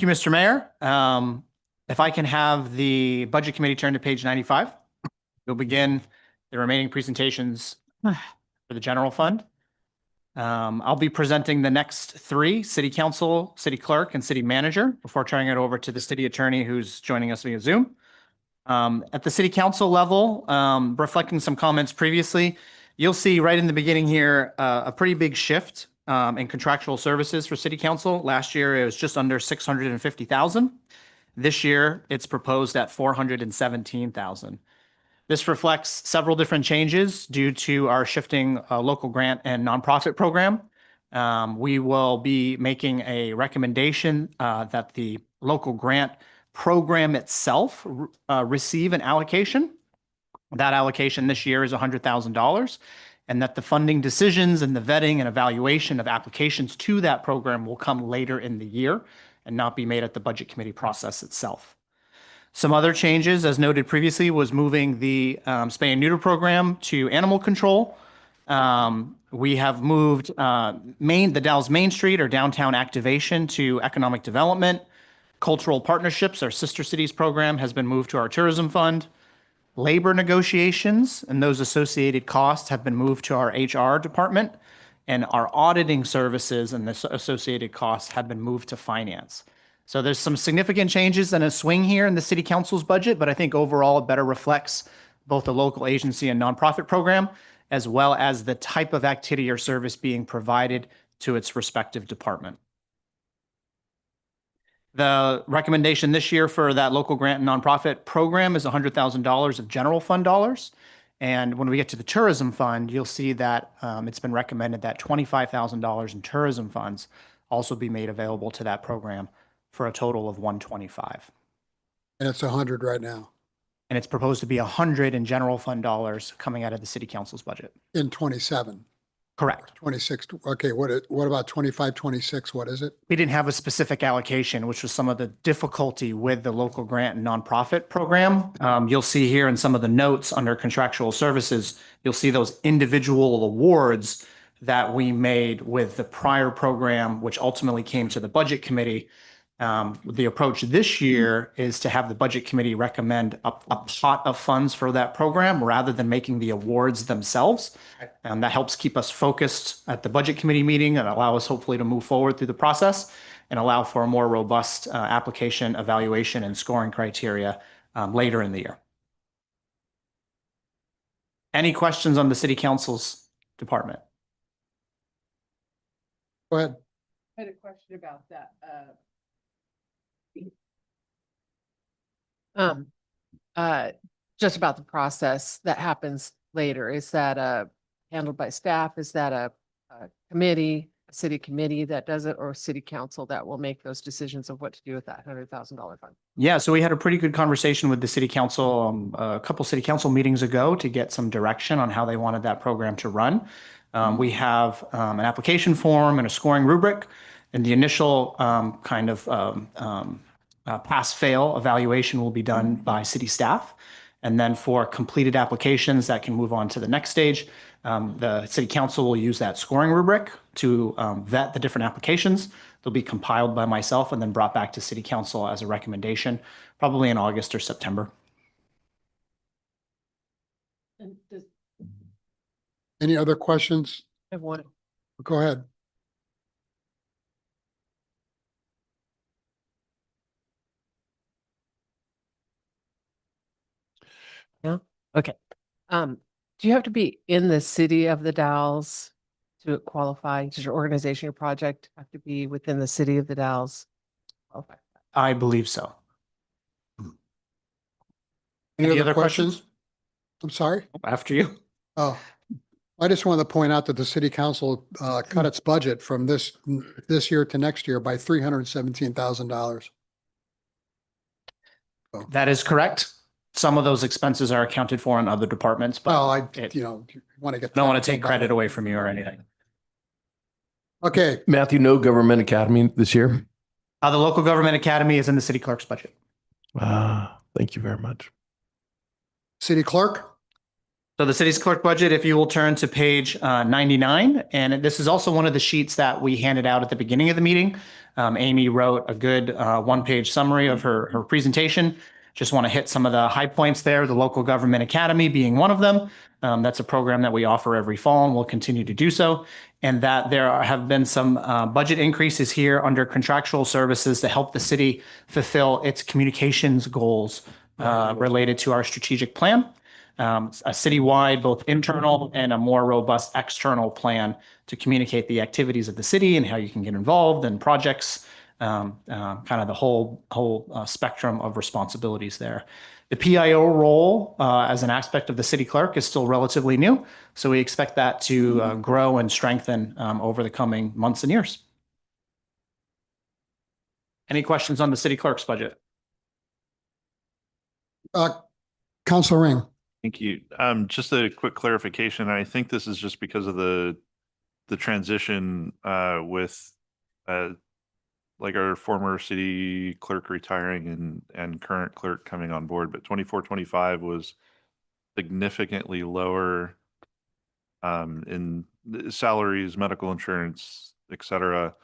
you, Mr. Mayor. If I can have the Budget Committee turn to page 95, we'll begin the remaining presentations for the general fund. I'll be presenting the next three: City Council, City Clerk, and City Manager, before turning it over to the City Attorney who's joining us via Zoom. At the City Council level, reflecting some comments previously, you'll see right in the beginning here a pretty big shift in contractual services for City Council. Last year, it was just under 650,000. This year, it's proposed at 417,000. This reflects several different changes due to our shifting local grant and nonprofit program. We will be making a recommendation that the local grant program itself receive an allocation. That allocation this year is $100,000, and that the funding decisions and the vetting and evaluation of applications to that program will come later in the year and not be made at the Budget Committee process itself. Some other changes, as noted previously, was moving the spay and neuter program to animal control. We have moved the Dalles Main Street or downtown activation to economic development. Cultural partnerships, our sister cities program, has been moved to our tourism fund. Labor negotiations and those associated costs have been moved to our HR department, and our auditing services and the associated costs have been moved to finance. So there's some significant changes and a swing here in the City Council's budget, but I think overall it better reflects both the local agency and nonprofit program, as well as the type of activity or service being provided to its respective department. The recommendation this year for that local grant and nonprofit program is $100,000 of general fund dollars. And when we get to the tourism fund, you'll see that it's been recommended that $25,000 in tourism funds also be made available to that program for a total of $125,000. And it's 100 right now And it's proposed to be 100 in general fund dollars coming out of the City Council's budget. in 27, Correct. 26. Okay, what about 25, 26? What is it? We didn't have a specific allocation, which was some of the difficulty with the local grant and nonprofit program. You'll see here in some of the notes under contractual services, you'll see those individual awards that we made with the prior program, which ultimately came to the Budget Committee. The approach this year is to have the Budget Committee recommend a pot of funds for that program rather than making the awards themselves. And that helps keep us focused at the Budget Committee meeting and allow us hopefully to move forward through the process and allow for a more robust application, evaluation, and scoring criteria later in the year. Any questions on the City Council's department? Go ahead. I had a question about that. Just about the process that happens later. Is that handled by staff? Is that a committee, a city committee that does it, or City Council that will make those decisions of what to do with that $100,000 fund? Yeah, so we had a pretty good conversation with the City Council a couple City Council meetings ago to get some direction on how they wanted that program to run. We have an application form and a scoring rubric, and the initial pass-fail evaluation will be done by city staff. And then for completed applications that can move on to the next stage, the City Council will use that scoring rubric to vet the different applications. They'll be compiled by myself and then brought back to City Council as a recommendation, probably in August or September. And does, Any other questions? I have one. Go ahead. Okay. Do you have to be in the city of the Dalles to qualify? Does your organization, your project have to be within the city of the Dalles? Qualify? I believe so. Any other questions? I'm sorry? After you. Oh, I just wanted to point out that the City Council cut its budget from this year to next year by $317,000. That is correct. Some of those expenses are accounted for in other departments, but Well, want to get. don't want to take credit away from you or anything. Okay, Matthew, no government academy this year? The local government academy is in the city clerk's budget. Thank you very much. City Clerk? So the city's clerk budget, if you will turn to page 99, and this is also one of the sheets that we handed out at the beginning of the meeting. Amy wrote a good one-page summary of her presentation. Just want to hit some of the high points there, the Local Government Academy being one of them. That's a program that we offer every fall and will continue to do so. And that have been some budget increases here under contractual services to help the city fulfill its communications goals related to our strategic plan. A citywide, both internal and a more robust external plan to communicate the activities of the city and how you can get involved in projects, kind of the whole spectrum of responsibilities there. The PIO role as an aspect of the city clerk is still relatively new, so we expect that to grow and strengthen over the coming months and years. Any questions on the city clerk's budget? Councilor Ring. Thank you. Just a quick clarification. I think this is just because of the transition with like our former city clerk retiring and current clerk coming on board, but 24-25 was significantly lower in salaries, medical insurance, et cetera.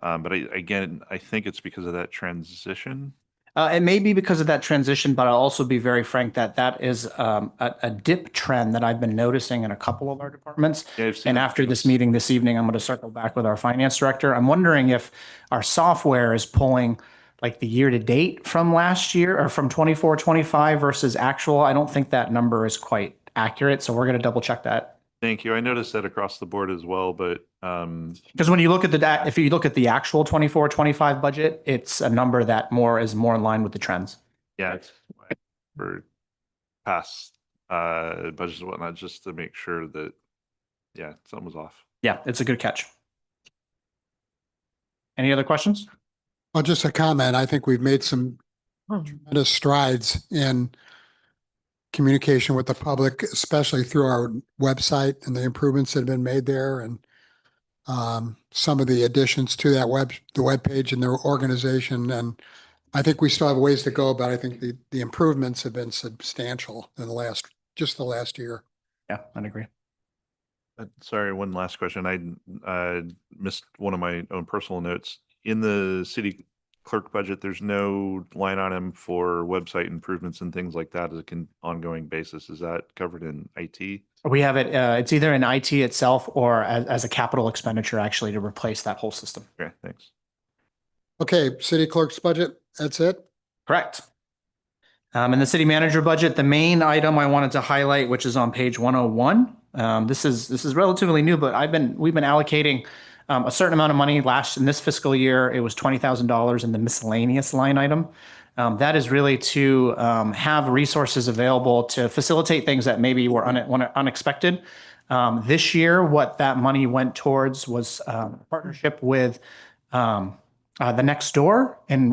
But again, I think it's because of that transition. It may be because of that transition, but I'll also be very frank that is a dip trend that I've been noticing in a couple of our departments. Yeah, I've seen And that. after this meeting this evening, I'm going to circle back with our finance director. I'm wondering if our software is pulling like the year to date from last year or from 24-25 versus actual. I don't think that number is quite accurate, so we're going to double check that. Thank you. I noticed that across the board as well, but Because when you look at if you look at the actual 24-25 budget, it's a number that is more in line with the trends. yeah, it's for past budgets and whatnot, just to make sure that something was off. Yeah, it's a good catch. Any other questions? Well, just a comment. I think we've made some tremendous strides in communication with the public, especially through our website and the improvements that have been made there, and some of the additions to that the webpage and their organization. And I think we still have ways to go, but I think the improvements have been substantial in the last year. Yeah, I'd agree. Sorry, one last question. I missed one of my own personal notes. In the city clerk budget, there's no line item for website improvements and things like that as an ongoing basis. Is that covered in IT? We have it, it's either in IT itself or as a capital expenditure actually to replace that whole system. Okay, thanks. Okay, city clerk's budget, that's it? Correct. In the city manager budget, the main item I wanted to highlight, which is on page 101, this is relatively new, but we've been allocating a certain amount of money in this fiscal year. It was $20,000 in the miscellaneous line item. That is really to have resources available to facilitate things that maybe were unexpected. This year, what that money went towards was a partnership with the next door in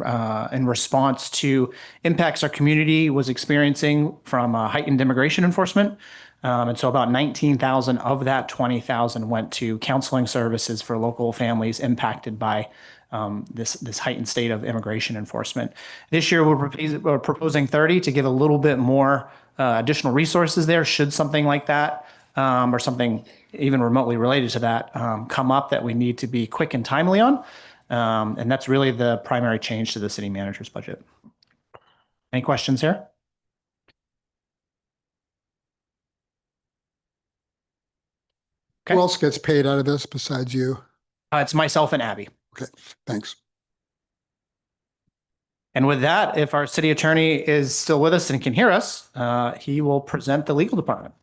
response to impacts our community was experiencing from heightened immigration enforcement. And so about 19,000 of that 20,000 went to counseling services for local families impacted by this heightened state of immigration enforcement. This year, we're proposing 30 to give a little bit more additional resources there should something like that or something even remotely related to that come up that we need to be quick and timely on. And that's really the primary change to the city manager's budget. Any questions here? Okay. Who else gets paid out of this besides you? It's myself and Abby. Okay, thanks. And with that, if our city attorney is still with us and can hear us, he will present the legal department.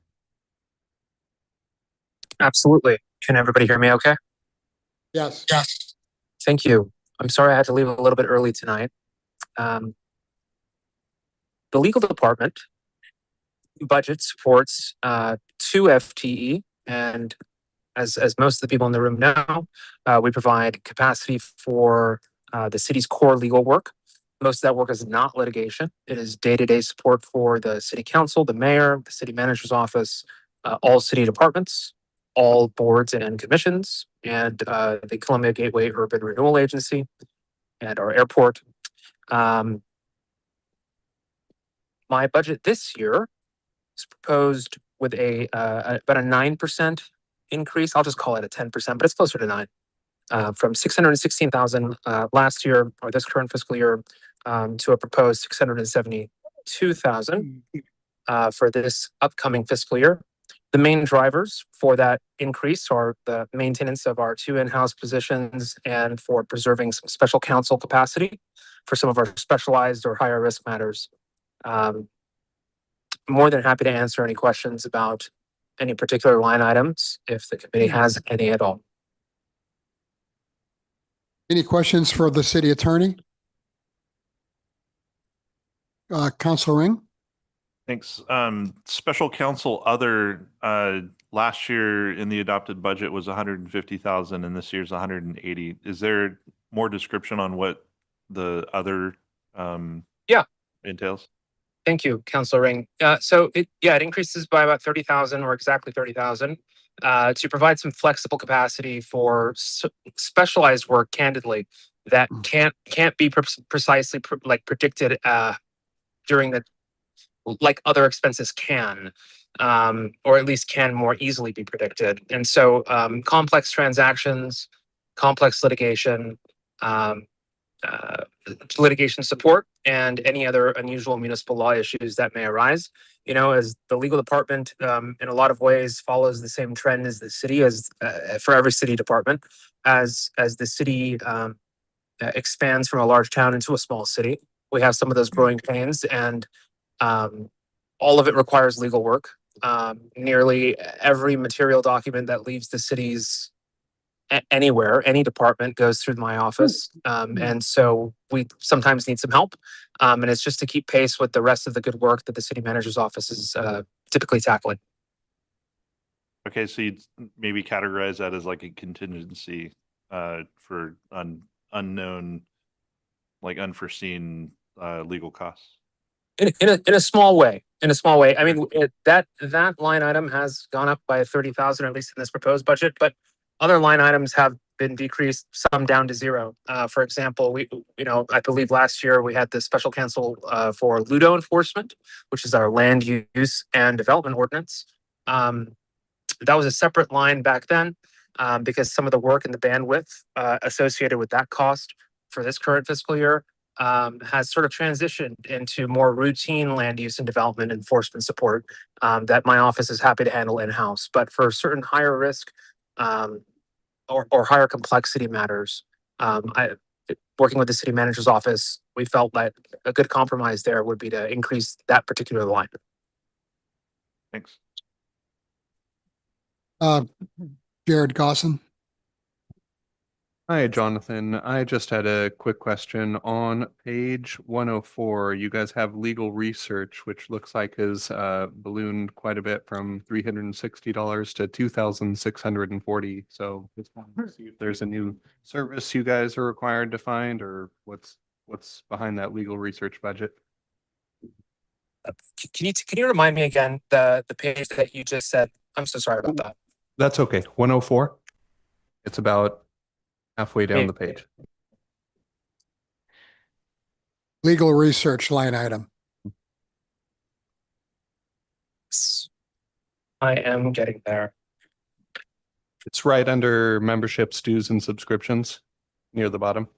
Absolutely. Can everybody hear me okay? Yes. Yes. Thank you. I'm sorry I had to leave a little bit early tonight. The legal department budget supports 2 FTE, and as most of the people in the room know, we provide capacity for the city's core legal work. Most of that work is not litigation. It is day-to-day support for the city council, the mayor, the city manager's office, all city departments, all boards and commissions, and the Columbia Gateway Urban Renewal Agency and our airport. My budget this year is proposed with about a 9% increase. I'll just call it a 10%, but it's closer to 9. From 616,000 last year or this current fiscal year to a proposed 672,000 for this upcoming fiscal year. The main drivers for that increase are the maintenance of our 2 in-house positions and for preserving some special counsel capacity for some of our specialized or higher risk matters. More than happy to answer any questions about any particular line items if the committee has any at all. Any questions for the city attorney? Councilor Ring? Thanks. Special counsel other, last year in the adopted budget was 150,000 and this year's 180. Is there more description on what the other entails? Thank you, Councilor Ring. So it increases by about 30,000 or exactly 30,000 to provide some flexible capacity for specialized work, candidly, that can't be precisely predicted during the like other expenses can, or at least can more easily be predicted. And so complex transactions, complex litigation, litigation support, and any other unusual municipal law issues that may arise. You know, as the legal department in a lot of ways follows the same trend as the city, as for every city department, as the city expands from a large town into a small city. We have some of those growing pains, and all of it requires legal work. Nearly every material document that leaves the city's anywhere, any department goes through my office. And so we sometimes need some help. And it's just to keep pace with the rest of the good work that the city manager's office is typically tackling. Okay, so you'd maybe categorize that as like a contingency for unknown, like unforeseen legal costs. In a small way. In a small way. I mean, that line item has gone up by 30,000, at least in this proposed budget, but other line items have been decreased, some down to 0. For example, I believe last year we had the special counsel for Ludo enforcement, which is our land use and development ordinance. That was a separate line back then because some of the work and the bandwidth associated with that cost for this current fiscal year has sort of transitioned into more routine land use and development enforcement support that my office is happy to handle in-house. But for certain higher risk or higher complexity matters, working with the city manager's office, we felt that a good compromise there would be to increase that particular line. Thanks. Jared Gosson. Hi, Jonathan. I just had a quick question. On page 104, you guys have legal research, which looks like has ballooned quite a bit from $360 to $2,640. So just wanted to see if there's a new service you guys are required to find, or what's behind that legal research budget. Can you remind me again the page that you just said? I'm so sorry about that. That's okay. 104. It's about halfway down the page. Legal research line item. I am getting there. It's right under memberships, dues, and subscriptions near the bottom.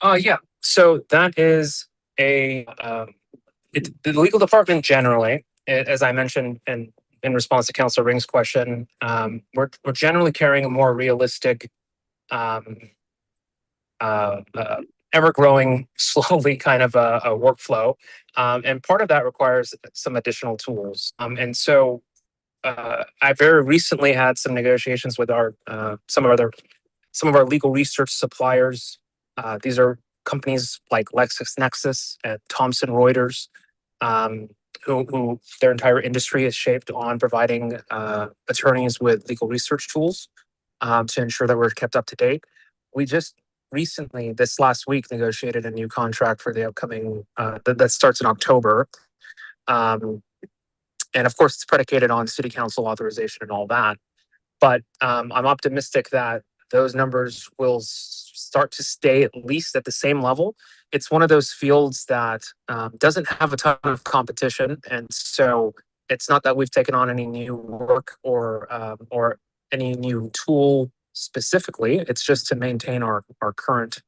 Yeah. So that is the legal department generally, as I mentioned in response to Councilor Ring's question, we're generally carrying a more realistic, ever-growing, slowly kind of a workflow, and part of that requires some additional tools. And so I very recently had some negotiations with some of our legal research suppliers. These are companies like LexisNexis and Thomson Reuters, who their entire industry is shaped on providing attorneys with legal research tools to ensure that we're kept up to date. We just recently, this last week, negotiated a new contract for the upcoming that starts in October. And of course, it's predicated on city council authorization and all that. But I'm optimistic that those numbers will start to stay at least at the same level it's one of those fields that doesn't have a ton of competition, and so it's not that we've taken on any new work or any new tool specifically. It's just to maintain our current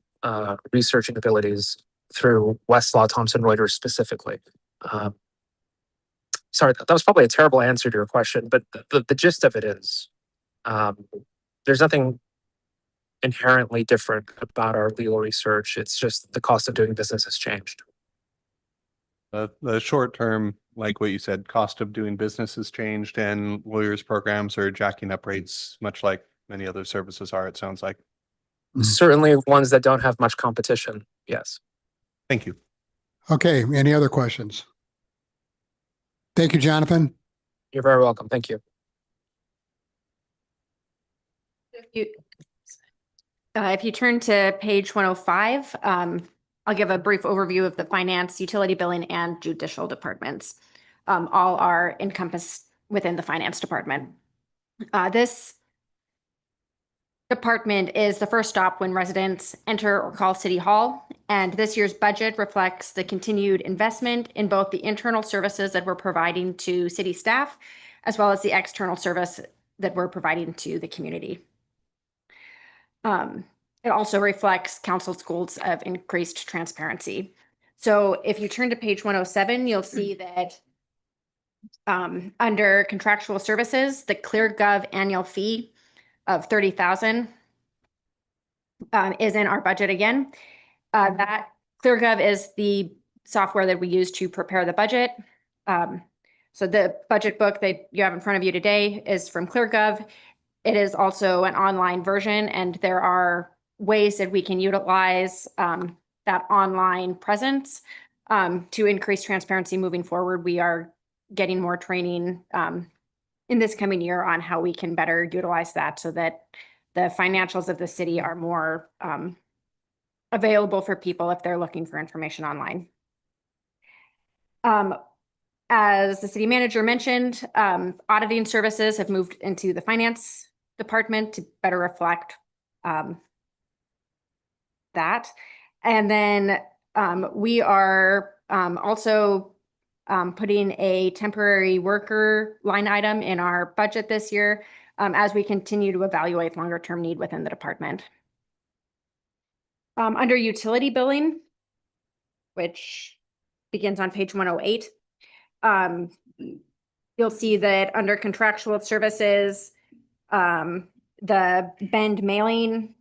researching abilities through Westlaw Thomson Reuters specifically. Sorry, that was probably a terrible answer to your question, but the gist of it is there's nothing inherently different about our legal research. It's just the cost of doing business has changed. The short term, like what you said, cost of doing business has changed, and lawyers' programs are jacking up rates, much like many other services are, it sounds like. Certainly ones that don't have much competition. Yes. Thank you. Okay, any other questions? Thank you, Jonathan. You're very welcome. Thank you. If you turn to page 105, I'll give a brief overview of the finance, utility billing, and judicial departments. All are encompassed within the finance department. This department is the first stop when residents enter or call City Hall, and this year's budget reflects the continued investment in both the internal services that we're providing to city staff, as well as the external service that we're providing to the community. It also reflects council's goals of increased transparency. So if you turn to page 107, you'll see that under contractual services, the ClearGov annual fee of $30,000 is in our budget again. That ClearGov is the software that we use to prepare the budget. So the budget book that you have in front of you today is from ClearGov. It is also an online version, and there are ways that we can utilize that online presence to increase transparency moving forward. We are getting more training in this coming year on how we can better utilize that so that the financials of the city are more available for people if they're looking for information online. As the city manager mentioned, auditing services have moved into the finance department to better reflect that. And then we are also putting a temporary worker line item in our budget this year as we continue to evaluate longer term need within the department. Under utility billing, which begins on page 108, you'll see that under contractual services, the Bend mailing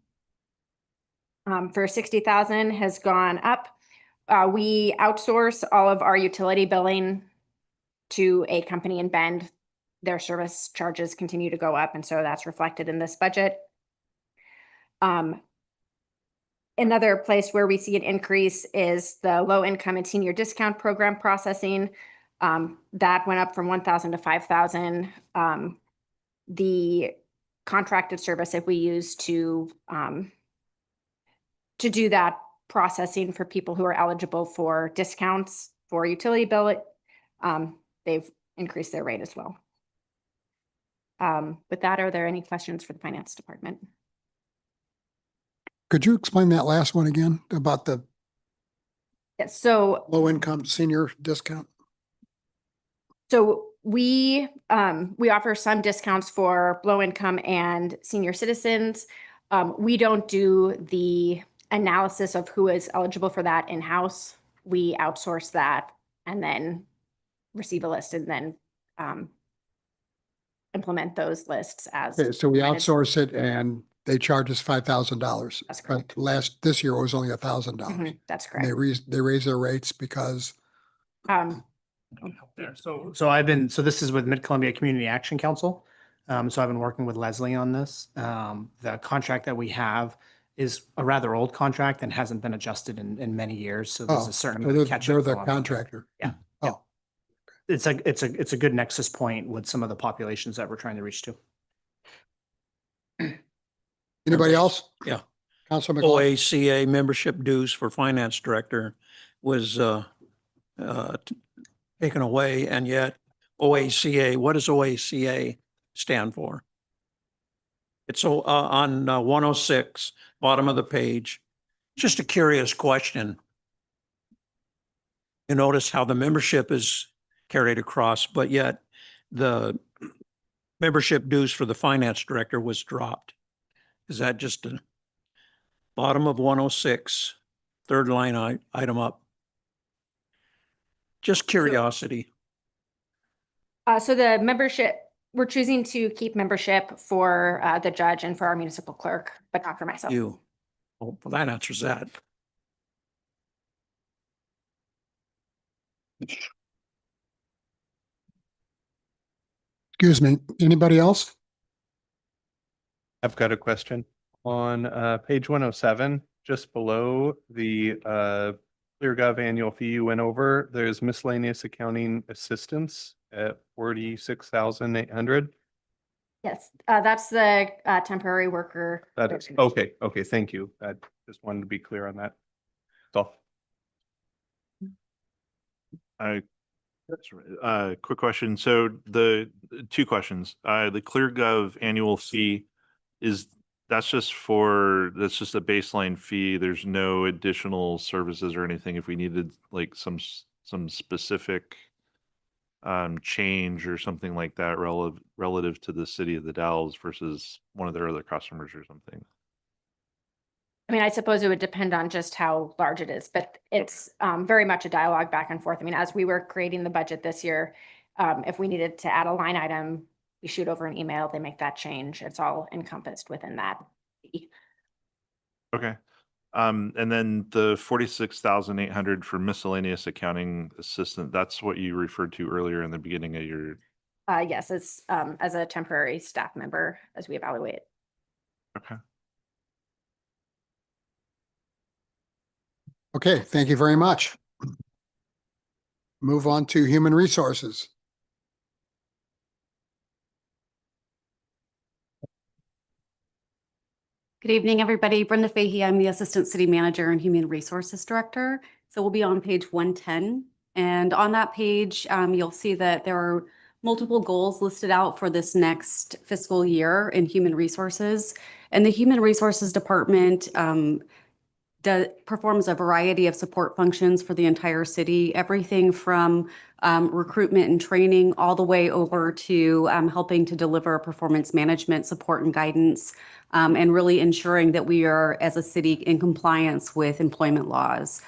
for $60,000 has gone up. We outsource all of our utility billing to a company in Bend. Their service charges continue to go up, and so that's reflected in this budget. Another place where we see an increase is the low income and senior discount program processing. That went up from $1,000 to $5,000. The contracted service that we use to do that processing for people who are eligible for discounts for utility bill, they've increased their rate as well. With that, are there any questions for the finance department? Could you explain that last one again about the Yes, so low income senior discount? So we offer some discounts for low income and senior citizens. We don't do the analysis of who is eligible for that in-house. We outsource that and then receive a list and then implement those lists as. Okay, so we recommended. outsource it and they charge us $5,000. That's correct. This year it was only $1,000. Mhm, that's And they correct. raise their rates because So this is with Mid-Columbia Community Action Council. So I've been working with Leslie on this. The contract that we have is a rather old contract and hasn't been adjusted in many years. So there's a certain amount of catch-up they're the going on. contractor. Yeah. Oh, It's a good nexus point with some of the populations that we're trying to reach to. anybody else? Yeah. Councilor McLaughlin? OACA membership dues for finance director was taken away, and yet OACA, what does OACA stand for? It's on 106, bottom of the page. Just a curious question. you notice how the membership is carried across, but yet the membership dues for the finance director was dropped. Is that just a bottom of 106, third line item up? Just curiosity. So the membership, we're choosing to keep membership for the judge and for our municipal clerk, but not for myself. You. Oh, well, that answers that. Excuse me, anybody else? I've got a question. On page 107, just below the ClearGov annual fee you went over, there's miscellaneous accounting assistance at 46,800. Yes, that's the temporary worker. That is, okay, okay, thank you. I just wanted to be clear on that. That's all. Quick question. So the two questions. The ClearGov annual fee that's just a baseline fee. There's no additional services or anything if we needed like some specific change or something like that relative to the city of the Dalles versus one of their other customers or something. I mean, I suppose it would depend on just how large it is, but it's very much a dialogue back and forth. I mean, as we were creating the budget this year, if we needed to add a line item, we shoot over an email, they make that change. It's all encompassed within that fee. Okay. And then the 46,800 for miscellaneous accounting assistant, that's what you referred to earlier in the beginning of your. Yes, it's as a temporary staff member as we evaluate. Okay. Okay, thank you very much. Move on to human resources. Good evening, everybody. Brenda Fahey. I'm the Assistant City Manager and Human Resources Director. So we'll be on page 110. And on that page, you'll see that there are multiple goals listed out for this next fiscal year in human resources. And the Human Resources Department performs a variety of support functions for the entire city, everything from recruitment and training all the way over to helping to deliver performance management support and guidance, and really ensuring that we are, as a city, in compliance with employment laws.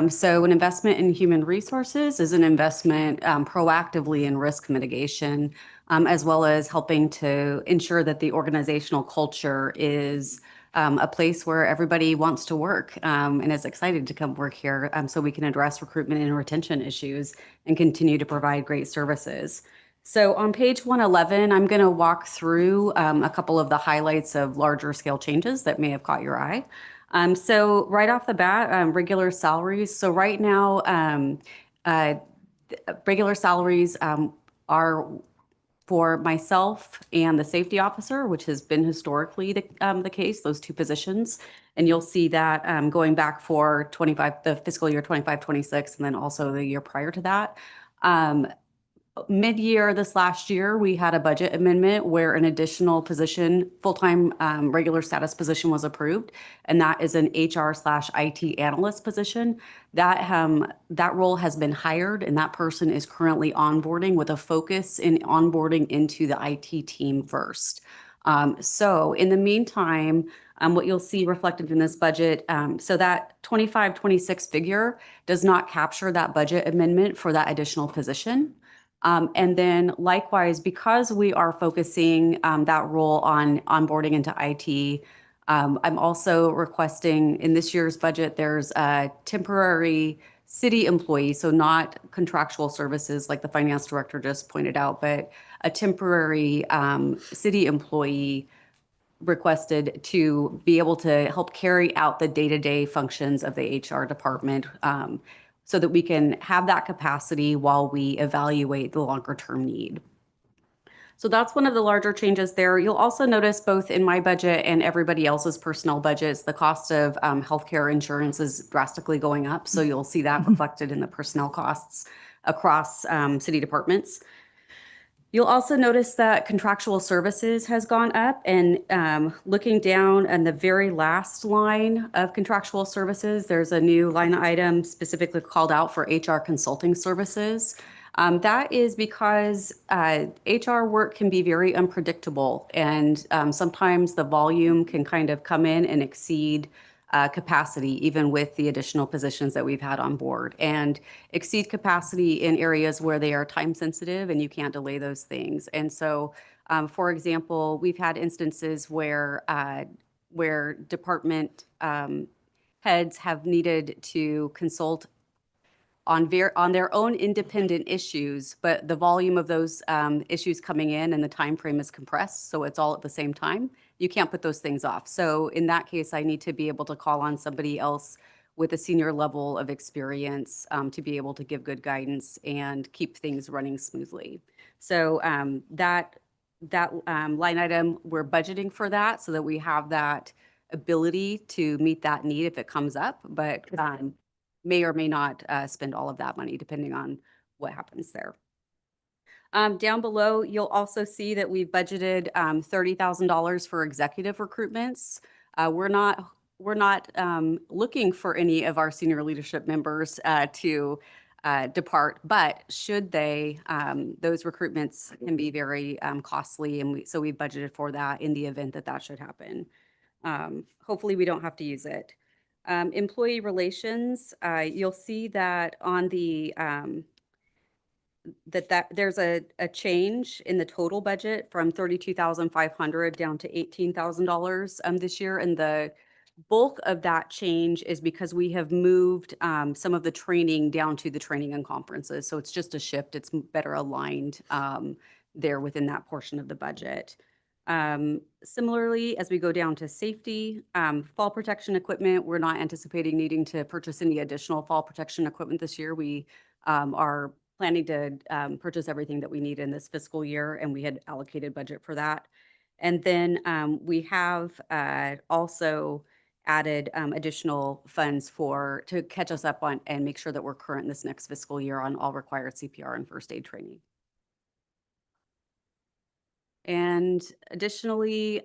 So an investment in human resources is an investment proactively in risk mitigation, as well as helping to ensure that the organizational culture is a place where everybody wants to work and is excited to come work here, so we can address recruitment and retention issues and continue to provide great services. So on page 111, I'm going to walk through a couple of the highlights of larger scale changes that may have caught your eye. So right off the bat, regular salaries. So right now, regular salaries are for myself and the safety officer, which has been historically the case, those two positions. And you'll see that going back for the fiscal year 25-26, and then also the year prior to that. Mid-year this last year, we had a budget amendment where an additional position, full-time regular status position, was approved, and that is an HR/IT analyst position. That role has been hired, and that person is currently onboarding with a focus in onboarding into the IT team first. So in the meantime, what you'll see reflected in this budget, so that 25-26 figure does not capture that budget amendment for that additional position. And then likewise, because we are focusing that role on onboarding into IT, I'm also requesting in this year's budget, there's a temporary city employee, so not contractual services like the finance director just pointed out, but a temporary city employee requested to be able to help carry out the day-to-day functions of the HR department, so that we can have that capacity while we evaluate the longer term need. So that's one of the larger changes there. You'll also notice both in my budget and everybody else's personnel budgets, the cost of healthcare insurance is drastically going up. So you'll see that reflected in the personnel costs across city departments. You'll also notice that contractual services has gone up, and looking down on the very last line of contractual services, there's a new line item specifically called out for HR consulting services. That is because HR work can be very unpredictable, and sometimes the volume can kind of come in and exceed capacity, even with the additional positions that we've had on board, and exceed capacity in areas where they are time sensitive and you can't delay those things. And so, for example, we've had instances where department heads have needed to consult on their own independent issues, but the volume of those issues coming in and the time frame is compressed, so it's all at the same time. You can't put those things off. So in that case, I need to be able to call on somebody else with a senior level of experience to be able to give good guidance and keep things running smoothly. So that line item, we're budgeting for that so that we have that ability to meet that need if it comes up, but may or may not spend all of that money depending on what happens there. Down below, you'll also see that we've budgeted $30,000 for executive recruitments. We're not looking for any of our senior leadership members to depart, but should they, those recruitments can be very costly, and so we budgeted for that in the event that that should happen. Hopefully we don't have to use it. Employee relations, you'll see that on the that there's a change in the total budget from 32,500 down to $18,000 this year, and the bulk of that change is because we have moved some of the training down to the training and conferences. So it's just a shift. It's better aligned there within that portion of the budget. Similarly, as we go down to safety, fall protection equipment, we're not anticipating needing to purchase any additional fall protection equipment this year. We are planning to purchase everything that we need in this fiscal year, and we had allocated budget for that. And then we have also added additional funds to catch us up on and make sure that we're current this next fiscal year on all required CPR and first aid training. And additionally,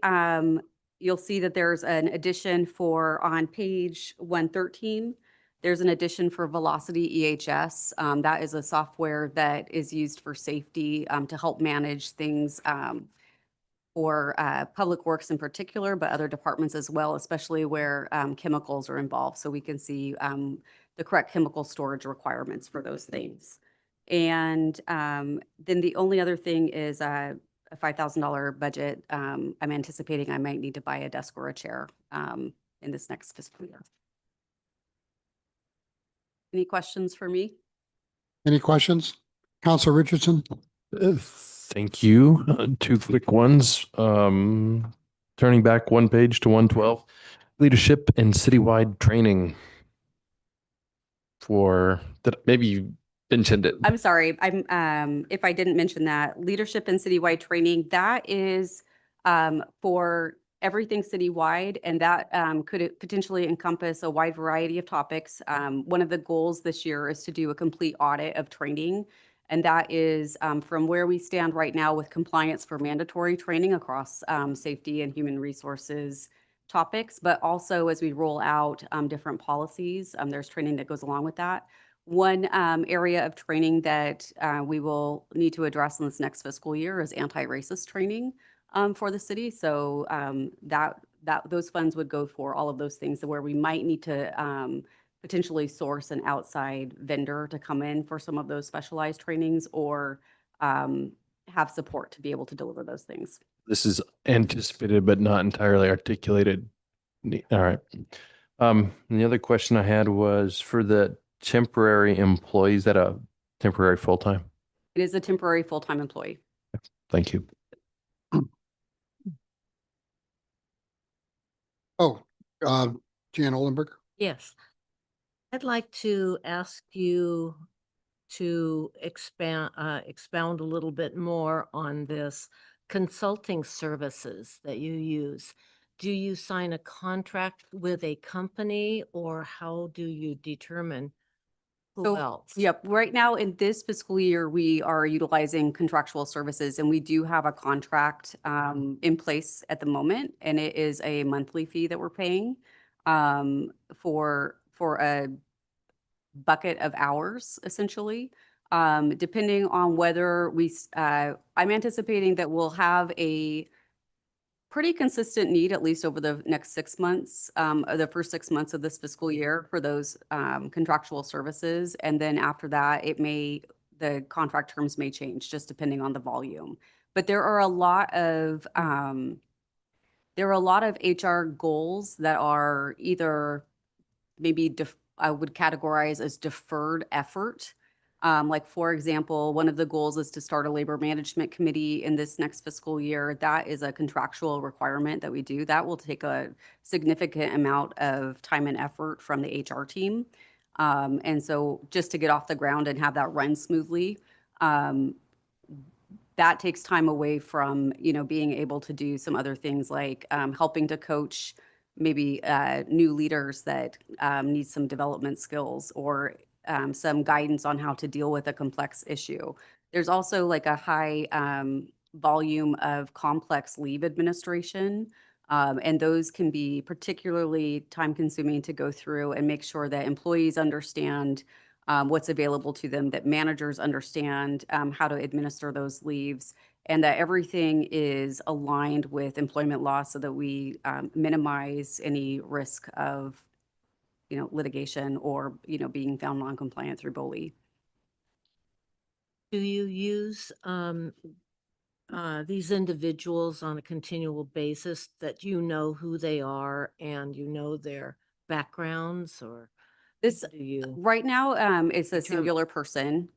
you'll see that there's an addition on page 113. There's an addition for Velocity EHS. That is a software that is used for safety to help manage things for public works in particular, but other departments as well, especially where chemicals are involved. So we can see the correct chemical storage requirements for those things. And then the only other thing is a $5,000 budget. I'm anticipating I might need to buy a desk or a chair in this next fiscal year. Any questions for me? Any questions? Counselor Richardson? Thank you. Two quick ones. Turning back one page to 112, leadership and citywide training maybe you mentioned it. I'm sorry. If I didn't mention that, leadership and citywide training, that is for everything citywide, and that could potentially encompass a wide variety of topics. One of the goals this year is to do a complete audit of training, and that is from where we stand right now with compliance for mandatory training across safety and human resources topics, but also as we roll out different policies, there's training that goes along with that. One area of training that we will need to address in this next fiscal year is anti-racist training for the city. So those funds would go for all of those things where we might need to potentially source an outside vendor to come in for some of those specialized trainings, or have support to be able to deliver those things. This is anticipated but not entirely articulated. All right. And the other question I had was for the temporary employee, is that a temporary full-time? It is a temporary full-time employee. Thank you. Oh, Jan Olenberg? Yes. I'd like to ask you to expound a little bit more on this consulting services that you use. Do you sign a contract with a company, or how do you determine Who else? Yep. Right now in this fiscal year, we are utilizing contractual services and we do have a contract in place at the moment. And it is a monthly fee that we're paying for a bucket of hours, essentially. Depending on whether I'm anticipating that we'll have a pretty consistent need, at least over the next 6 months, or the first 6 months of this fiscal year for those contractual services. And then after that, the contract terms may change just depending on the volume. But there are a lot of HR goals that are either maybe I would categorize as deferred effort. Like, for example, one of the goals is to start a labor management committee in this next fiscal year. That is a contractual requirement that we do. That will take a significant amount of time and effort from the HR team. And so just to get off the ground and have that run smoothly, that takes time away from, being able to do some other things like helping to coach maybe new leaders that need some development skills or some guidance on how to deal with a complex issue. There's also like a high volume of complex leave administration. And those can be particularly time consuming to go through and make sure that employees understand what's available to them, that managers understand how to administer those leaves, and that everything is aligned with employment law so that we minimize any risk of, litigation or, being found non-compliant through BOLI. Do you use these individuals on a continual basis that you know who they are and you know their backgrounds, or This do you? right now, it's a singular person.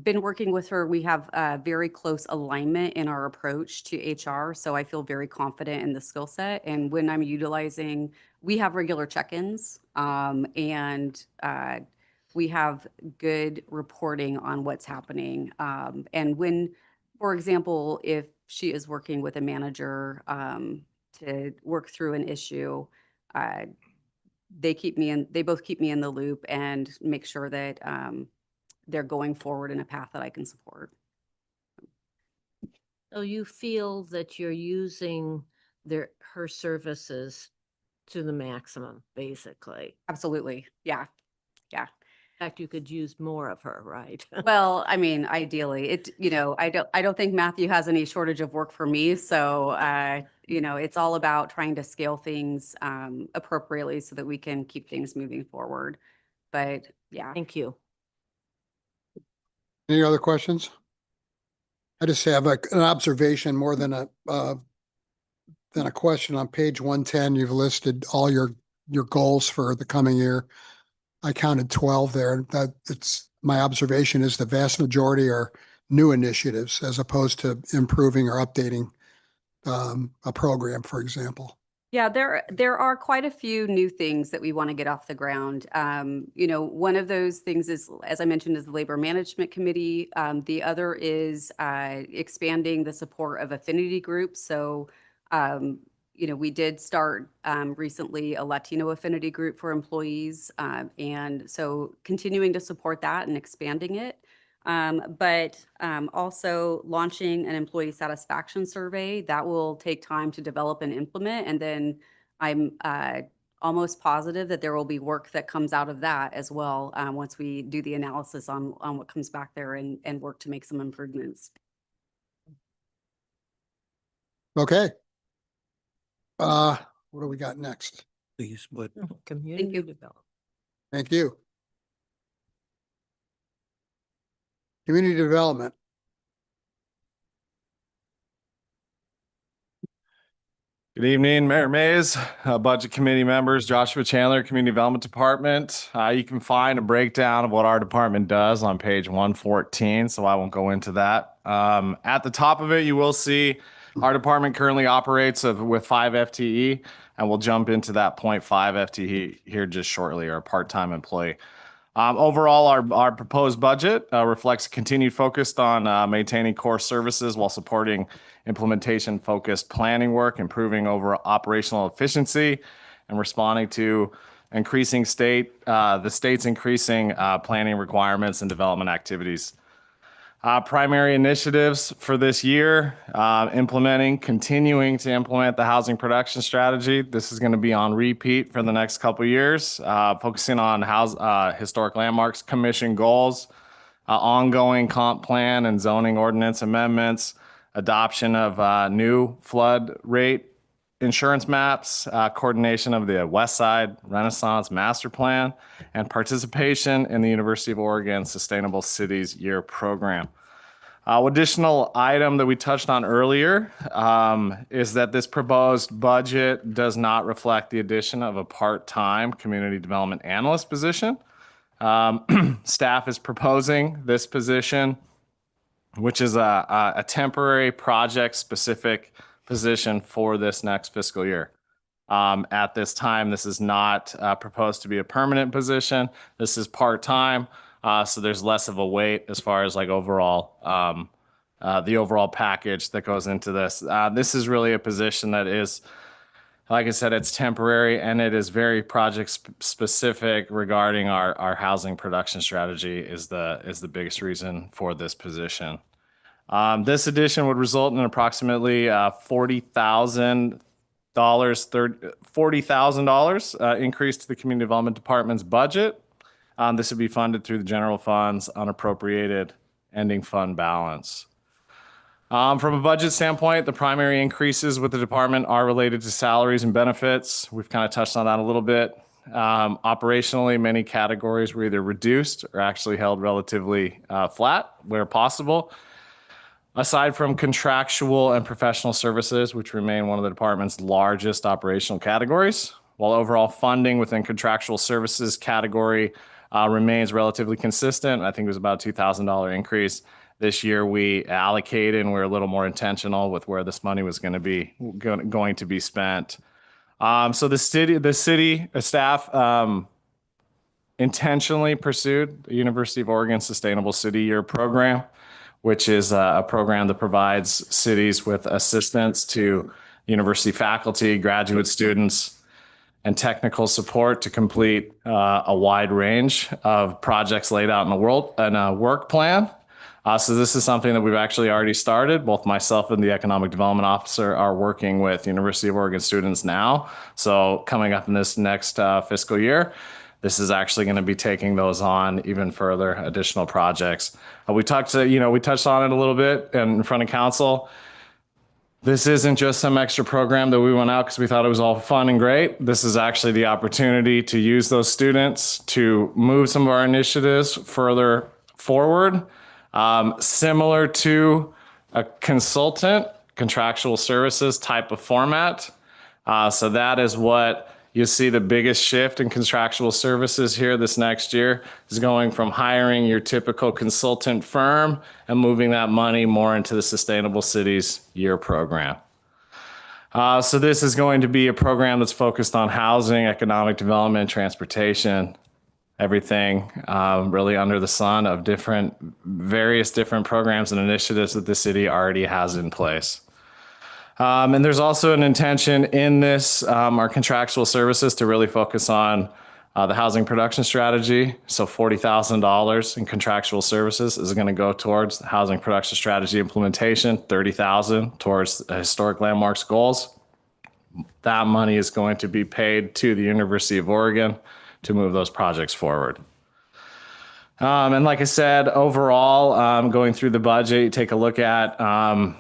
Been working with her. We have a very close alignment in our approach to HR. So I feel very confident in the skill set. And when I'm utilizing, we have regular check-ins and we have good reporting on what's happening. And when, for example, if she is working with a manager to work through an issue, they both keep me in the loop and make sure that they're going forward in a path that I can support. So you feel that you're using her services to the maximum, basically. Absolutely. Yeah. Yeah. In fact, you could use more of her, right? Well, I mean, ideally, I don't think Matthew has any shortage of work for me. So, it's all about trying to scale things appropriately so that we can keep things moving forward. But yeah. Thank you. Any other questions? I just have an observation more than a question. On page 110, you've listed all your goals for the coming year. I counted 12 there. My observation is the vast majority are new initiatives as opposed to improving or updating a program, for example. Yeah, there are quite a few new things that we want to get off the ground. One of those things is, as I mentioned, is the Labor Management Committee. The other is expanding the support of affinity groups. So, we did start recently a Latino affinity group for employees. And so continuing to support that and expanding it. But also launching an employee satisfaction survey that will take time to develop and implement. And then I'm almost positive that there will be work that comes out of that as well once we do the analysis on what comes back there and work to make some improvements. Okay. What do we got next? Please, but Community development. Thank you. Community development. Good evening, Mayor Mays, Budget Committee members, Joshua Chandler, Community Development Department. You can find a breakdown of what our department does on page 114, so I won't go into that. At the top of it, you will see our department currently operates with 5 FTE, and we'll jump into that 0.5 FTE here just shortly, or a part-time employee. Overall, our proposed budget reflects a continued focus on maintaining core services while supporting implementation-focused planning work, improving over operational efficiency, and responding to increasing the state's increasing planning requirements and development activities. Primary initiatives for this year, continuing to implement the housing production strategy. This is going to be on repeat for the next couple of years, focusing on historic landmarks commission goals, ongoing comp plan and zoning ordinance amendments, adoption of new flood rate insurance maps, coordination of the West Side Renaissance Master Plan, and participation in the University of Oregon Sustainable Cities Year program. Additional item that we touched on earlier is that this proposed budget does not reflect the addition of a part-time community development analyst position. Staff is proposing this position, which is a temporary project-specific position for this next fiscal year. At this time, this is not proposed to be a permanent position. This is part-time, so there's less of a weight as far as like overall the overall package that goes into this. This is really a position that is, like I said, it's temporary and it is very project specific regarding our housing production strategy is the biggest reason for this position. This addition would result in approximately $40,000 increase to the Community Development Department's budget. This would be funded through the general fund's unappropriated ending fund balance. From a budget standpoint, the primary increases with the department are related to salaries and benefits. We've kind of touched on that a little bit. Operationally, many categories were either reduced or actually held relatively flat where possible. Aside from contractual and professional services, which remain one of the department's largest operational categories, while overall funding within contractual services category remains relatively consistent. I think it was about a $2,000 increase. This year we allocated and we're a little more intentional with where this money was going to be spent. So the city staff intentionally pursued the University of Oregon Sustainable City Year program, which is a program that provides cities with assistance to university faculty, graduate students, and technical support to complete a wide range of projects laid out in a work plan. So this is something that we've actually already started. Both myself and the economic development officer are working with University of Oregon students now. So coming up in this next fiscal year, this is actually going to be taking those on even further additional projects. We touched on it a little bit in front of council. This isn't just some extra program that we went out because we thought it was all fun and great. This is actually the opportunity to use those students to move some of our initiatives further forward. Similar to a consultant, contractual services type of format. So that is what you see the biggest shift in contractual services here this next year is going from hiring your typical consultant firm and moving that money more into the Sustainable Cities Year program. So this is going to be a program that's focused on housing, economic development, transportation, everything really under the sun of various different programs and initiatives that the city already has in place. And there's also an intention in this, our contractual services to really focus on the housing production strategy. So $40,000 in contractual services is going to go towards the housing production strategy implementation, $30,000 towards the historic landmarks goals. That money is going to be paid to the University of Oregon to move those projects forward. And like I said, overall, going through the budget, you take a look at,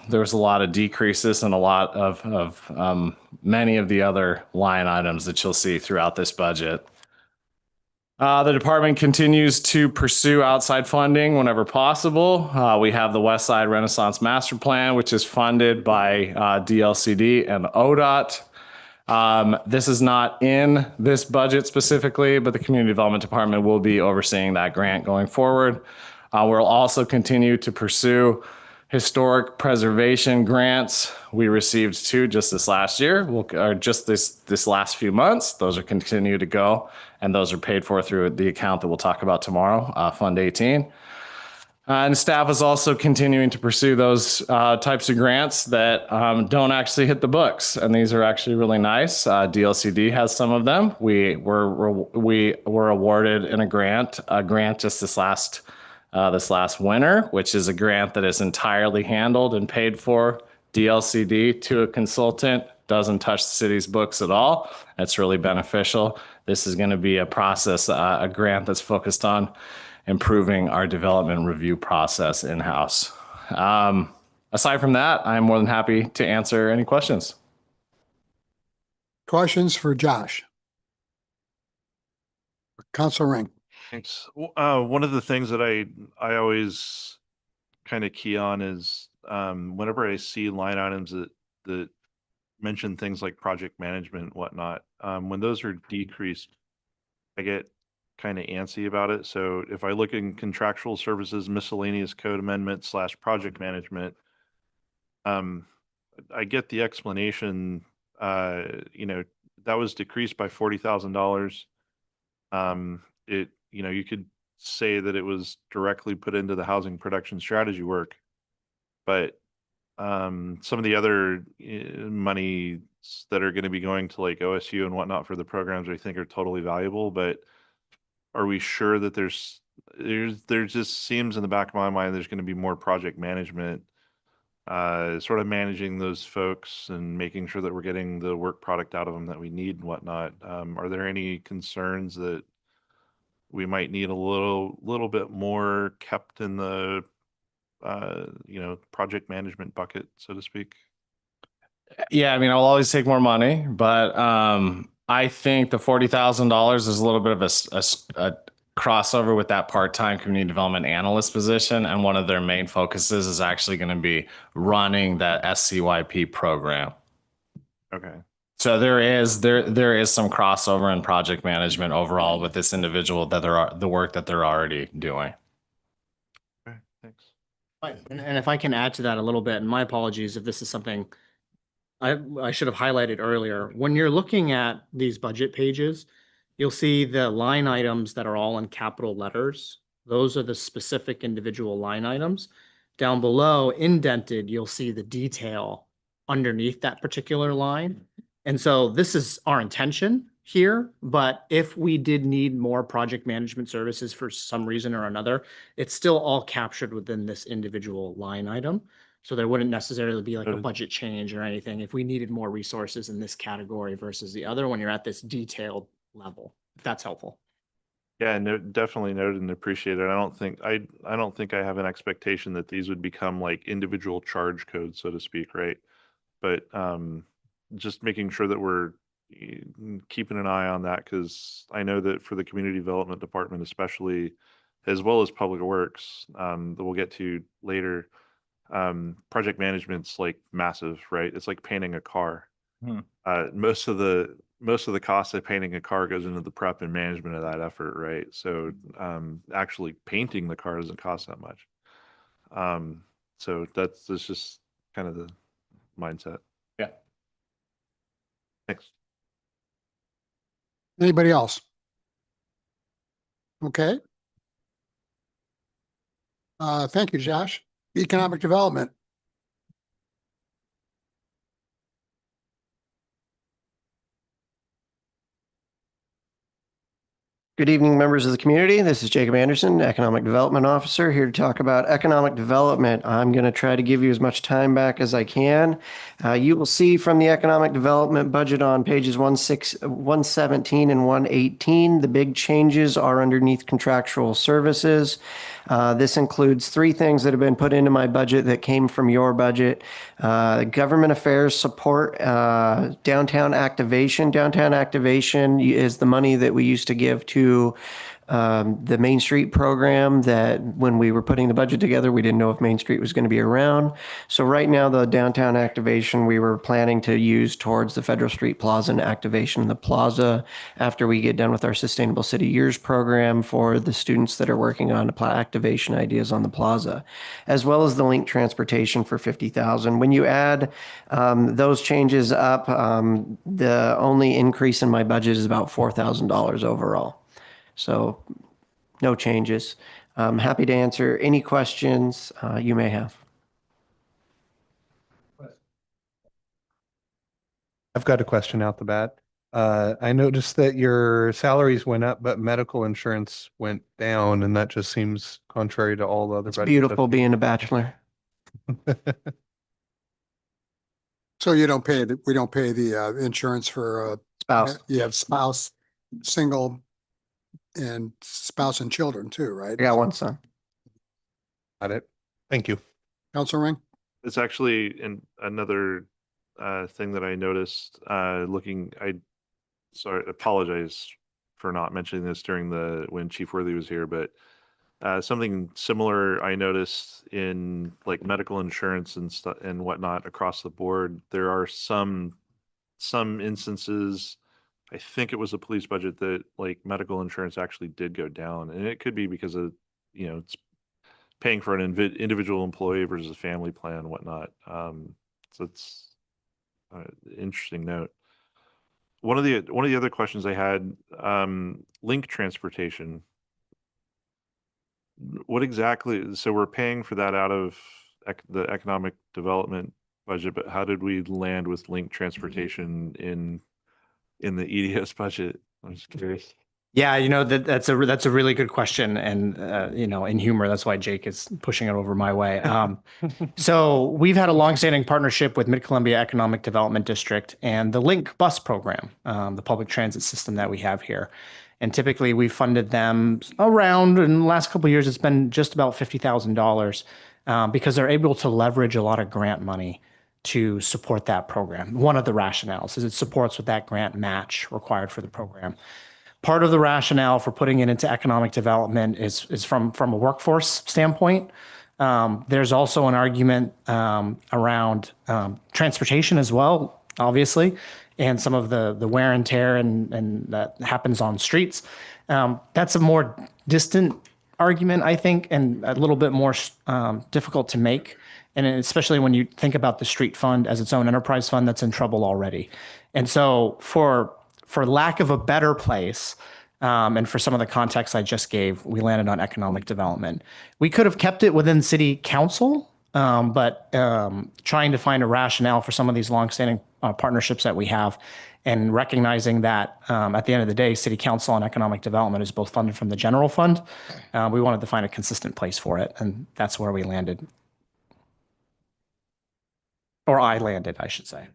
there was a lot of decreases and a lot of many of the other line items that you'll see throughout this budget. The department continues to pursue outside funding whenever possible. We have the West Side Renaissance Master Plan, which is funded by DLCD and ODOT. This is not in this budget specifically, but the Community Development Department will be overseeing that grant going forward. We'll also continue to pursue historic preservation grants. We received 2 just this last year, or just this last few months. Those are continue to go, and those are paid for through the account that we'll talk about tomorrow, Fund 18. And staff is also continuing to pursue those types of grants that don't actually hit the books. And these are actually really nice. DLCD has some of them. We were awarded in a grant just this last winter, which is a grant that is entirely handled and paid for DLCD to a consultant. Doesn't touch the city's books at all. That's really beneficial. This is going to be a process, a grant that's focused on improving our development review process in-house. Aside from that, I'm more than happy to answer any questions. Questions for Josh? Council Ring. Thanks. One of the things that I always kind of key on is whenever I see line items that mention things like project management and whatnot, when those are decreased, I get kind of antsy about it. So if I look in contractual services, miscellaneous code amendment / project management, I get the explanation, that was decreased by $40,000. You could say that it was directly put into the housing production strategy work, but some of the other money that are going to be going to like OSU and whatnot for the programs I think are totally valuable, but are we sure that there just seems in the back of my mind there's going to be more project management, sort of managing those folks and making sure that we're getting the work product out of them that we need and whatnot. Are there any concerns that we might need a little bit more kept in the project management bucket, so to speak? Yeah, I mean, I'll always take more money, but I think the $40,000 is a little bit of a crossover with that part-time community development analyst position, and one of their main focuses is actually going to be running that SCYP program. Okay. So there is some crossover in project management overall with this individual the work that they're already doing. Okay, thanks. And if I can add to that a little bit, and my apologies if this is something I should have highlighted earlier. When you're looking at these budget pages, you'll see the line items that are all in capital letters. Those are the specific individual line items. Down below, indented, you'll see the detail underneath that particular line. And so this is our intention here, but if we did need more project management services for some reason or another, it's still all captured within this individual line item. So there wouldn't necessarily be like a budget change or anything if we needed more resources in this category versus the other when you're at this detailed level, if that's helpful. Yeah, no, definitely noted and appreciated. I don't think I have an expectation that these would become like individual charge codes, so to speak, right? But just making sure that we're keeping an eye on that, because I know that for the community development department especially, as well as public works, that we'll get to later, project management's like massive, right? It's like painting a car. Most of the cost of painting a car goes into the prep and management of that effort, right? So actually painting the car doesn't cost that much. So that's just kind of the mindset. Yeah. Thanks. Anybody else? Okay. Thank you, Josh. Economic development. Good evening, members of the community. This is Jacob Anderson, Economic Development Officer, here to talk about economic development. I'm going to try to give you as much time back as I can. You will see from the economic development budget on pages 117 and 118, the big changes are underneath contractual services. This includes three things that have been put into my budget that came from your budget. Government affairs support, downtown activation. Downtown activation is the money that we used to give to the Main Street program that when we were putting the budget together, we didn't know if Main Street was going to be around. So right now, the downtown activation we were planning to use towards the Federal Street Plaza and activation of the plaza after we get done with our Sustainable City Years program for the students that are working on activation ideas on the plaza, as well as the link transportation for $50,000. When you add those changes up, the only increase in my budget is about $4,000 overall. So no changes. I'm happy to answer any questions you may have. I've got a question out the bat. I noticed that your salaries went up, but medical insurance went down, and that just seems contrary to all the other. It's beautiful being a bachelor. So you don't pay, we don't pay the insurance for Spouse. you have spouse, single, and spouse and children too, right? I got one son. Got it. Thank you. Council Ring? It's actually another thing that I noticed looking. I apologize for not mentioning this during when Chief Worthy was here, but something similar I noticed in like medical insurance and stuff and whatnot across the board. There are some instances. I think it was a police budget that like medical insurance actually did go down, and it could be because of it's paying for an individual employee versus a family plan and whatnot. So it's interesting note. One of the other questions I had, link transportation. What exactly? So we're paying for that out of the economic development budget, but how did we land with link transportation in the EDS budget? I'm just curious. Yeah, that's a really good question, and in humor, that's why Jake is pushing it over my way. So we've had a longstanding partnership with Mid-Columbia Economic Development District and the Link bus program, the public transit system that we have here. And typically we funded them around, in the last couple of years, it's been just about $50,000 because they're able to leverage a lot of grant money to support that program. One of the rationales is it supports with that grant match required for the program. Part of the rationale for putting it into economic development is from a workforce standpoint. There's also an argument around transportation as well, obviously, and some of the wear and tear and that happens on streets. That's a more distant argument, I think, and a little bit more difficult to make. And especially when you think about the street fund as its own enterprise fund that's in trouble already. And so for lack of a better place, and for some of the context I just gave, we landed on economic development. We could have kept it within city council, but trying to find a rationale for some of these longstanding partnerships that we have and recognizing that at the end of the day, city council and economic development is both funded from the general fund. We wanted to find a consistent place for it, and that's where we landed. Or I landed, I should say.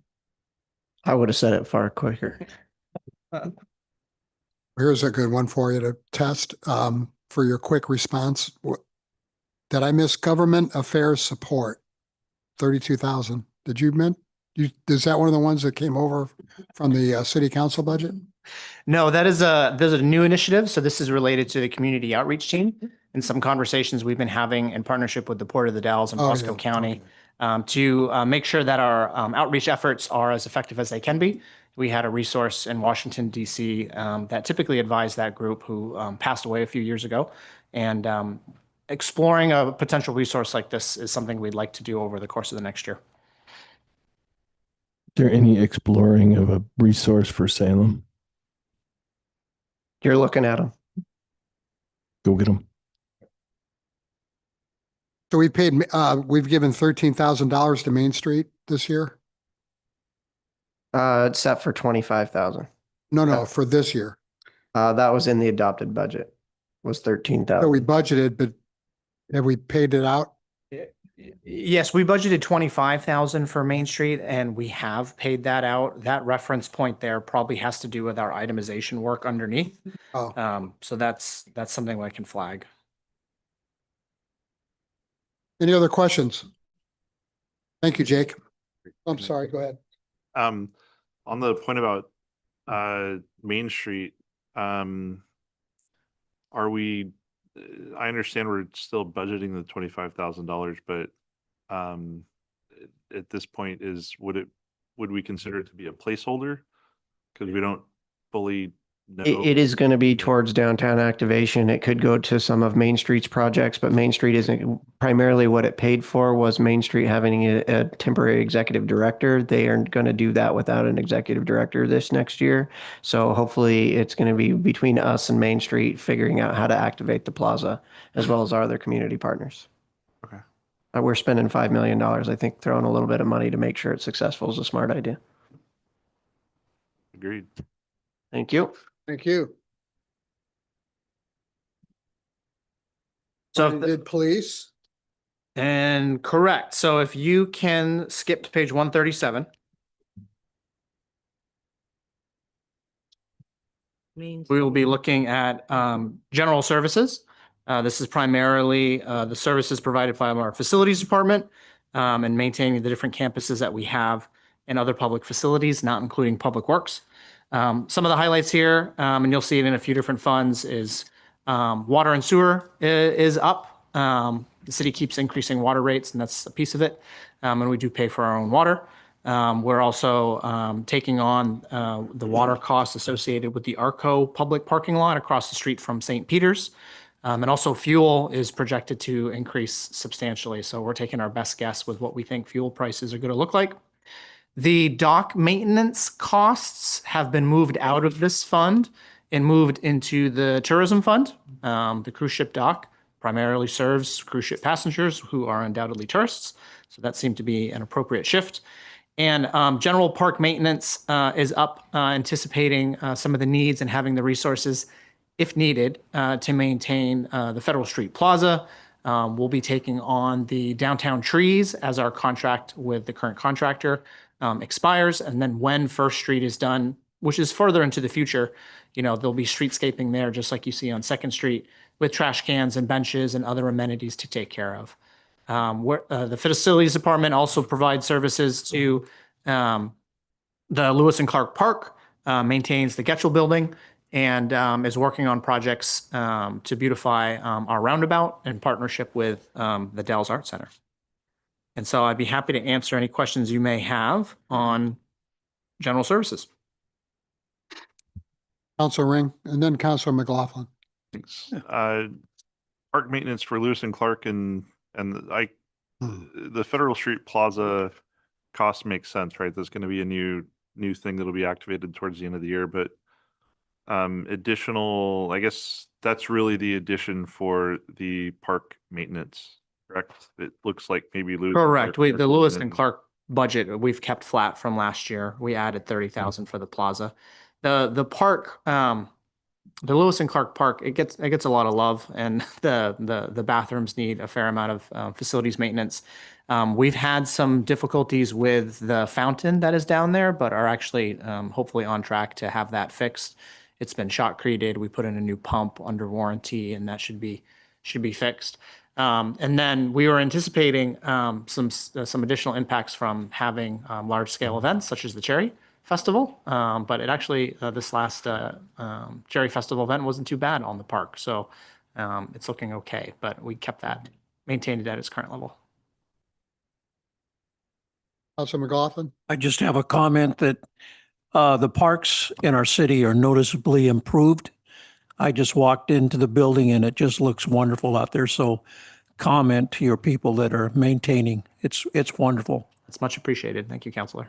I would have said it far quicker. Here's a good one for you to test for your quick response. Did I miss government affairs support? 32,000. Did you is that one of the ones that came over from the city council budget? No, there's a new initiative. So this is related to the community outreach team and some conversations we've been having in partnership with the Port of the Dalles and Pasco County to make sure that our outreach efforts are as effective as they can be. We had a resource in Washington, D.C. That typically advised that group who passed away a few years ago. And exploring a potential resource like this is something we'd like to do over the course of the next year. Is there any exploring of a resource for Salem? You're looking at them. Go get them. So we've given $13,000 to Main Street this year? It's set for 25,000. No, for this year. That was in the adopted budget. Was 13,000. So we budgeted, but have we paid it out? Yes, we budgeted 25,000 for Main Street, and we have paid that out. That reference point there probably has to do with our itemization work underneath. So that's something I can flag. Any other questions? Thank you, Jake. I'm sorry, go ahead. On the point about Main Street, are we? I understand we're still budgeting the $25,000, but at this point, would we consider it to be a placeholder because we don't fully no. It is going to be towards downtown activation. It could go to some of Main Street's projects, but Main Street isn't primarily what it paid for was Main Street having a temporary executive director. They are going to do that without an executive director this next year. So hopefully it's going to be between us and Main Street figuring out how to activate the plaza as well as our other community partners. Okay. We're spending $5 million. I think throwing a little bit of money to make sure it's successful is a smart idea. Agreed. Thank you. Thank you. So So did police? And correct. So if you can skip to page 137. Means We will be looking at general services. This is primarily the services provided by our facilities department and maintaining the different campuses that we have and other public facilities, not including public works. Some of the highlights here, and you'll see it in a few different funds, is water and sewer is up. The city keeps increasing water rates, and that's a piece of it. And we do pay for our own water. We're also taking on the water costs associated with the Arco public parking lot across the street from St. Peter's. And also fuel is projected to increase substantially. So we're taking our best guess with what we think fuel prices are going to look like. The dock maintenance costs have been moved out of this fund and moved into the tourism fund. The cruise ship dock primarily serves cruise ship passengers who are undoubtedly tourists. So that seemed to be an appropriate shift. And general park maintenance is up, anticipating some of the needs and having the resources, if needed, to maintain the Federal Street Plaza. We'll be taking on the downtown trees as our contract with the current contractor expires. And then when First Street is done, which is further into the future, there'll be streetscaping there, just like you see on Second Street, with trash cans and benches and other amenities to take care of. The facilities department also provides services to the Lewis and Clark Park, maintains the Getchell building, and is working on projects to beautify our roundabout in partnership with the Dalles Art Center. And so I'd be happy to answer any questions you may have on general services. Council Ring, and then Council McLaughlin. Thanks. Park maintenance for Lewis and Clark and the Federal Street Plaza cost makes sense, right? There's going to be a new thing that'll be activated towards the end of the year, but additional, I guess that's really the addition for the park maintenance, correct? It looks like maybe Lewis. Correct. The Lewis and Clark budget, we've kept flat from last year. We added 30,000 for the plaza. The park, the Lewis and Clark Park, it gets a lot of love, and the bathrooms need a fair amount of facilities maintenance. We've had some difficulties with the fountain that is down there, but are actually hopefully on track to have that fixed. It's been shotcreted. We put in a new pump under warranty, and that should be fixed. And then we were anticipating some additional impacts from having large scale events such as the Cherry Festival, but it actually this last Cherry Festival event wasn't too bad on the park, so it's looking okay. But we maintained it at its current level. Council McLaughlin. I just have a comment that the parks in our city are noticeably improved. I just walked into the building and it just looks wonderful out there. So comment to your people that are maintaining. It's wonderful. It's much appreciated. Thank you, Councilor.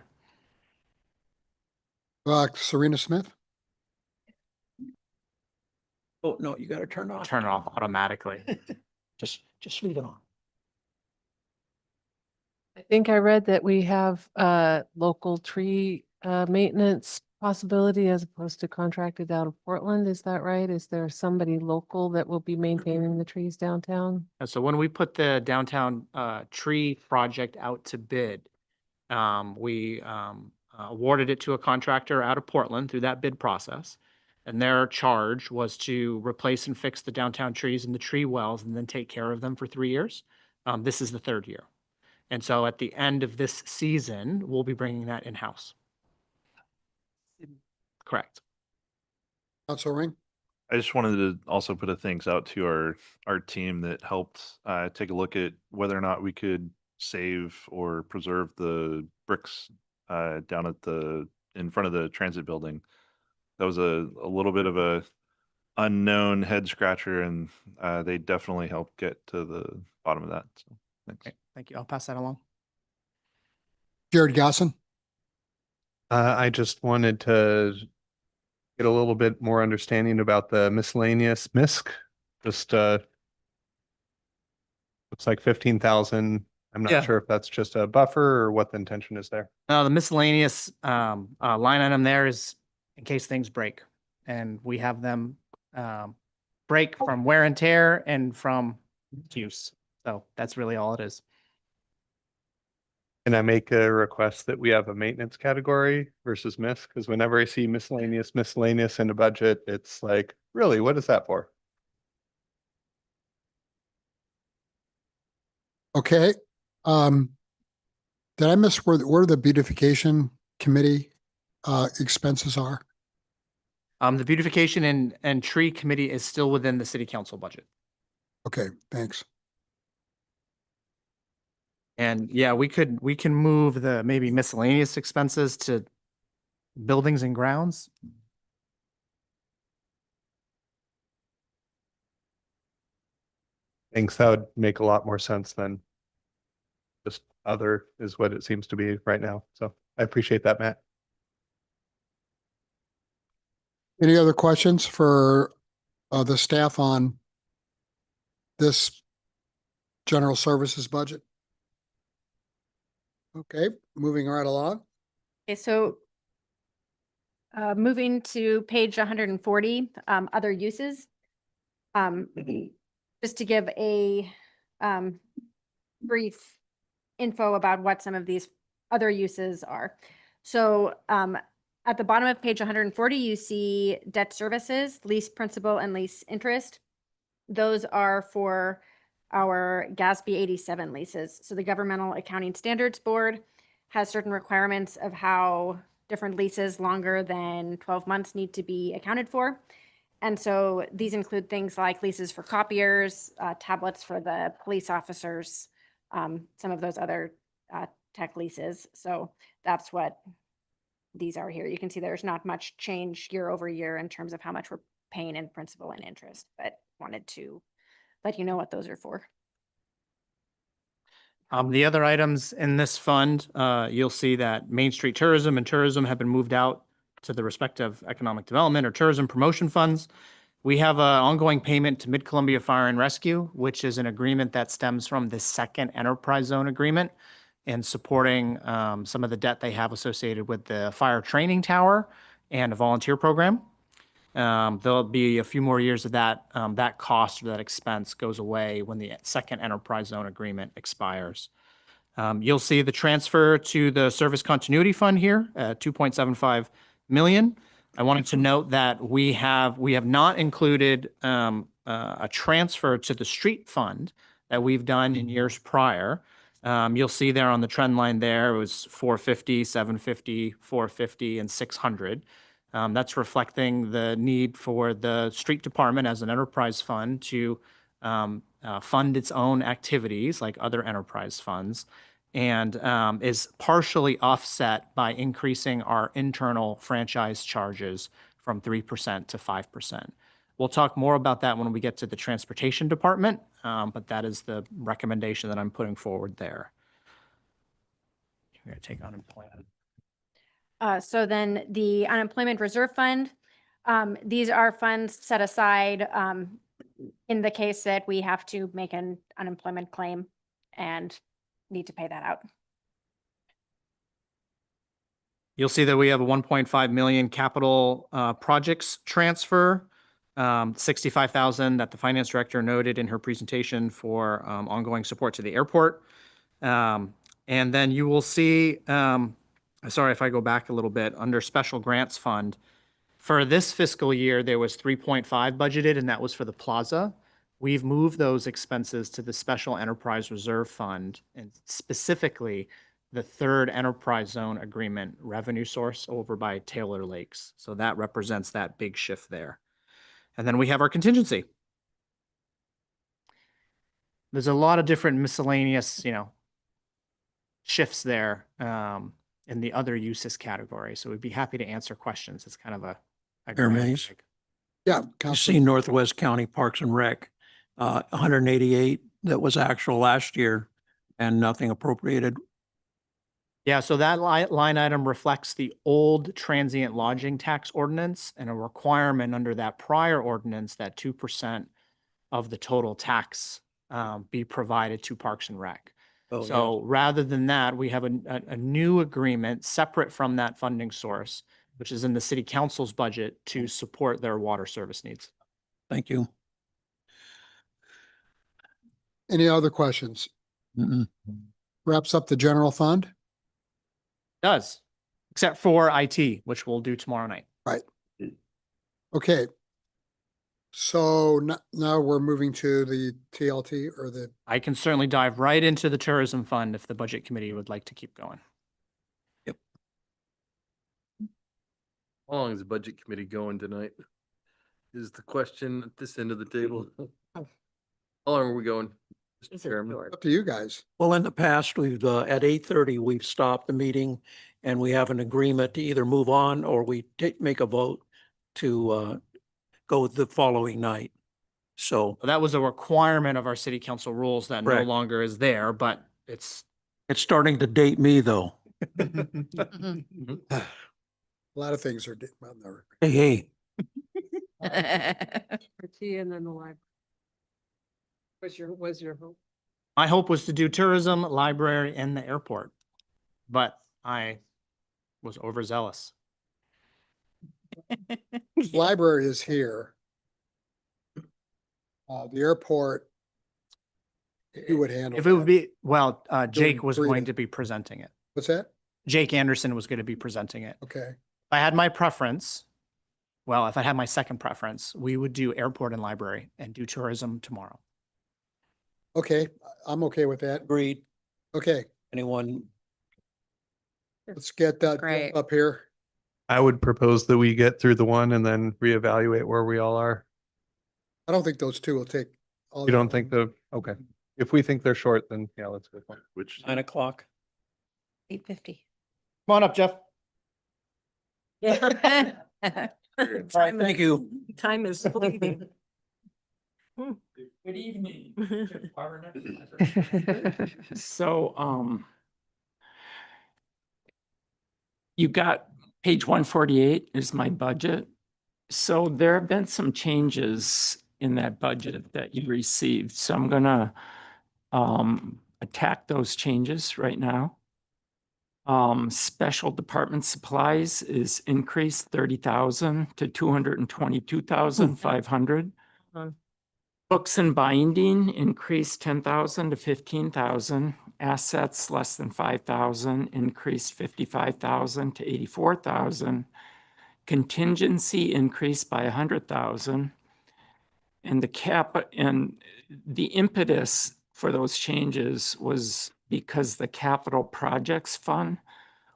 Serena Smith. Oh, no, you got to turn it off. Turn it off automatically. Just leave it on. I think I read that we have local tree maintenance possibility as opposed to contracted out of Portland. Is that right? Is there somebody local that will be maintaining the trees downtown? And so when we put the downtown tree project out to bid, we awarded it to a contractor out of Portland through that bid process. And their charge was to replace and fix the downtown trees and the tree wells and then take care of them for 3 years. This is the third year. And so at the end of this season, we'll be bringing that in-house. Correct. Council Ring. I just wanted to also put a thanks out to our team that helped take a look at whether or not we could save or preserve the bricks down in front of the transit building. that was a little bit of a unknown head scratcher, and they definitely helped get to the bottom of that. So thanks. Okay, thank you. I'll pass that along. Jared Gosson. I just wanted to get a little bit more understanding about the miscellaneous MISC. Just looks like 15,000. I'm not Yeah. sure if that's just a buffer or what the intention is there. The miscellaneous line item there is in case things break, and we have them break from wear and tear and from use. So that's really all it is. Can I make a request that we have a maintenance category versus MISC? Because whenever I see miscellaneous in a budget, it's like, really, what is that for? Okay. Did I miss where the beautification committee expenses are? The beautification and tree committee is still within the city council budget. Okay, thanks. And yeah, we can move the maybe miscellaneous expenses to buildings and grounds. Thanks, that would make a lot more sense than just other is what it seems to be right now. So I appreciate that, Matt. Any other questions for the staff on this general services budget? Okay, moving right along. Okay, so moving to page 140, other uses. Just to give a brief info about what some of these other uses are. So at the bottom of page 140, you see debt services, lease principal and lease interest. Those are for our GASB 87 leases. So the Governmental Accounting Standards Board has certain requirements of how different leases longer than 12 months need to be accounted for. And so these include things like leases for copiers, tablets for the police officers, some of those other tech leases. So that's what these are here. You can see there's not much change year over year in terms of how much we're paying in principal and interest, but wanted to let you know what those are for. The other items in this fund, you'll see that Main Street Tourism and Tourism have been moved out to the respective economic development or tourism promotion funds. We have an ongoing payment to Mid-Columbia Fire and Rescue, which is an agreement that stems from the second enterprise zone agreement and supporting some of the debt they have associated with the fire training tower and a volunteer program. There'll be a few more years of that. That cost or that expense goes away when the second enterprise zone agreement expires. You'll see the transfer to the service continuity fund here at 2.75 million. I wanted to note that we have not included a transfer to the street fund that we've done in years prior. You'll see there on the trend line there, it was 450, 750, 450, and 600. That's reflecting the need for the street department as an enterprise fund to fund its own activities like other enterprise funds, and is partially offset by increasing our internal franchise charges from 3% to 5%. We'll talk more about that when we get to the transportation department, but that is the recommendation that I'm putting forward there. I'm going to take unemployment. So then the unemployment reserve fund, these are funds set aside in the case that we have to make an unemployment claim and need to pay that out. You'll see that we have a 1.5 million capital projects transfer, 65,000 that the finance director noted in her presentation for ongoing support to the airport. And then you will see, sorry if I go back a little bit, under special grants fund, for this fiscal year, there was 3.5 budgeted, and that was for the plaza. We've moved those expenses to the Special Enterprise Reserve Fund, and specifically the third enterprise zone agreement revenue source over by Taylor Lakes. So that represents that big shift there. And then we have our contingency. There's a lot of different miscellaneous, shifts there in the other uses category. So we'd be happy to answer questions. It's kind of a Mayor Mays. Yeah, You Counselor. see Northwest County Parks and Rec, 188 that was actual last year and nothing appropriated. Yeah, so that line item reflects the old transient lodging tax ordinance and a requirement under that prior ordinance that 2% of the total tax be provided to Parks and Rec. Oh, So rather than that, we have a new agreement separate from that funding source, which is in the city council's budget to support their water service needs. Thank you. Any other questions? Mm-mm. Wraps up the general fund. Does, except for IT, which we'll do tomorrow night. Right. Okay. So now we're moving to the TLT or the, I can certainly dive right into the tourism fund if the budget committee would like to keep going. How long is the budget committee going tonight? Is the question at this end of the table. How long are we going, Mr. Chairman? up to you guys. Well, in the past, we've, at 8:30, we've stopped the meeting and we have an agreement to either move on or we make a vote to, go the following night. So That was a requirement of our city council rules that no Correct. longer is there, but it's. it's starting to date me though. A lot of things are, well, never. Hey, Tea and then the library. Was your hope? My hope was to do tourism, library, and the airport, but I was overzealous. Library is here. The airport, you would handle. If it would that. be, well, Jake Doing was three going to- to be presenting it. What's that? Jake Anderson was going to be presenting it. Okay. If I had my preference, well, if I had my second preference, we would do airport and library and do tourism tomorrow. Okay, I'm okay with that. agreed. Okay, Anyone? let's get that Great. up here. I would propose that we get through the one and then reevaluate where we all are. I don't think those two will take. all You don't that think long. okay. If we think they're short, then yeah, let's go. Which 9:00. 8:50. Come on up, Jeff. Yeah. All right, thank you. Time is fleeting. Good evening. So, you got page 148 is my budget. So there have been some changes in that budget that you received. So I'm gonna attack those changes right now. Special department supplies is increased 30,000 to 222,500. Books and binding increased 10,000 to 15,000. Assets less than 5,000 increased 55,000 to 84,000. Contingency increased by 100,000. And the impetus for those changes was because the capital projects fund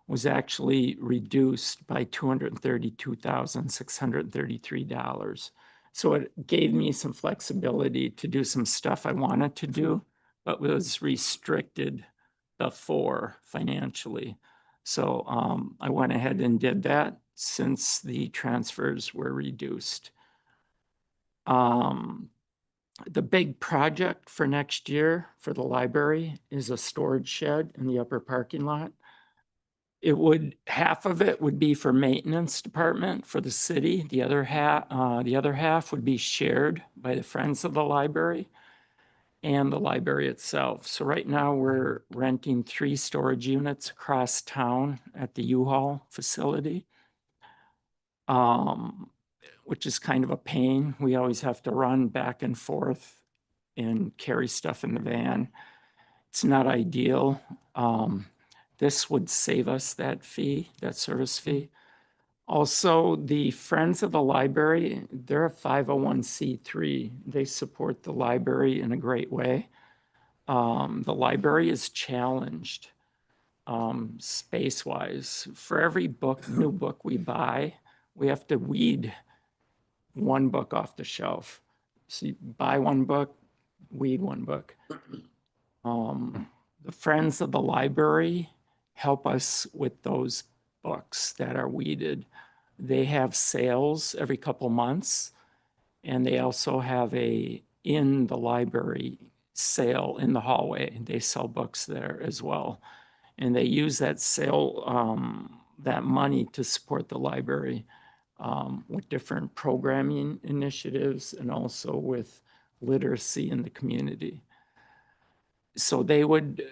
was actually reduced by $232,633. So it gave me some flexibility to do some stuff I wanted to do, but was restricted before financially. So I went ahead and did that since the transfers were reduced. The big project for next year for the library is a storage shed in the upper parking lot. Half of it would be for maintenance department for the city. The other half would be shared by the Friends of the Library and the library itself. So right now we're renting 3 storage units across town at the U-Haul facility, which is kind of a pain. We always have to run back and forth and carry stuff in the van. It's not ideal. This would save us that fee, that service fee. Also, the Friends of the Library, they're a 501c3. They support the library in a great way. The library is challenged space-wise. For every new book we buy, we have to weed one book off the shelf. So you buy one book, weed one book. The Friends of the Library help us with those books that are weeded. They have sales every couple months, and they also have a in the library sale in the hallway. They sell books there as well. And they use that sale, that money to support the library with different programming initiatives and also with literacy in the community. So they would,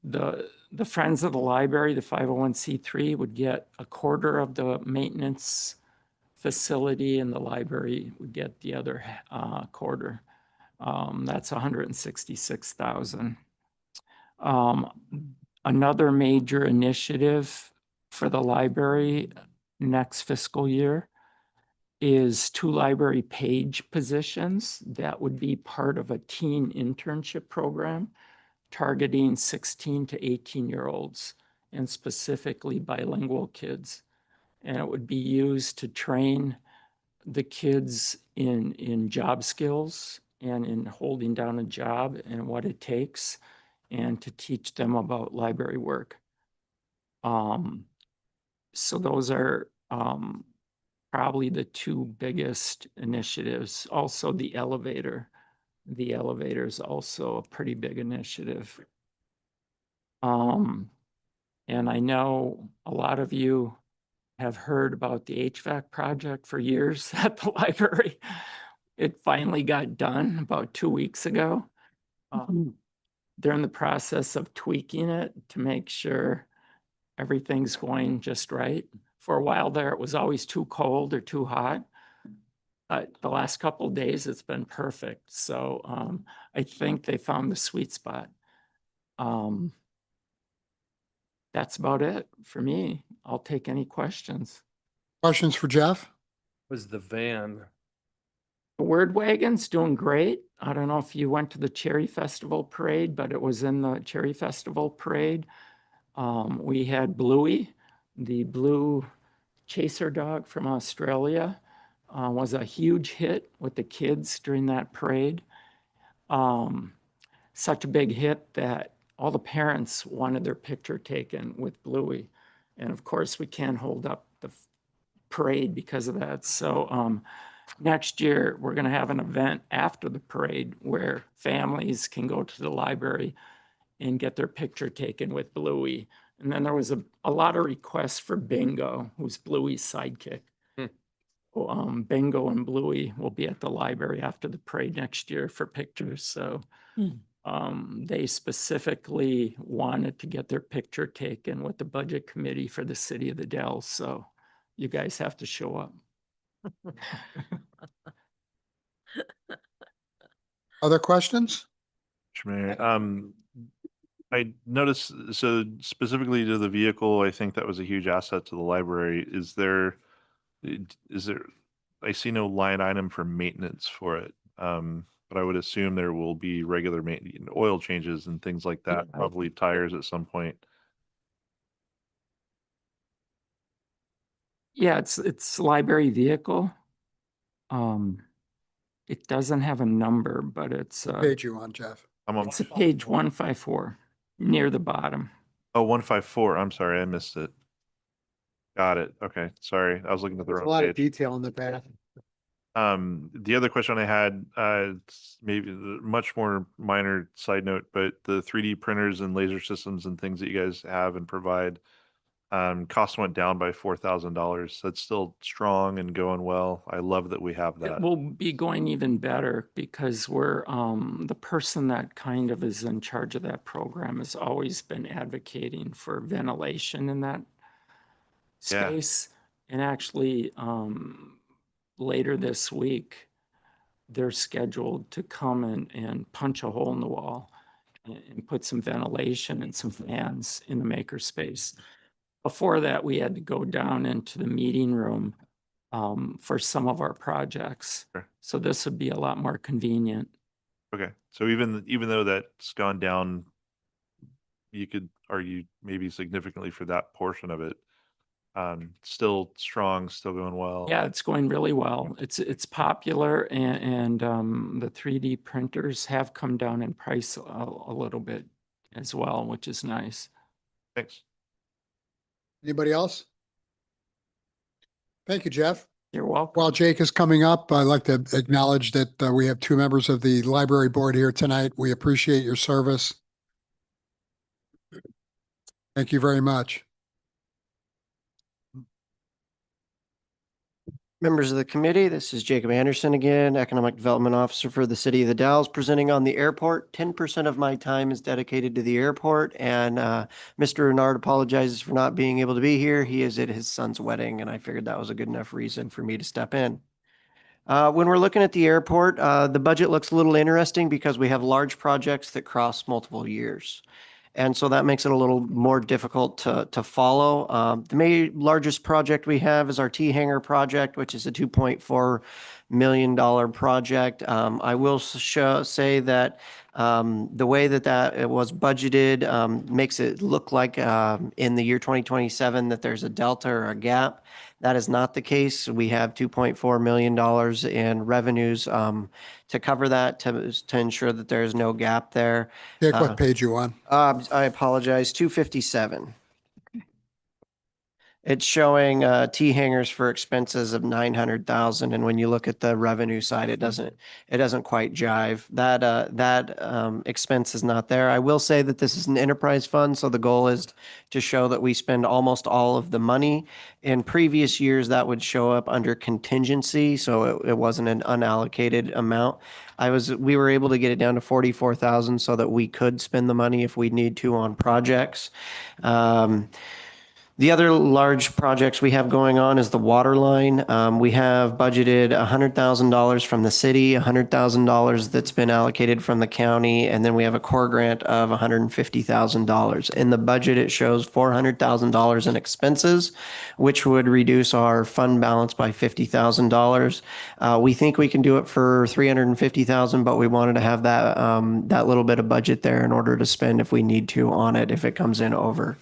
the Friends of the Library, the 501c3 would get a quarter of the maintenance facility, and the library would get the other quarter. That's 166,000. Another major initiative for the library next fiscal year is 2 library page positions that would be part of a teen internship program targeting 16 to 18-year-olds and specifically bilingual kids. And it would be used to train the kids in job skills and in holding down a job and what it takes, and to teach them about library work. So those are probably the 2 biggest initiatives. Also the elevator. The elevator is also a pretty big initiative. And I know a lot of you have heard about the HVAC project for years at the library. It finally got done about 2 weeks ago. They're in the process of tweaking it to make sure everything's going just right. For a while there, it was always too cold or too hot. The last couple of days, it's been perfect. So I think they found the sweet spot. That's about it for me. I'll take any questions. Questions for Jeff? Was the van? The Word Wagon's doing great. I don't know if you went to the Cherry Festival parade, but it was in the Cherry Festival parade. We had Bluey, the blue chaser dog from Australia, was a huge hit with the kids during that parade. Such a big hit that all the parents wanted their picture taken with Bluey. And of course, we can't hold up the parade because of that. So next year, we're going to have an event after the parade where families can go to the library and get their picture taken with Bluey. And then there was a lot of requests for Bingo, who's Bluey's sidekick. Bingo and Bluey will be at the library after the parade next year for pictures. So they specifically wanted to get their picture taken with the budget committee for the city of the Dalles. So you guys have to show up. Other questions? Mayor, I noticed, so specifically to the vehicle, I think that was a huge asset to the library. Is there, I see no line item for maintenance for it. But I would assume there will be regular maintenance, oil changes and things like that, Yeah. probably tires at some point. Yeah, it's library vehicle. It doesn't have a number, but it's What page you on, Jeff? I'm on, it's a page 154 near the bottom. oh, 154. I'm sorry, I missed it. Got it. Okay, sorry. I was looking at the There's a wrong lot of page. detail in the back. The other question I had, it's maybe much more minor side note, but the 3D printers and laser systems and things that you guys have and provide, cost went down by $4,000. That's still strong and going well. I love that we have It that. will be going even better because we're the person that kind of is in charge of that program has always been advocating for ventilation in that Yeah. space. And actually, later this week, they're scheduled to come and punch a hole in the wall and put some ventilation and some fans in the maker space. Before that, we had to go down into the meeting room for some of our projects. Sure. So this would be a lot more convenient. Okay. So even though that's gone down, you could argue maybe significantly for that portion of it. Still strong, still going well. Yeah, it's going really well. It's popular, and the 3D printers have come down in price a little bit as well, which is nice. Thanks. Anybody else? Thank you, Jeff. You're welcome. While Jake is coming up, I'd like to acknowledge that we have two members of the library board here tonight. We appreciate your service. Thank you very much. Members of the committee, this is Jacob Anderson again, Economic Development Officer for the City of the Dalles, presenting on the airport. 10% of my time is dedicated to the airport, and Mr. Renard apologizes for not being able to be here. He is at his son's wedding, and I figured that was a good enough reason for me to step in. When we're looking at the airport, the budget looks a little interesting because we have large projects that cross multiple years. And so that makes it a little more difficult to follow. The largest project we have is our T hangar project, which is a $2.4 million project. I will say that the way that it was budgeted makes it look like in the year 2027 that there's a delta or a gap. That is not the case. We have $2.4 million in revenues to cover that, to ensure that there is no gap there. Jake, what page you on? I apologize, 257. It's showing T hangers for expenses of 900,000, and when you look at the revenue side, it doesn't quite jive. That expense is not there. I will say that this is an enterprise fund, so the goal is to show that we spend almost all of the money. In previous years, that would show up under contingency, so it wasn't an unallocated amount. We were able to get it down to 44,000 so that we could spend the money if we need to on projects. The other large projects we have going on is the water line. We have budgeted $100,000 from the city, $100,000 that's been allocated from the county, and then we have a core grant of $150,000. In the budget, it shows $400,000 in expenses, which would reduce our fund balance by $50,000. We think we can do it for $350,000, but we wanted to have that little bit of budget there in order to spend if we need to on it if it comes in over.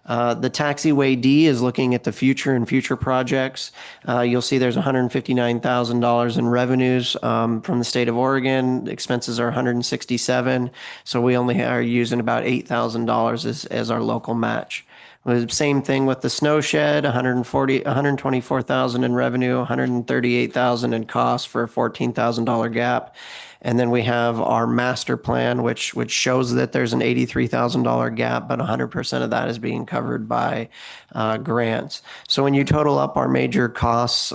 The taxiway D is looking at the future and future projects. You'll see there's $159,000 in revenues from the state of Oregon. Expenses are $167,000, so we only are using about $8,000 as our local match. Same thing with the snow shed, $124,000 in revenue, $138,000 in cost for a $14,000 gap. And then we have our master plan, which shows that there's an $83,000 gap, but 100% of that is being covered by grants. So when you total up our major costs,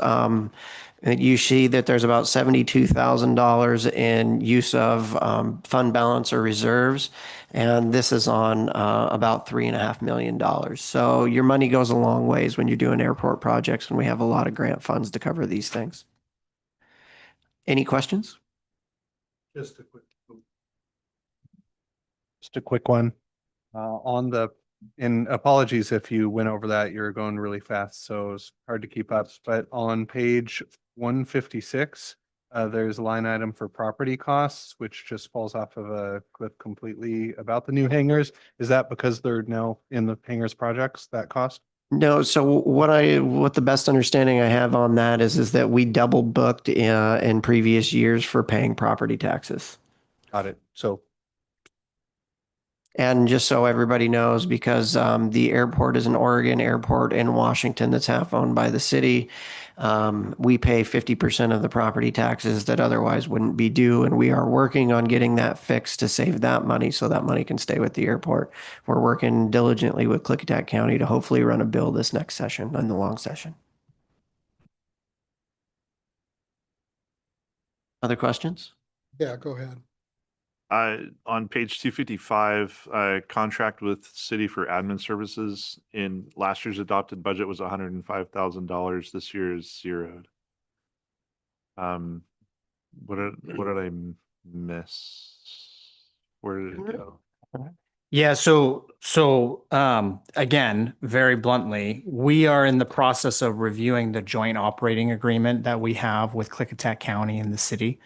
you see that there's about $72,000 in use of fund balance or reserves, and this is on about $3.5 million. So your money goes a long ways when you're doing airport projects, and we have a lot of grant funds to cover these things. Any questions? Just a quick one. And apologies if you went over that, you're going really fast, so it's hard to keep up. But on page 156, there's a line item for property costs, which just falls off of a cliff completely about the new hangars. Is that because they're now in the hangars projects, that cost? No, so what the best understanding I have on that is that we double booked in previous years for paying property taxes. Got it. So, and just so everybody knows, because the airport is an Oregon airport in Washington that's half owned by the city, we pay 50% of the property taxes that otherwise wouldn't be due, and we are working on getting that fixed to save that money so that money can stay with the airport. We're working diligently with Klickitat County to hopefully run a bill this next session, in the long session. Other questions? Yeah, go ahead. On page 255, contract with city for admin services in last year's adopted budget was $105,000. This year is zeroed. What did I miss? Where did it go? Yeah, so again, very bluntly, we are in the process of reviewing the joint operating agreement that we have with Klickitat County and the city.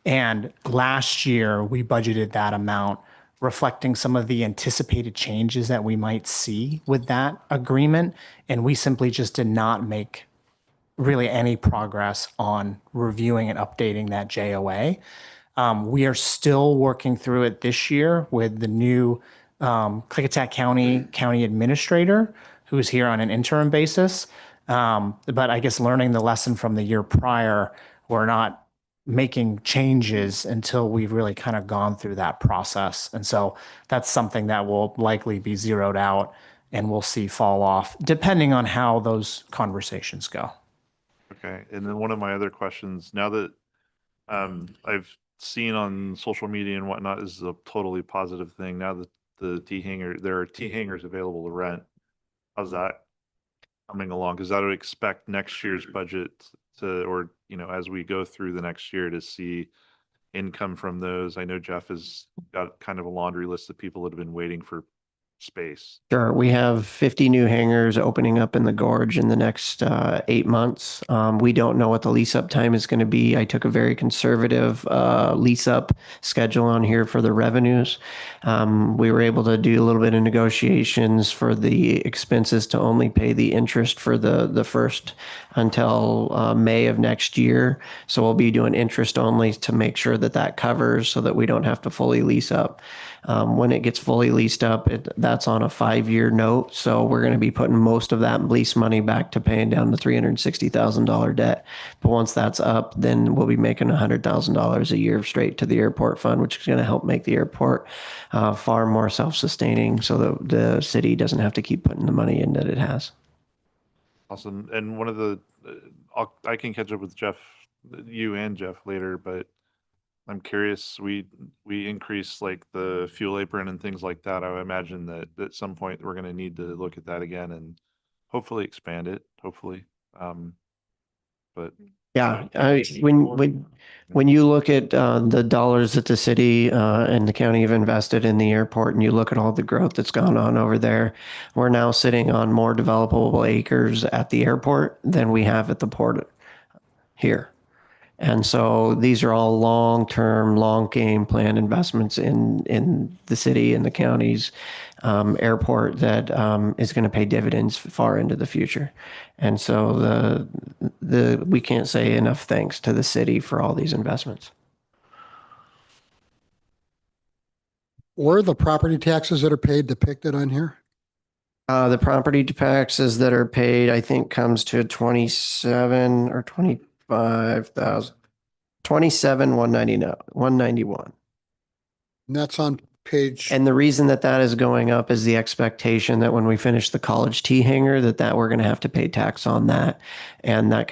And last year, we budgeted that amount, reflecting some of the anticipated changes that we might see with that agreement. And we simply just did not make really any progress on reviewing and updating that JOA. We are still working through it this year with the new Klickitat County administrator, who's here on an interim basis. But I guess learning the lesson from the year prior, we're not making changes until we've really kind of gone through that process. And so that's something that will likely be zeroed out and we'll see fall off depending on how those conversations go. Okay, and then one of my other questions, now that I've seen on social media and whatnot, is a totally positive thing. Now that there are T hangers available to rent. How's that coming along? Because I would expect next year's budget to, or, as we go through the next year to see income from those. I know Jeff has got kind of a laundry list of people that have been waiting for space. Sure. We have 50 new hangars opening up in the gorge in the next 8 months. We don't know what the lease up time is going to be. I took a very conservative lease up schedule on here for the revenues. We were able to do a little bit of negotiations for the expenses to only pay the interest for the first until May of next year. So we'll be doing interest only to make sure that that covers so that we don't have to fully lease up. When it gets fully leased up, that's on a 5-year note. So we're going to be putting most of that lease money back to paying down the $360,000 debt. But once that's up, then we'll be making $100,000 a year straight to the airport fund, which is going to help make the airport far more self-sustaining so that the city doesn't have to keep putting the money in that it has. Awesome. And one of the, I can catch up with you and Jeff later, but I'm curious, we increased like the fuel apron and things like that. I would imagine that at some point we're going to need to look at that again and hopefully expand it, hopefully. But yeah, when you look at the dollars that the city and the county have invested in the airport, and you look at all the growth that's gone on over there, we're now sitting on more developable acres at the airport than we have at the port here. And so these are all long-term, long-game plan investments in the city and the county's airport that is going to pay dividends far into the future. And so we can't say enough thanks to the city for all these investments. Were the property taxes that are paid depicted on here? The property taxes that are paid, I think, comes to 27 or 25,000. 27,191. And that's on page. And the reason that is going up is the expectation that when we finish the college T hangar, that we're going to have to pay tax on that. And that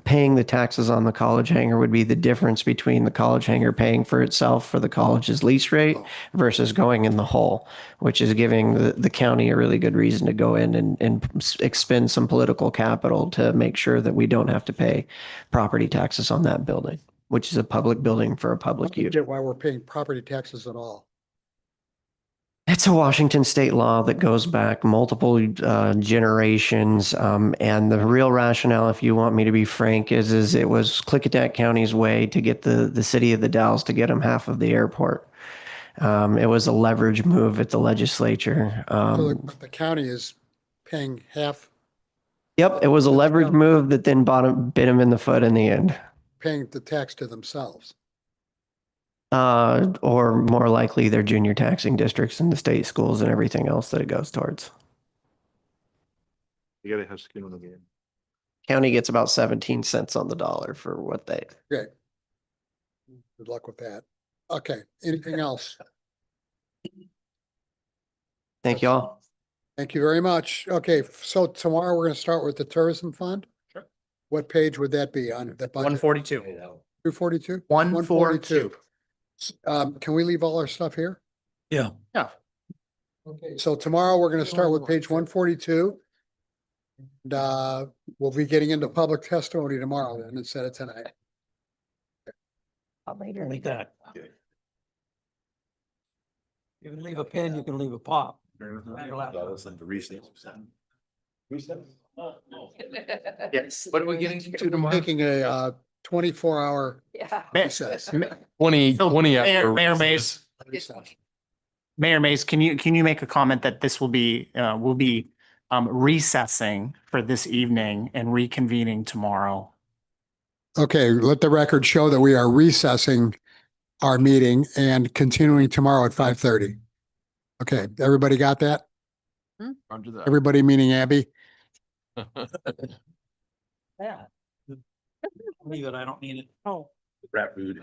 paying the taxes on the college hangar would be the difference between the college hangar paying for itself for the college's lease rate versus going in the hole, which is giving the county a really good reason to go in and expend some political capital to make sure that we don't have to pay property taxes on that building, which is a public building for a public use. Why we're paying property taxes at all? It's a Washington state law that goes back multiple generations. And the real rationale, if you want me to be frank, is it was Klickitat County's way to get the city of the Dalles to get them half of the airport. It was a leverage move at the legislature. So the county is paying half? Yep, it was a leverage move that then bit them in the foot in the end. Paying the tax to themselves. Or more likely their junior taxing districts and the state schools and everything else that it goes towards. you gotta have skin in the game. County gets about 17 cents on the dollar for what they. Okay. Good luck with that. Okay, anything else? Thank you all. Thank you very much. Okay, so tomorrow we're going to start with the tourism fund. Sure. What page would that be on the budget? 142. 242? 142. Can we leave all our stuff here? Yeah. Yeah. Okay, so tomorrow we're going to start with page 142. And we'll be getting into public testimony tomorrow then instead of tonight. Later like that. You can leave a pen, you can leave a pop. Yes. What are we getting to tomorrow? Taking a 24-hour recess. 20 Mayor Mays. Mayor Mays, can you make a comment that this will be recessing for this evening and reconvening tomorrow? Okay, let the record show that we are recessing our meeting and continuing tomorrow at 5:30. Okay, everybody got that? Roger that. Everybody meaning Abby? Yeah. Leave it, I don't need it. Oh. Rat food.